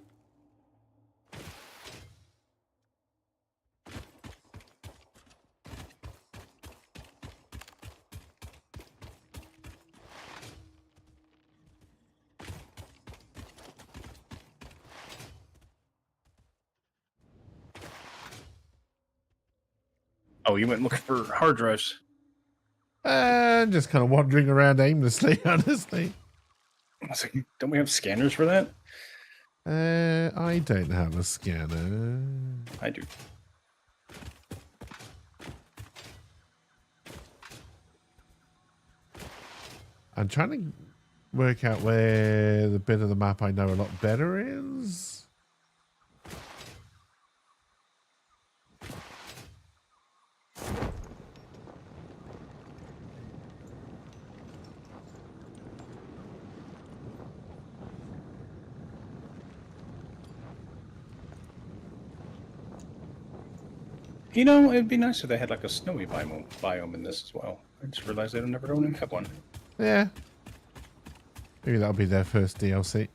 oh, you went looking for hard drives. Just kind of wandering around aimlessly, honestly. I was like, don't we have scanners for that? I don't have a scanner. I do. I'm trying to work out where the bit of the map I know a lot better is. You know, it'd be nice if they had like a snowy biome in this as well. I just realized they never don't have one. Yeah. Maybe that'll be their first DLC.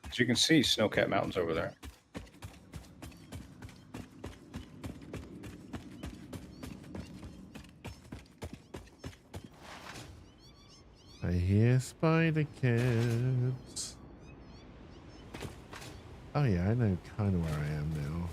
As you can see, snow-capped mountains over there. I hear spider cats. Oh yeah, I know kind of where I am now.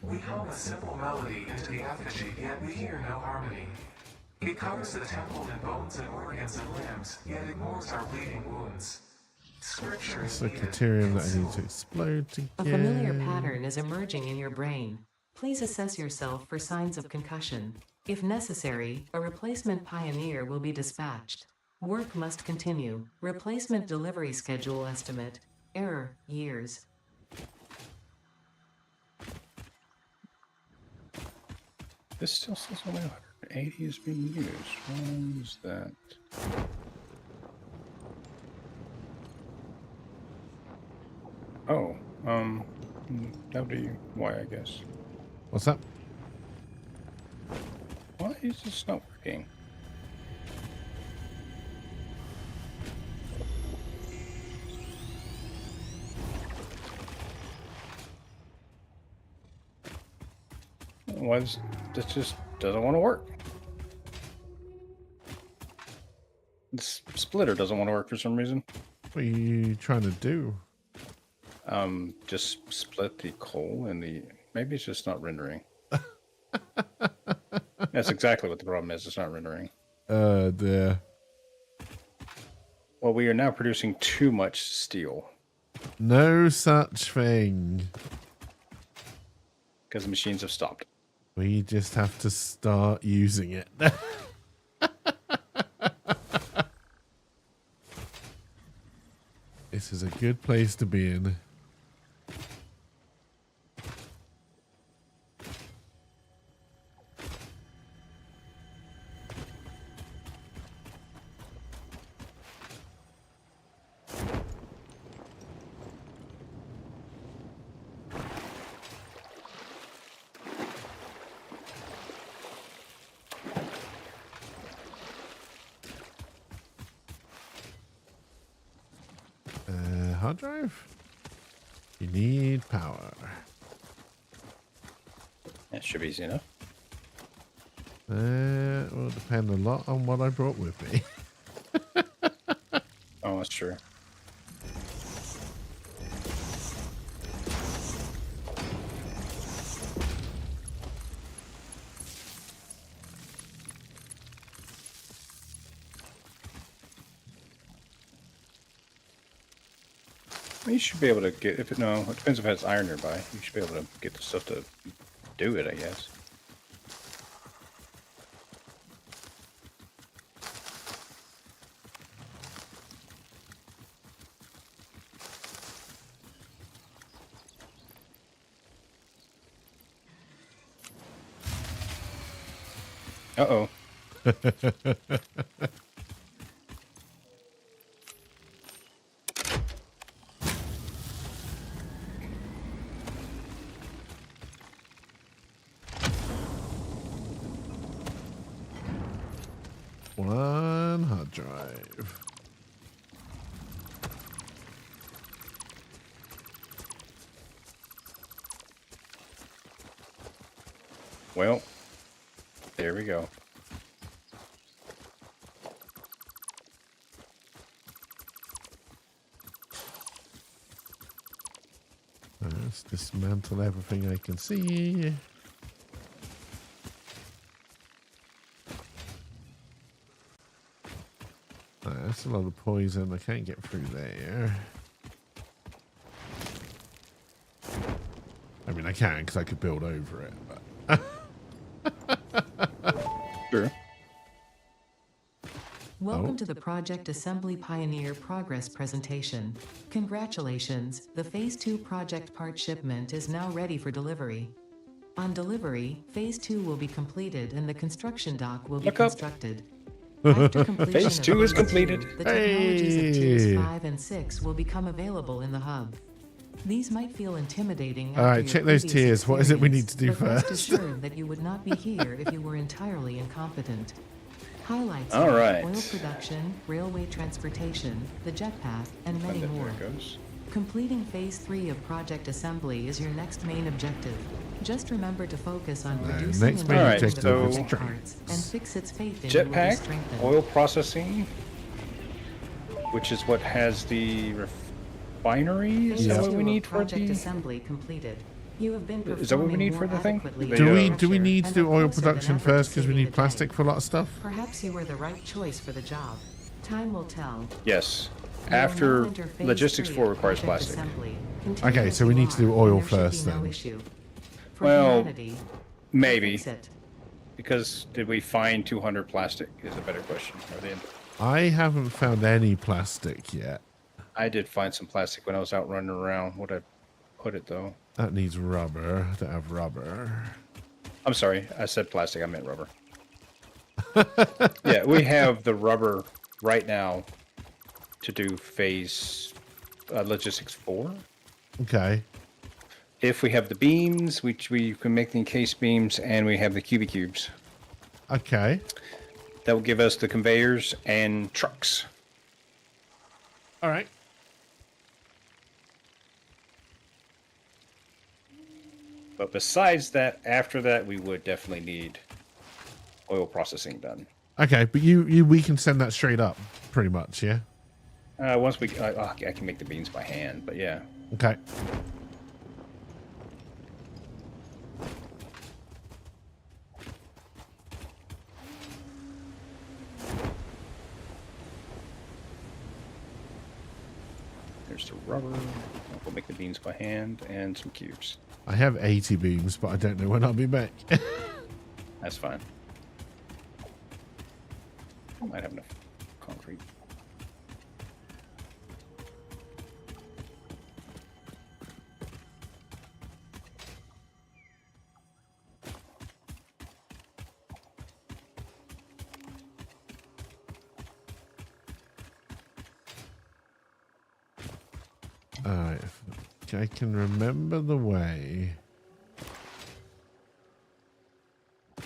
We hum a simple melody into the effigy, yet we hear no harmony. It covers the temple in bones and organs and limbs, yet ignores our bleeding wounds. Scripture It's is a needed, criterion that I need to concealed. explode to A get. familiar pattern is emerging in your brain. Please assess yourself for signs of concussion. If necessary, a replacement pioneer will be dispatched. Work must continue. Replacement delivery schedule estimate. Error, years. This still says only 180 is being used. Why is that? Oh, that would be why, I guess. What's that? Why is this not working? Why this just doesn't want to work? This splitter doesn't want to work for some reason. What are you trying to do? Just split the coal and the... Maybe it's just not rendering. That's exactly what the problem is. It's not rendering. There. Well, we are now producing too much steel. No such thing. Because the machines have stopped. We just have to start using it. This is a good place to be in. Hard drive? You need power. That should be easy enough. Will depend a lot on what I brought with me. Oh, that's true. You should be able to get, if it, no, it depends if it has iron nearby. You should be able to get the stuff to do it, I guess. Uh-oh. One hard drive. Well, there we go. Let's dismantle everything I can see. That's a lot of poison. I can't get through there. I mean, I can because I could build over it. But Sure. Welcome to the Project Assembly Pioneer Progress presentation. Congratulations, the Phase 2 project part shipment is now ready for delivery. On delivery, Phase 2 will be completed and the construction dock will be Look up. constructed. After completion Phase of 2 is Phase completed. 2, the technologies of Tiers Hey. 5 and 6 will become available in the hub. These might feel intimidating. All right, after your check those previous tiers. What is it we need experience, to do but rest first? assured that you would not be here if you were entirely incompetent. Highlights All are right. oil production, railway transportation, the jetpack, and many There more. it goes. Completing Phase 3 of Project Assembly is your next main objective. Just remember to focus on reducing next and main removing objective the is broken trains. parts, and fix its faith in you will be Jetpack, strengthened. oil processing, which is what has the refinery. Is Phase that 2 what we of need for Project the? Assembly completed. You have been Is that what we performing need for more the thing? adequately There Do you we go. do we need to and do are oil closer than production ever to first because we saving need the day. plastic for a lot of stuff? Perhaps you were the right choice for the job. Time will tell. Yes. You will now After enter Phase logistics 3 4 of requires Project plastic. Assembly. Continue Okay, as so we you need to do are, oil and there should first be no then. issue. For Well, humanity, Maybe, fix it. because did we find 200 plastic is a better question. Are they? I haven't found any plastic yet. I did find some plastic when I was out running around. Would I put it though? That needs rubber. I don't have rubber. I'm sorry, I said plastic. I meant rubber. Yeah, we have the rubber right now to do phase logistics 4. Okay. If we have the beams, which we can make the encased beams, and we have the cubic cubes, Okay. that will give us the conveyors and trucks. All right. But besides that, after that, we would definitely need oil processing done. Okay, but we can send that straight up, pretty much, yeah. Once we, I can make the beams by hand, but yeah. Okay. There's the rubber. We'll make the beams by hand and some cubes. I have 80 beams, but I don't know when I'll be back. That's fine. I might have enough concrete. Alright, if I can remember the way.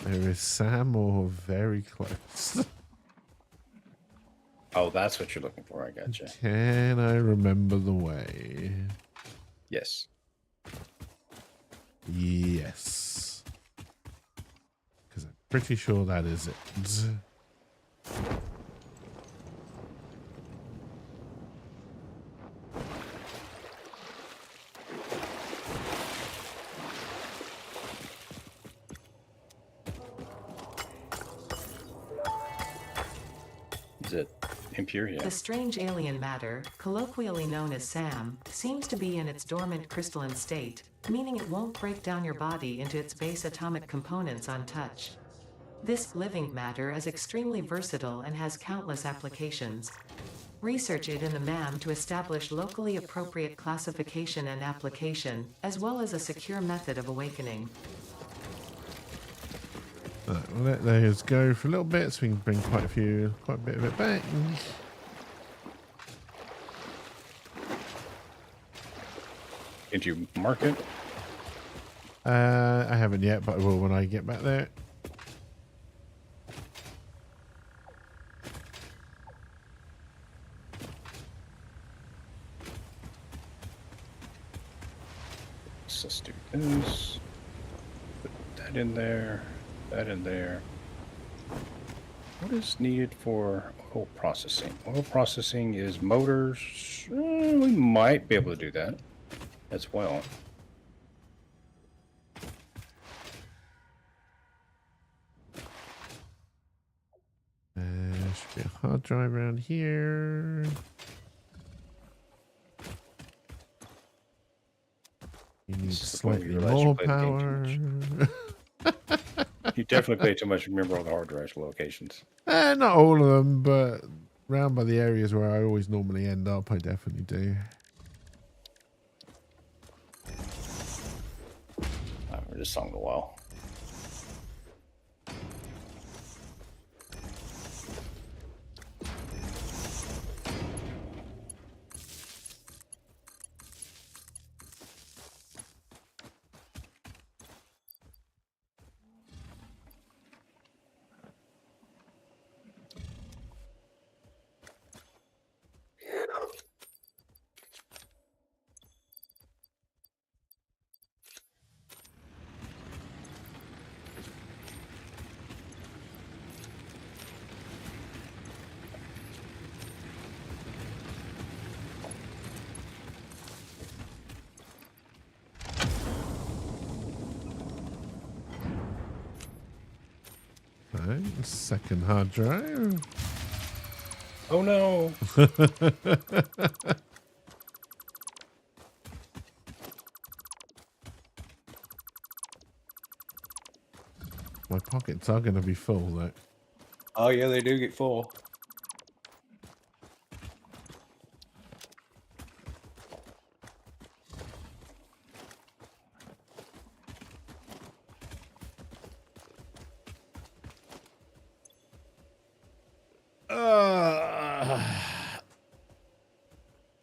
There is Sam or very close. Oh, that's what you're looking for. I gotcha. Can I remember the way? Yes. Yes. Because I'm pretty sure that is it. Is it impure? Yeah. The strange alien matter, colloquially known as SAM, seems to be in its dormant crystalline state, meaning it won't break down your body into its base atomic components on touch. This living matter is extremely versatile and has countless applications. Research it in the MAM to establish locally appropriate classification and application, as well as a secure method of awakening. Right, we'll let those go for a little bit so we can bring quite a bit of it back. Did you mark it? I haven't yet, but I will when I get back there. So let's do this. Put that in there. That in there. What is needed for oil processing? Oil processing is motors. We might be able to do that as well. Should See a hard drive around here. You need This is the point slightly where you realize you more play the game power. You definitely pay too much to remember all the hard drive locations. Not all of them, but round by the areas where I always normally end up, I definitely do. I haven't heard this song in a while. Right, second hard drive. Oh no! My pockets are going to be full, though. Oh yeah, they do get full.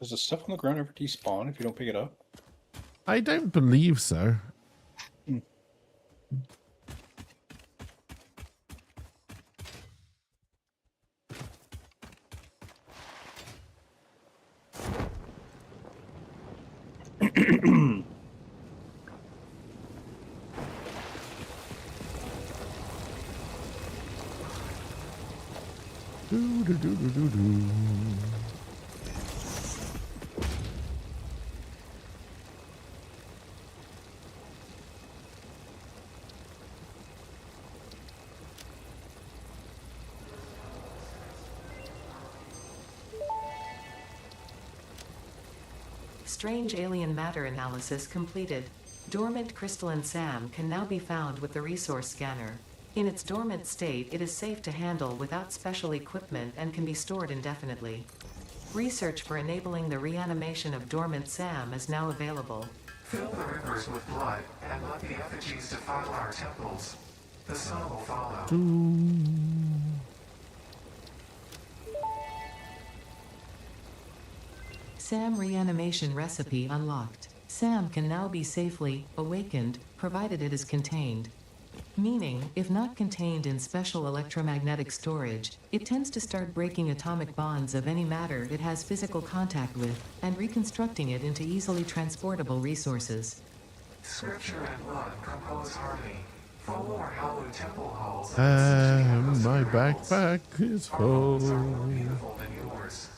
Does the stuff on the ground ever despawn if you don't pick it up? I don't believe so. Do. Strange alien matter analysis completed. Dormant crystalline SAM can now be found with the resource scanner. In its dormant state, it is safe to handle without special equipment and can be stored indefinitely. Research for enabling the reanimation of dormant SAM is now available. Fill the rivers with blood and let the effigies defile our temples. The sun will follow. SAM reanimation recipe unlocked. SAM can now be safely awakened, provided it is contained. Meaning, if not contained in special electromagnetic storage, it tends to start breaking atomic bonds of any matter it has physical contact with, and reconstructing it into easily transportable resources. Scripture and blood compose harmony. Full or hallowed temple halls. And my backpack is Our full. homes are more beautiful than yours.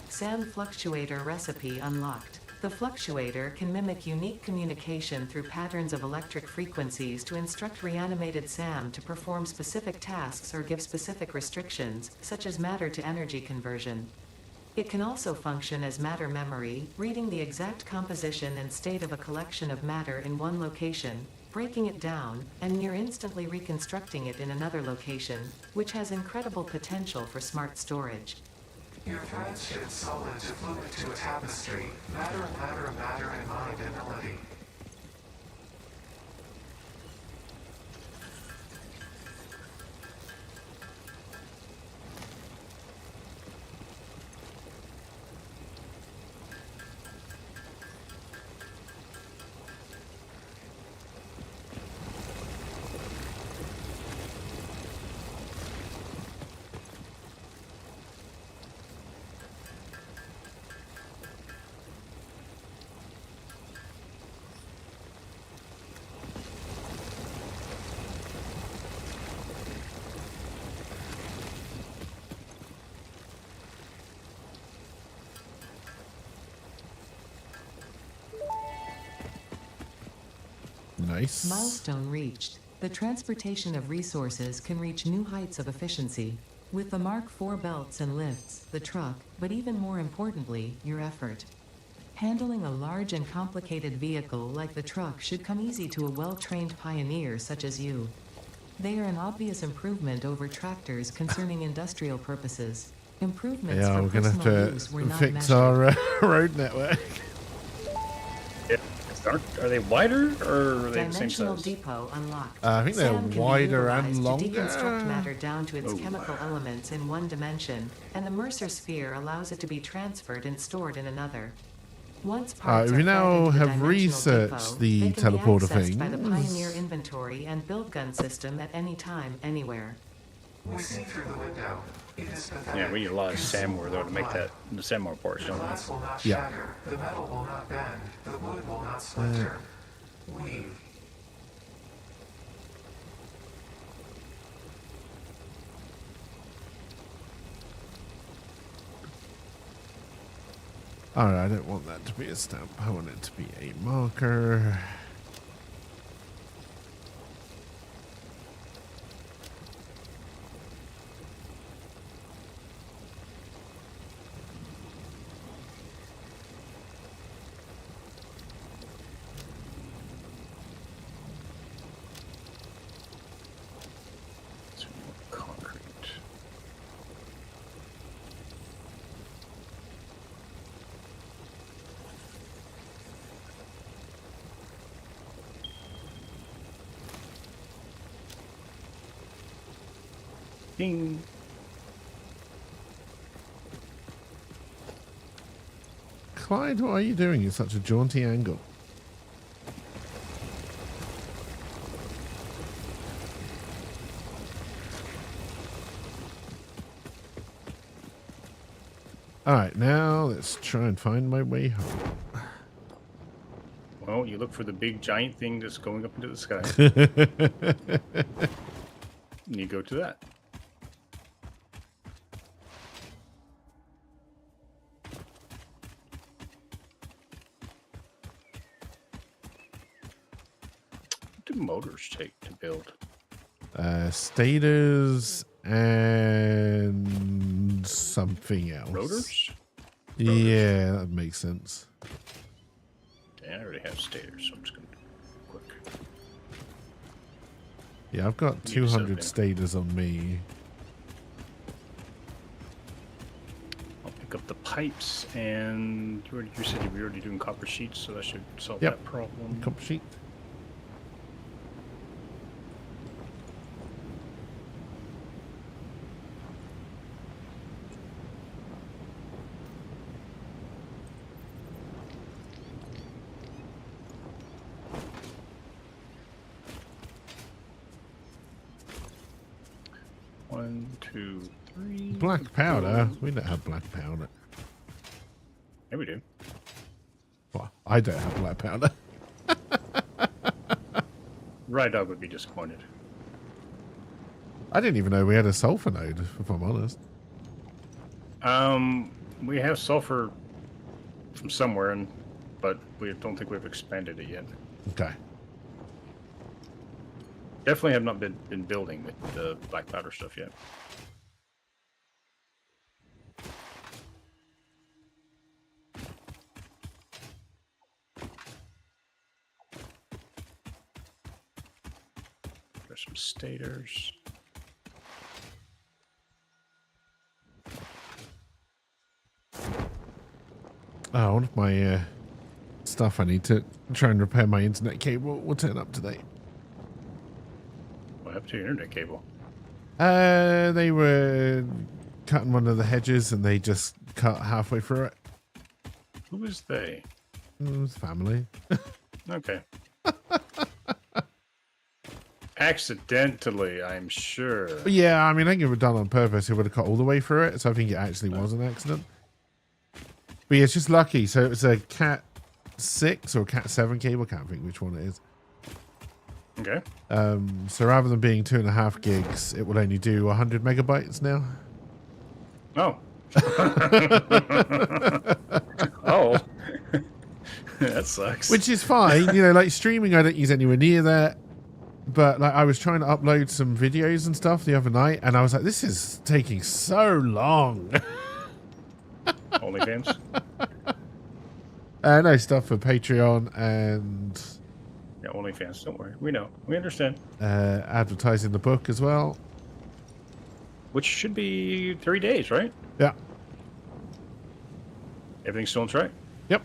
SAM fluctuator recipe unlocked. The fluctuator can mimic unique communication through patterns of electric frequencies to instruct reanimated SAM to perform specific tasks or give specific restrictions, such as matter to energy conversion. It can also function as matter memory, reading the exact composition and state of a collection of matter in one location, breaking it down, and near instantly reconstructing it in another location, which has incredible potential for smart storage. Your threads shift solid to fluid to a tapestry. Matter and mind and melody. Nice. Milestone reached. The transportation of resources can reach new heights of efficiency. With the Mark IV belts and lifts, the truck, but even more importantly, your effort. Handling a large and complicated vehicle like the truck should come easy to a well-trained pioneer such as you. They are an obvious improvement over tractors concerning industrial purposes. Improvements Yeah, for we're gonna personal have use were to not fix measured. our road network. Yeah. Are they wider or are they the same Dimensional size? depot unlocked. I think they're SAM can be wider and utilized to longer. deconstruct matter down to its Oh. chemical elements in one dimension, and the Mercer sphere allows it to be transferred and stored in another. Once parts we are now fed into the have dimensional researched depot, the they can teleporter be accessed by the things. Pioneer inventory and build gun system at any time, anywhere. We see through the window. It is pathetic. Yeah, we need a lot of Samware though to make that the Samware parts, The don't we? glass will not Yeah. shatter. The metal will not bend. The wood will not splinter. We. Alright, I don't want that to be a stamp. I want it to be a marker. Some more concrete. Ding. Clyde, what are you doing in such a jaunty angle? Alright, now let's try and find my way home. Well, you look for the big giant thing that's going up into the sky. And you go to that. What do motors take to build? Stators and something else. Rotors? Yeah, that makes sense. Yeah, I already have stators, so I'm just going to do it quick. Yeah, I've got You just 200 said stators on me. I'll pick up the pipes, and you said you were already doing copper sheets, so that should solve Yep. that problem. Copper sheet. One, two, three. Black powder? We don't have black powder. Yeah, we do. Well, I don't have black powder. Rye Dog would be disappointed. I didn't even know we had a sulfur node, if I'm honest. We have sulfur from somewhere, but we don't think we've expanded it yet. Okay. Definitely have not been building with the black powder stuff yet. There's some stators. Oh, one of my stuff I need to try and repair my internet cable will turn up today. What happened to your internet cable? They were cutting one of the hedges and they just cut halfway through it. Who is they? It was family. Okay. Accidentally, I'm sure. But yeah, I mean, I think it was done on purpose. It would have cut all the way through it, so I think it actually was an accident. But yeah, it's just lucky. So it was a Cat 6 or Cat 7 cable. Can't think which one it is. Okay. So rather than being 2.5 gigs, it will only do 100 megabytes now. Oh. Oh. That sucks. Which is fine. You know, like streaming, I don't use anywhere near that. But like, I was trying to upload some videos and stuff the other night, and I was like, this is taking so long. OnlyFans? No, stuff for Patreon and Yeah, OnlyFans. Don't worry. We know. We understand. advertising the book as well. Which should be 3 days, right? Yeah. Everything's still on track? Yep.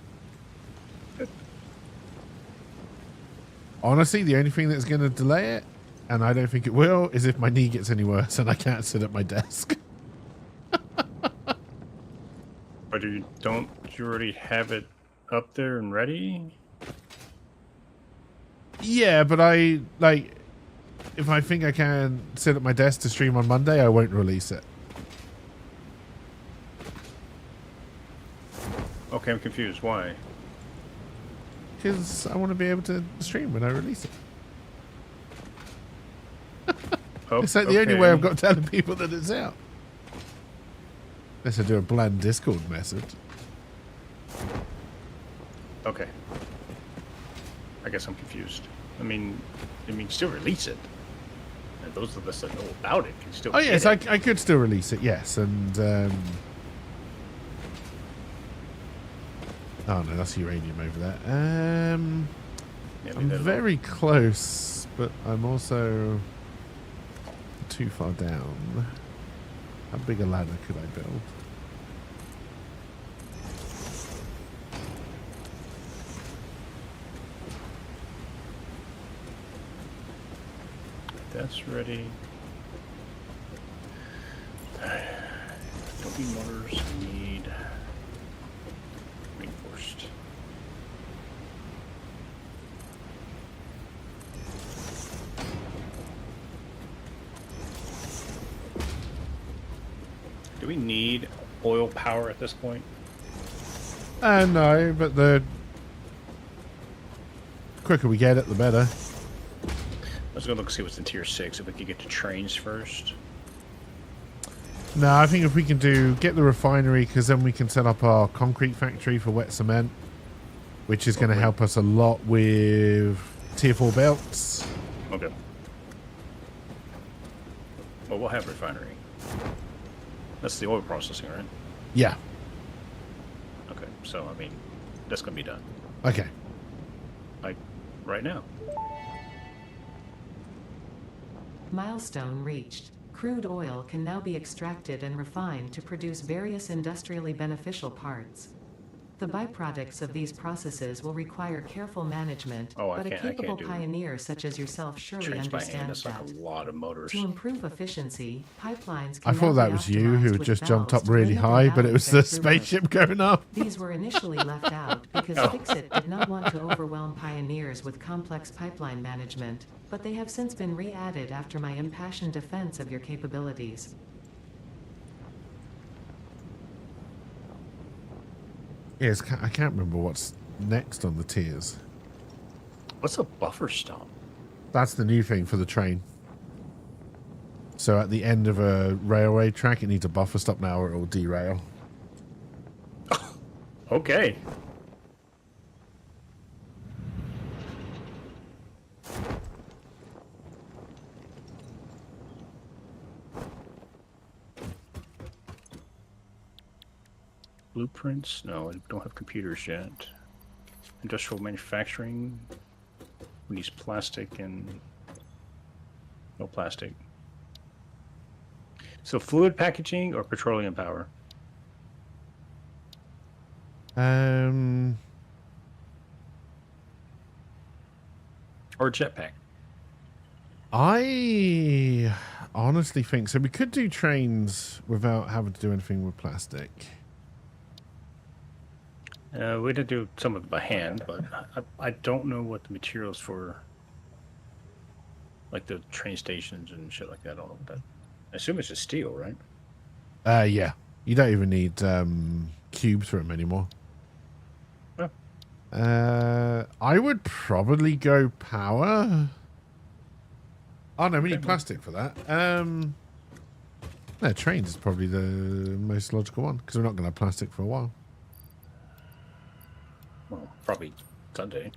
Good. Honestly, the only thing that's going to delay it, and I don't think it will, is if my knee gets any worse and I can't sit at my desk. But don't you already have it up there and ready? Yeah, but I, like, if I think I can sit at my desk to stream on Monday, I won't release it. Okay, I'm confused. Why? Because I want to be able to stream when I release it. Oh, It's like the only way okay. I've got telling people that it's out. Unless I do a bland Discord message. Okay. I guess I'm confused. I mean, still release it. And those of us that know about it can still. Oh yes, get I could still release it. Yes, and oh no, that's uranium over there. Yeah, I'm leave that alone. very close, but I'm also too far down. How big a ladder could I build? That's ready. Don't need motors. We need reinforced. Do we need oil power at this point? No, but the quicker we get it, the better. Let's go look and see what's in tier 6. If we could get to trains first. No, I think if we can get the refinery, because then we can set up our concrete factory for wet cement, which is going to help us a lot with tier 4 belts. Okay. Well, we'll have refinery. That's the oil processing, right? Yeah. Okay, so, I mean, that's going to be done. Okay. Like, right now. Milestone reached. Crude oil can now be extracted and refined to produce various industrially beneficial parts. The byproducts of these processes will require careful management, Oh, I but a can't capable do pioneer such as yourself surely Trains by hand. understands That's like that. a lot of motors. To improve efficiency, pipelines I can thought now that be was you who optimized with just jumped up valves to really limit or high, but it was the balance their throughput. spaceship going up. These were initially left out because Oh. Fixit did not want to overwhelm pioneers with complex pipeline management, but they have since been re-added after my impassioned defense of your capabilities. Yes, I can't remember what's next on the tiers. What's a buffer stop? That's the new thing for the train. So at the end of a railway track, it needs a buffer stop now or it will derail. Okay. Blueprints? No, we don't have computers yet. Industrial manufacturing. We need plastic and no plastic. So fluid packaging or petroleum power? Or jetpack? I honestly think so. We could do trains without having to do anything with plastic. We did do some of it by hand, but I don't know what the materials for, like the train stations and shit like that. I don't know what that. I assume it's just steel, right? Yeah. You don't even need cubes for them anymore. Oh. I would probably go power. Oh no, we need plastic for that. No, trains is probably the most logical one because we're not going to have plastic for a while. Well, probably Sunday.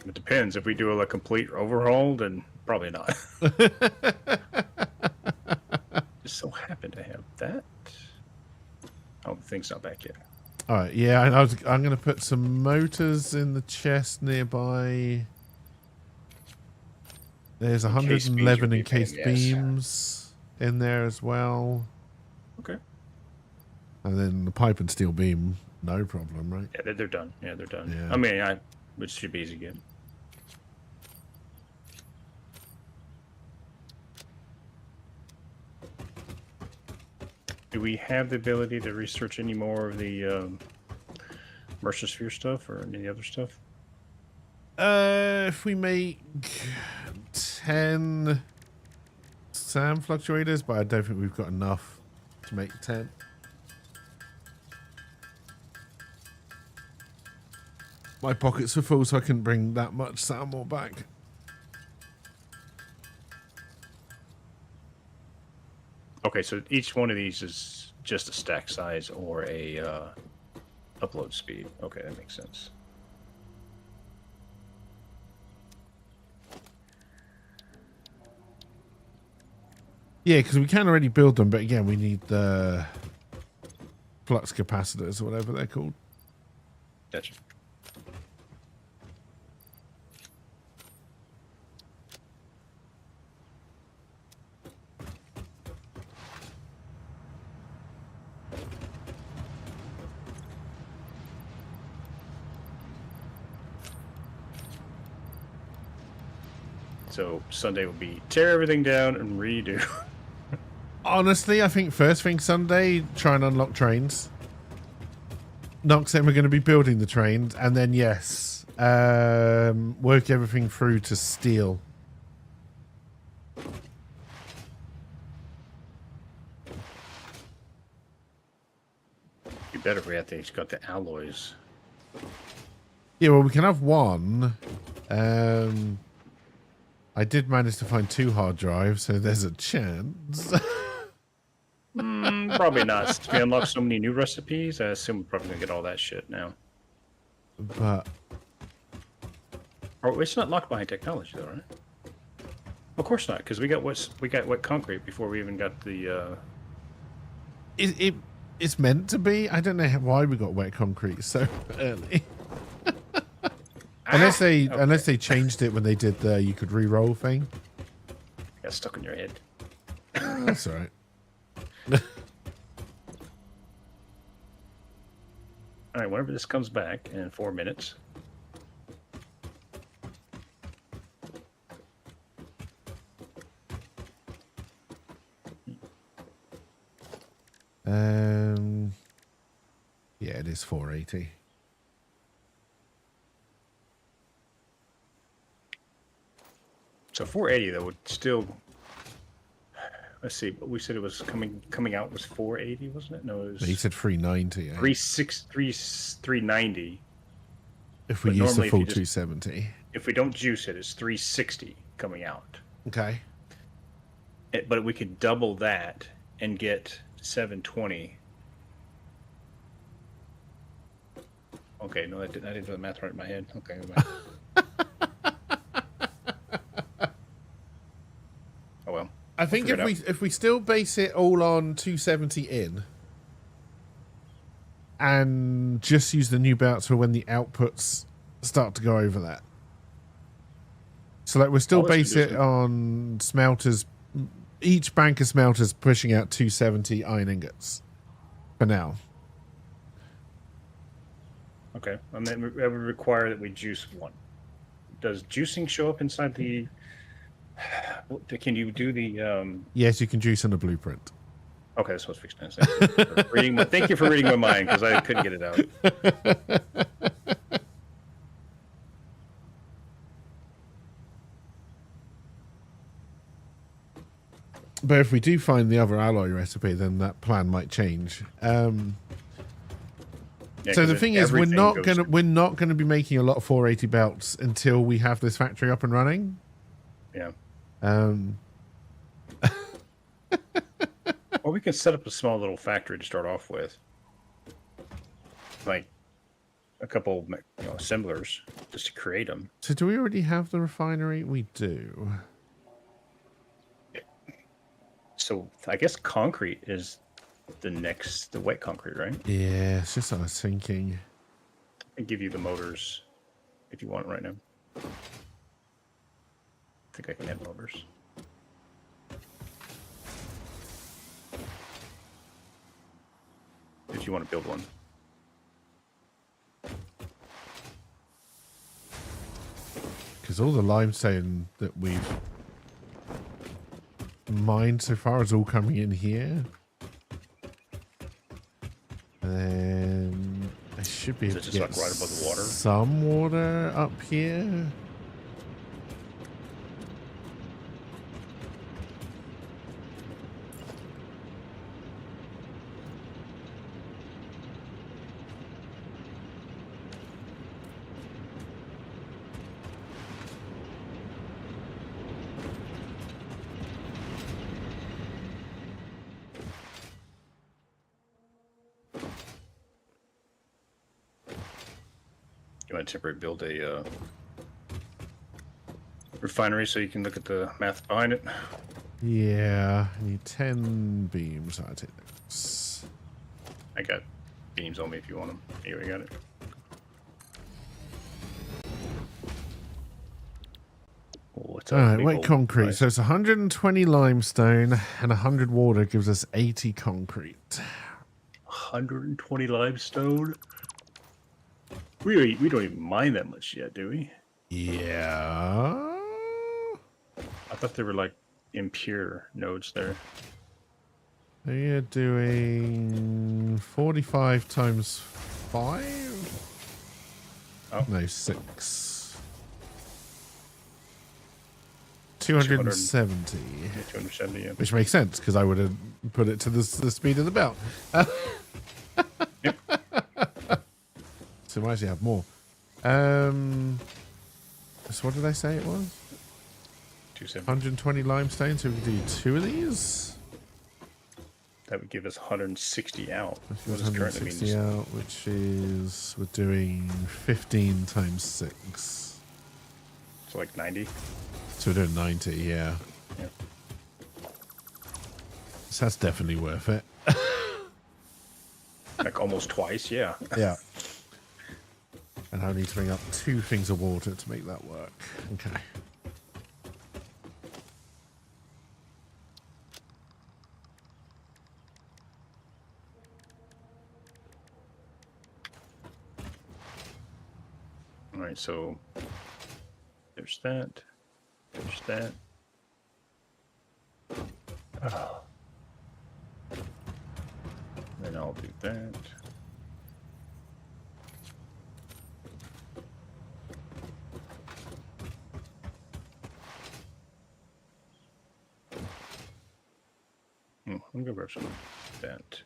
It depends. If we do a complete overhaul, then probably not. Just so happen to have that. Oh, the thing's not back yet. All right, yeah, I'm going to put some motors in the chest nearby. There's 111 encased beams in there as well. Okay. And then the pipe and steel beam, no problem, right? Yeah, they're done. Yeah, they're done. Yeah. I mean, it should be easy again. Do we have the ability to research any more of the Mercer Sphere stuff or any other stuff? If we make 10 SAM fluctuators, but I don't think we've got enough to make 10. My pockets are full, so I couldn't bring that much SAM ore back. Okay, so each one of these is just a stack size or a upload speed. Okay, that makes sense. Yeah, because we can already build them, but again, we need the flux capacitors or whatever they're called. Gotcha. So Sunday will be tear everything down and redo. Honestly, I think first thing Sunday, try and unlock trains. Nox saying we're going to be building the trains, and then yes, work everything through to steel. Be better if we had things got the alloys. Yeah, well, we can have one. I did manage to find 2 hard drives, so there's a chance. Probably not. Since we unlocked so many new recipes, I assume we're probably gonna get all that shit now. But Or it's not locked behind technology, though, right? Of course not, because we got wet concrete before we even got the. it's meant to be. I don't know why we got wet concrete so early. Unless they changed it when they did the you could re-roll thing. Got stuck in your head. That's all right. All right, whenever this comes back in 4 minutes. Yeah, it is 480. So 480 though would still. Let's see. We said it was coming out was 480, wasn't it? No, it was. He said 390. 390. If we But use the normally full if you just- 270. If we don't juice it, it's 360 coming out. Okay. But we could double that and get 720. Okay, no, I didn't do the math right in my head. Okay. Oh well. I think figure it if we still base it all on 270 in and just use the new belts for when the outputs start to go over that. So like we're still All this base it on smelters, each bank of smelters pushing out 270 iron ingots for now. Okay, and then that would require that we juice one. Does juicing show up inside the? Can you do the? Yes, you can juice on a blueprint. Okay, that's what I was fixing to say. Thank you for reading my mind because I couldn't get it out. But if we do find the other alloy recipe, then that plan might change. Yeah, So 'cause the thing is, we're everything not goes- gonna be making a lot of 480 belts until we have this factory up and running. Yeah. Uh, Or we can set up a small little factory to start off with. like a couple, assemblers just to create them. So do we already have the refinery? We do. So I guess concrete is the wet concrete, right? Yeah, it's just what I was thinking. I can give you the motors if you want it right now. I think I can add motors. If you want to build one. Because all the limestone that we've mined so far is all coming in here. And then I should be Is able it to just get like right above the water? some water up here. You want to temporarily build a refinery so you can look at the math behind it? Yeah, I need 10 beams. I'll take those. I got beams on me if you want them. Here, we got it. Oh, it's a All right, big wet old concrete. device. So it's 120 limestone and 100 water gives us 80 concrete. 120 limestone. We don't even mine that much yet, do we? Yeah. I thought they were like impure nodes there. So you're doing 45 times 5? Oh. No, 6. 270. Yeah, 270. Yeah. Which makes sense because I would have put it to the speed of the belt. So we actually have more. So what did I say it was? 270. 120 limestone, so we can do 2 of these. That would give us 160 out. Which What is does currently 160 mean? out, which is we're doing 15 times 6. So like 90. So we're doing 90, yeah. Yeah. So that's definitely worth it. Like almost twice. Yeah. Yeah. And I need to bring up 2 things of water to make that work. Okay. All right. So there's that. There's that. Oh. Then I'll do that. I'm gonna grab some of that.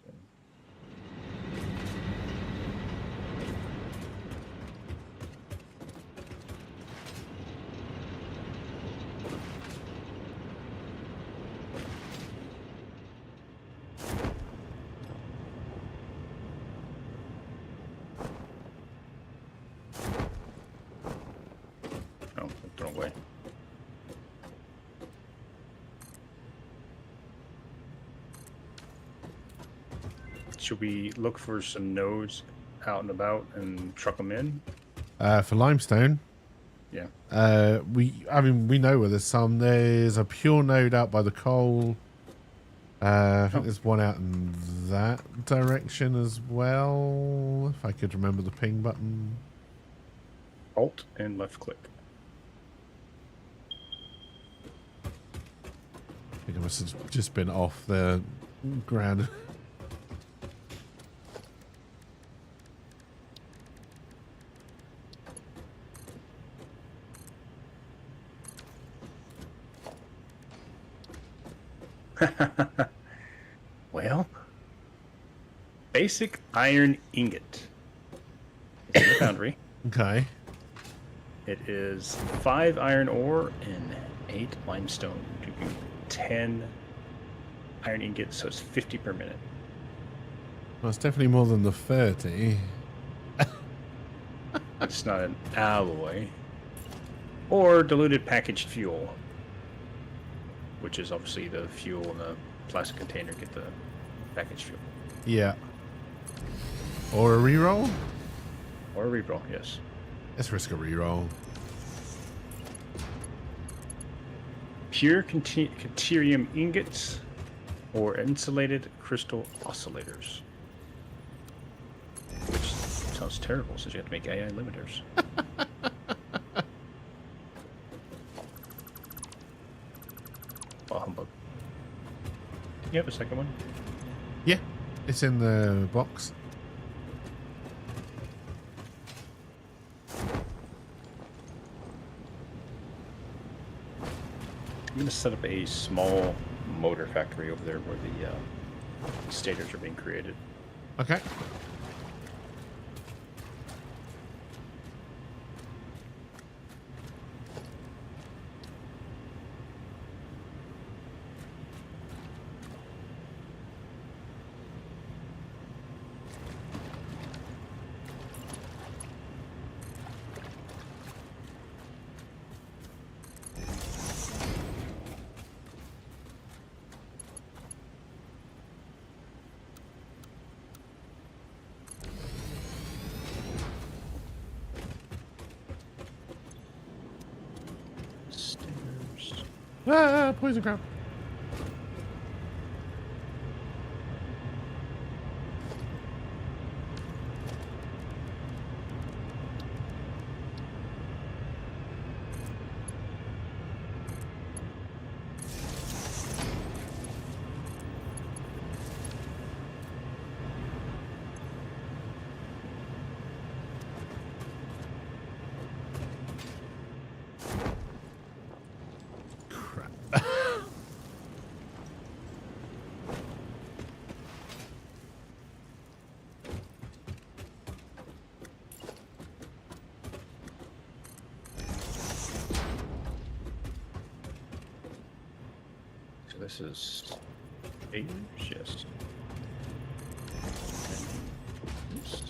Oh, throw away. Should we look for some nodes out and about and truck them in? For limestone, Yeah. we know where there's some. There's a pure node out by the coal. I think there's one out in that direction as well. If I could remember the ping button. Alt and left click. I think I must have just been off the ground. Well, basic iron ingot. It's in the foundry. Okay. It is 5 iron ore and 8 limestone. You do 10 iron ingots, so it's 50 per minute. Well, it's definitely more than the 30. It's not an alloy. Or diluted packaged fuel, which is obviously the fuel in the plastic container. Get the packaged fuel. Yeah. Or a reroll? Or a reroll, yes. Let's risk a reroll. Pure Caterium ingots or insulated crystal oscillators. Which sounds terrible since you have to make AI limiters. Oh, humbug. You have a second one? Yeah. It's in the box. I'm going to set up a small motor factory over there where the stators are being created. Okay. Stators. Ah, poison crab. Crap. So this is 8, yes. Oops.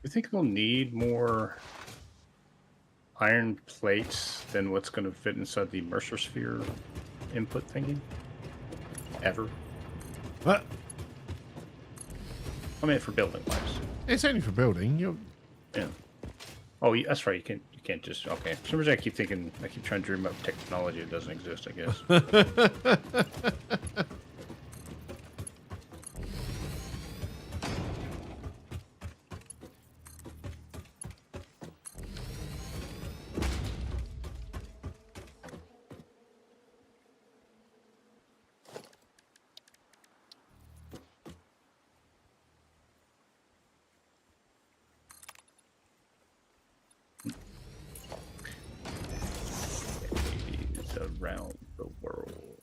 You think they'll need more iron plates than what's going to fit inside the Mercer Sphere input thingy? Ever? What? I mean, for building wise. It's only for building. You're... Yeah. Oh, that's right. You can't just. Okay. For some reason, I keep trying to dream up technology that doesn't exist. I guess. It's around the world.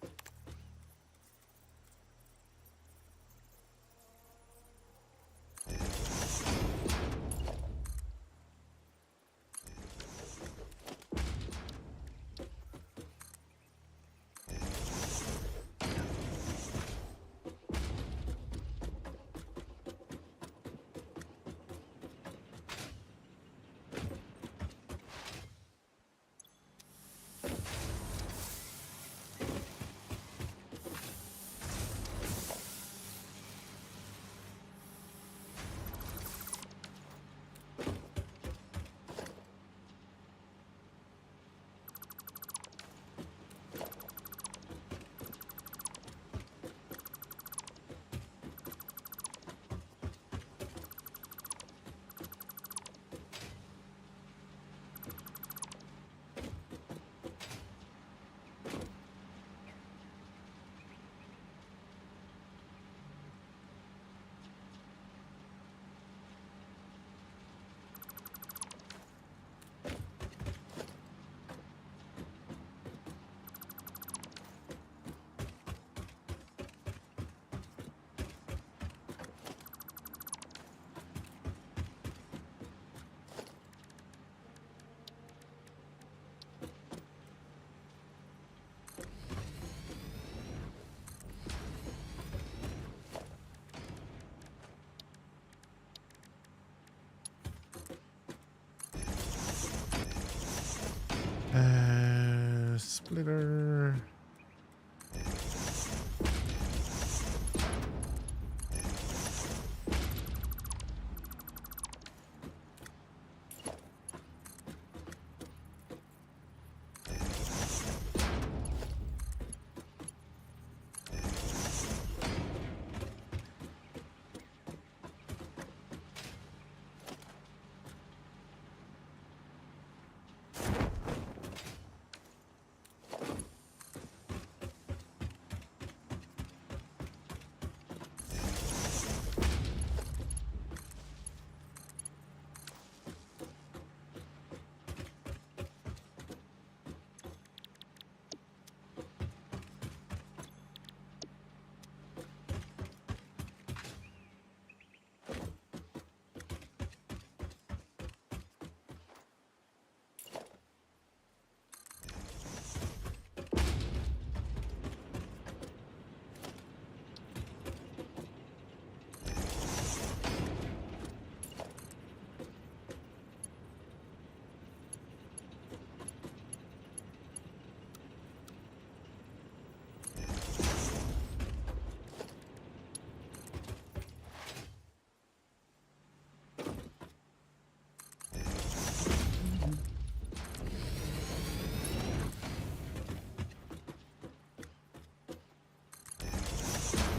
splitter.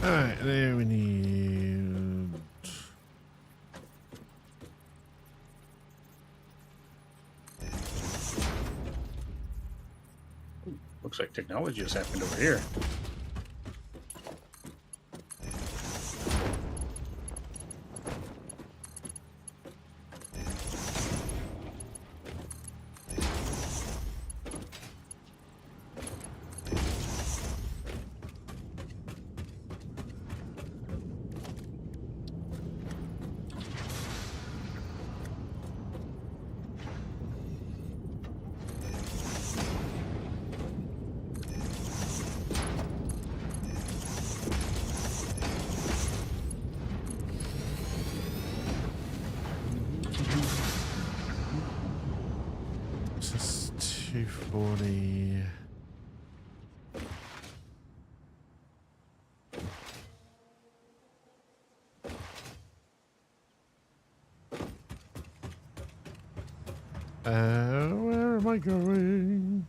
Alright, there we need... Looks like technology has happened over here. This is 240. Where am I going?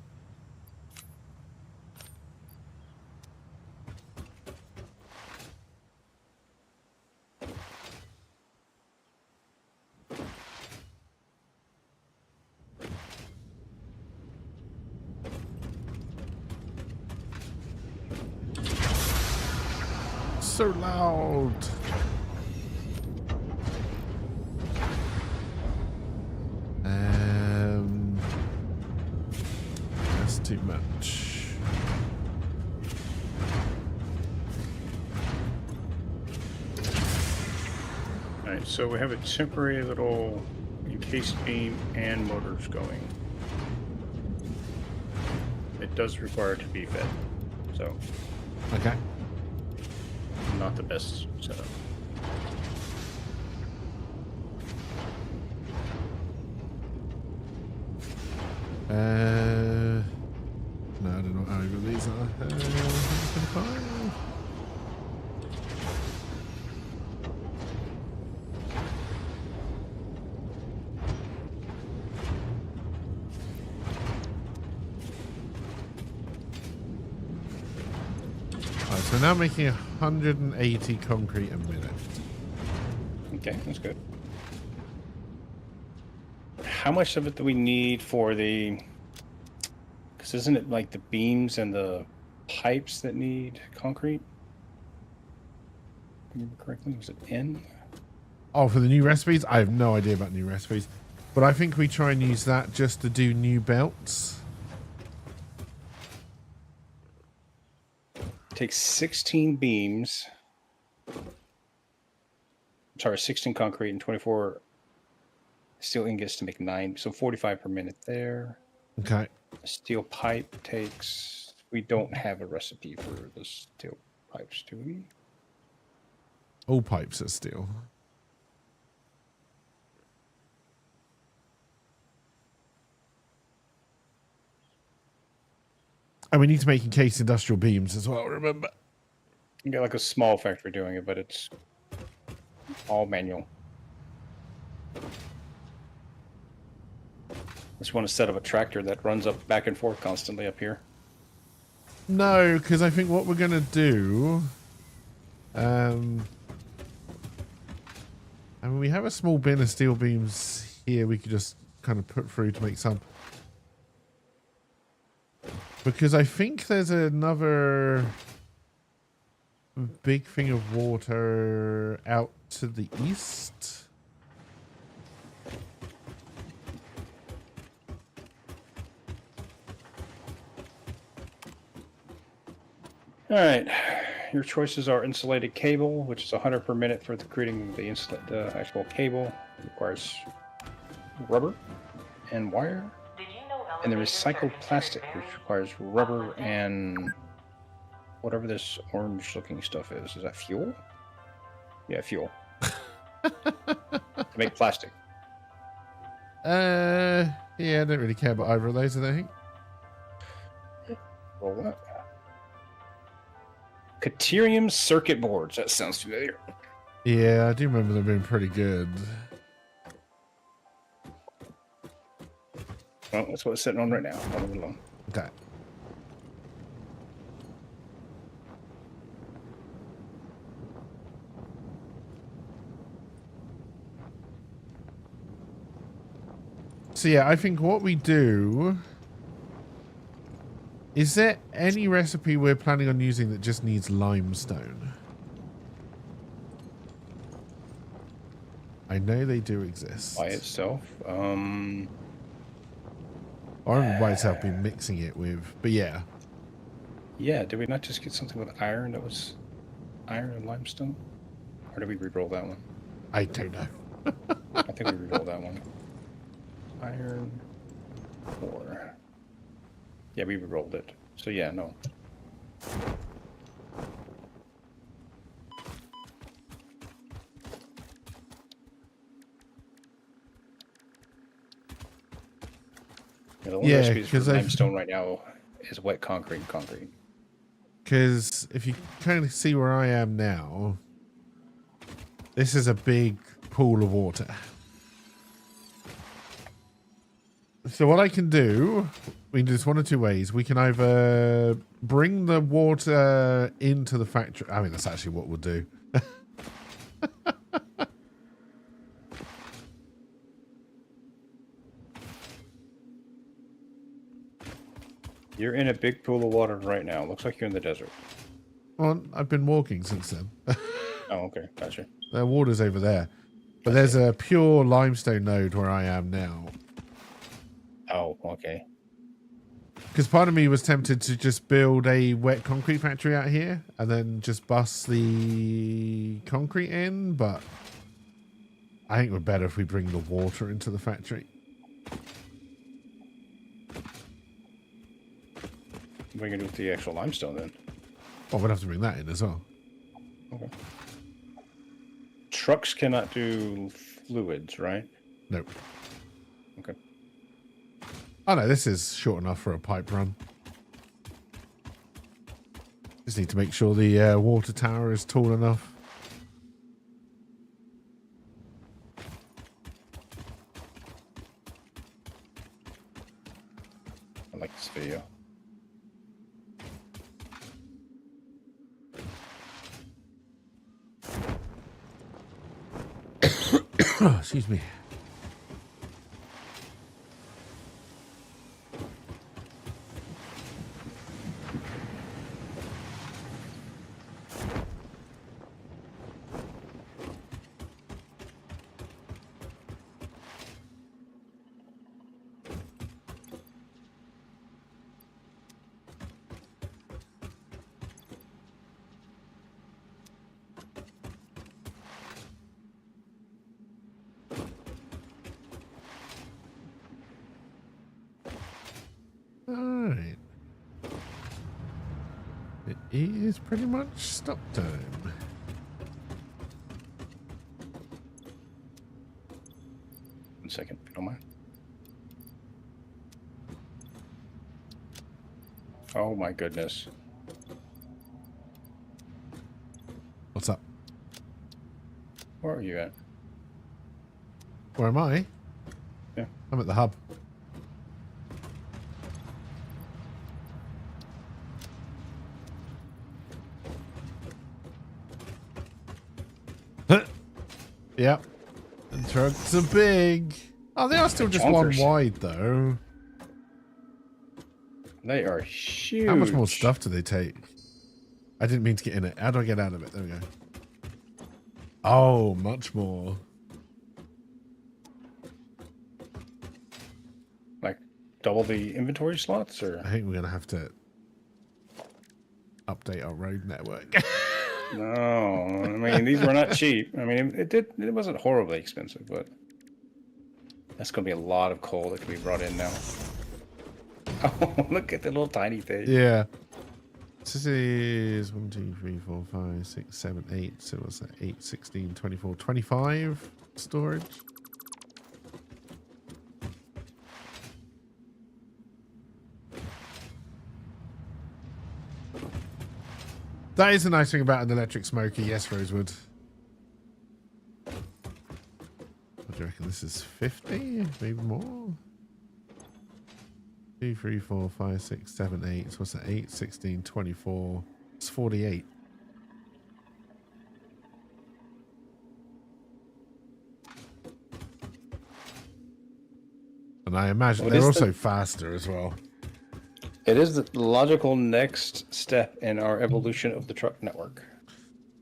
So loud. That's too much. Alright, so we have a temporary little encased beam and motors going. It does require to be fed, so Okay. not the best setup. No, I don't know how good these are. 25. Alright, so now making 180 concrete a minute. Okay, that's good. How much of it do we need for the... Because isn't it like the beams and the pipes that need concrete? Remember correctly? Was it N? Oh, for the new recipes? I have no idea about new recipes. But I think we try and use that just to do new belts. Takes 16 beams. Sorry, 16 concrete and 24 steel ingots to make 9. So 45 per minute there. Okay. A steel pipe takes... We don't have a recipe for the steel pipes, do we? All pipes are steel. And we need to make encased industrial beams as well, remember? You got like a small factory doing it, but it's all manual. Just want to set up a tractor that runs up back and forth constantly up here. No, because I think what we're going to do... I mean, we have a small bin of steel beams here we could just kind of put through to make some. Because I think there's another big thing of water out to the east. All right, your choices are insulated cable, which is 100 per minute for creating the actual cable. It requires rubber and wire, and the recycled plastic, which requires rubber and whatever this orange-looking stuff is. Is that fuel? Yeah, fuel. To make plastic. Yeah, I don't really care about either of those, I don't think. Roll that. Caterium circuit boards. That sounds familiar. Yeah, I do remember them being pretty good. Well, that's what it's sitting on right now. I'll leave it alone. Okay. So yeah, I think what we do... Is there any recipe we're planning on using that just needs limestone? I know they do exist. By itself. I don't know by itself, be mixing it with, but yeah. Yeah, did we not just get something with iron that was iron and limestone? Or did we re-roll that one? I don't know. I think we re-rolled that one. Iron ore. Yeah, we re-rolled it. So yeah, no. Yeah, the only recipes for limestone right now is wet concrete. Because if you kind of see where I am now, this is a big pool of water. So what I can do, we can do this one of two ways. We can either bring the water into the factory. I mean, that's actually what we'll do. You're in a big pool of water right now. Looks like you're in the desert. Well, I've been walking since then. Oh, okay. Gotcha. The water's over there. But there's a pure limestone node where I am now. Oh, okay. Because part of me was tempted to just build a wet concrete factory out here and then just bust the concrete in, but I think we're better if we bring the water into the factory. What are you going to do with the actual limestone then? Oh, we'd have to bring that in as well. Okay. Trucks cannot do fluids, right? Nope. Okay. Oh no, this is short enough for a pipe run. Just need to make sure the water tower is tall enough. I like this video. Oh, excuse me. Alright. It is pretty much stop time. One second, if you don't mind. Oh my goodness. What's up? Where are you at? Where am I? Yeah. I'm at the hub. Yep. The trucks are big. Oh, they are still just one Chonkers. wide, though. They are huge. How much more stuff do they take? I didn't mean to get in it. How do I get out of it? There we go. Oh, much more. Like double the inventory slots, or I think we're going to have to update our road network. no? I mean, these were not cheap. I mean, it wasn't horribly expensive, but that's going to be a lot of coal that can be brought in now. Oh, look at the little tiny thing. Yeah. So this is 1, 2, 3, 4, 5, 6, 7, 8. So what's that? 8, 16, 24, 25 storage. That is the nice thing about an electric smoker. Yes, Rosewood. What do you reckon? This is 50? Maybe more? 2, 3, 4, 5, 6, 7, 8. So what's that? 8, 16, 24. It's 48. And I imagine they're also faster as well. It is the logical next step in our evolution of the truck network.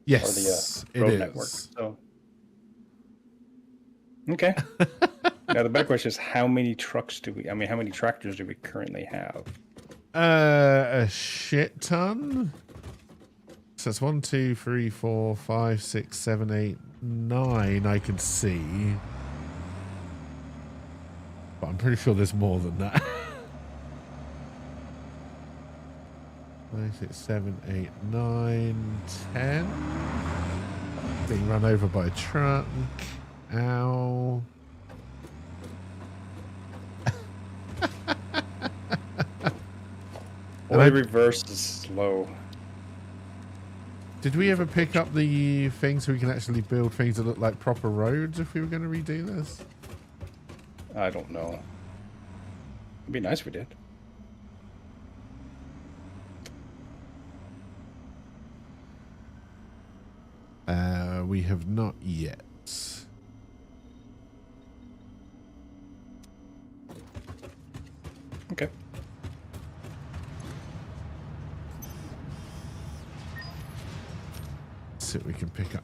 Yes, Or the road it network. is. So, okay. Now the better question is, how many trucks do we? I mean, how many tractors do we currently have? A shit ton. So it's 1, 2, 3, 4, 5, 6, 7, 8, 9. I can see, but I'm pretty sure there's more than that. 5, 6, 7, 8, 9, 10. Being run over by a truck. Ow. Or reverse is slow. Did we ever pick up the thing so we can actually build things that look like proper roads if we were going to redo this? I don't know. It'd be nice if we did. We have not yet. Okay. Let's see what we can pick up.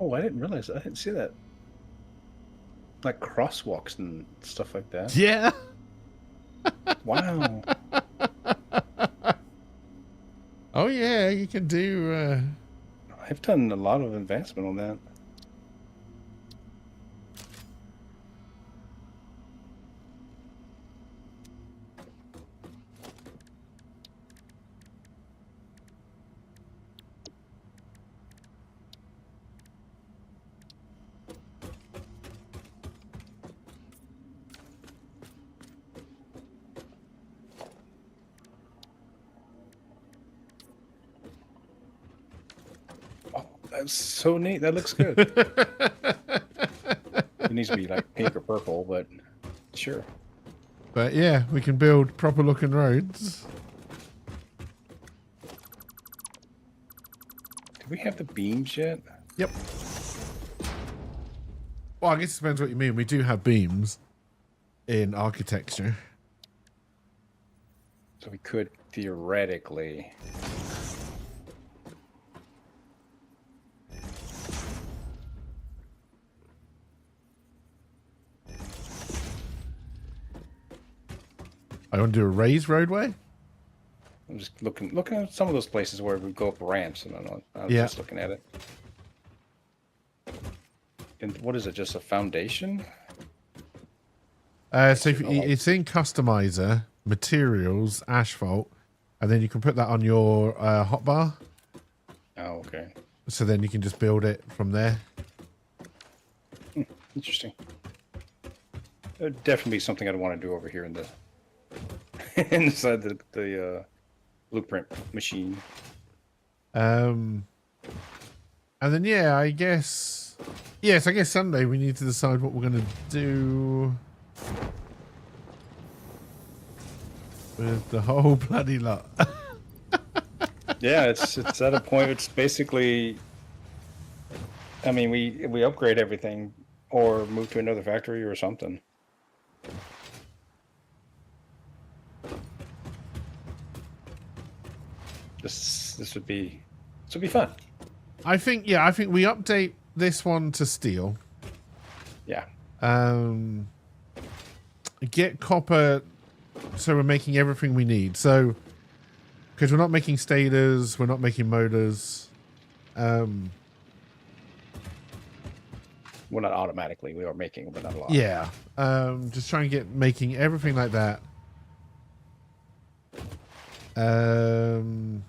Oh, I didn't realize. I didn't see that. Like crosswalks and stuff like that. Yeah. Wow. Oh yeah, you can do. I've done a lot of advancement on that. That's so neat. That looks good. It needs to be like pink or purple, but sure. But yeah, we can build proper looking roads. Do we have the beams yet? Yep. Well, I guess it depends what you mean. We do have beams in architecture. So we could theoretically. I want to do a raised roadway. I'm just looking at some of those places where we go up ramps, and I was Yeah. just looking at it. And what is it? Just a foundation? So if it's in Customizer, Materials, Asphalt, and then you can put that on your hotbar. Oh, okay. So then you can just build it from there. Interesting. It would definitely be something I'd want to do over here in the inside the blueprint machine. And then yeah, I guess Sunday we need to decide what we're gonna do with the whole bloody lot. Yeah, it's at a point. It's basically. I mean, we upgrade everything, or move to another factory or something. This would be fun. I think we update this one to steel. Yeah. Get copper, so we're making everything we need. So, because we're not making stators, we're not making motors. Well, not automatically. We are making, but not a lot. Yeah. Just try and get making everything like that. And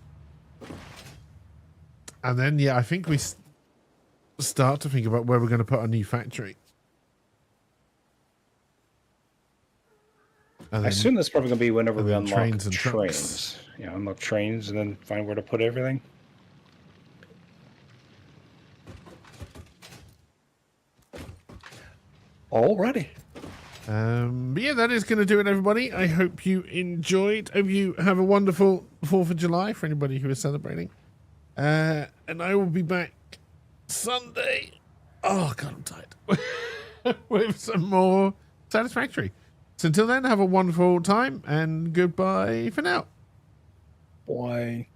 then, yeah, I think we start to think about where we're going to put our new factory. I assume that's probably going to be whenever we unlock trains and trucks. trains. Yeah, unlock trains and then find where to put everything. Alrighty. But yeah, that is going to do it, everybody. I hope you enjoyed. Hope you have a wonderful 4th of July for anybody who is celebrating. And I will be back Sunday. Oh, God, I'm tired. With some more Satisfactory. So until then, have a wonderful time and goodbye for now. Bye.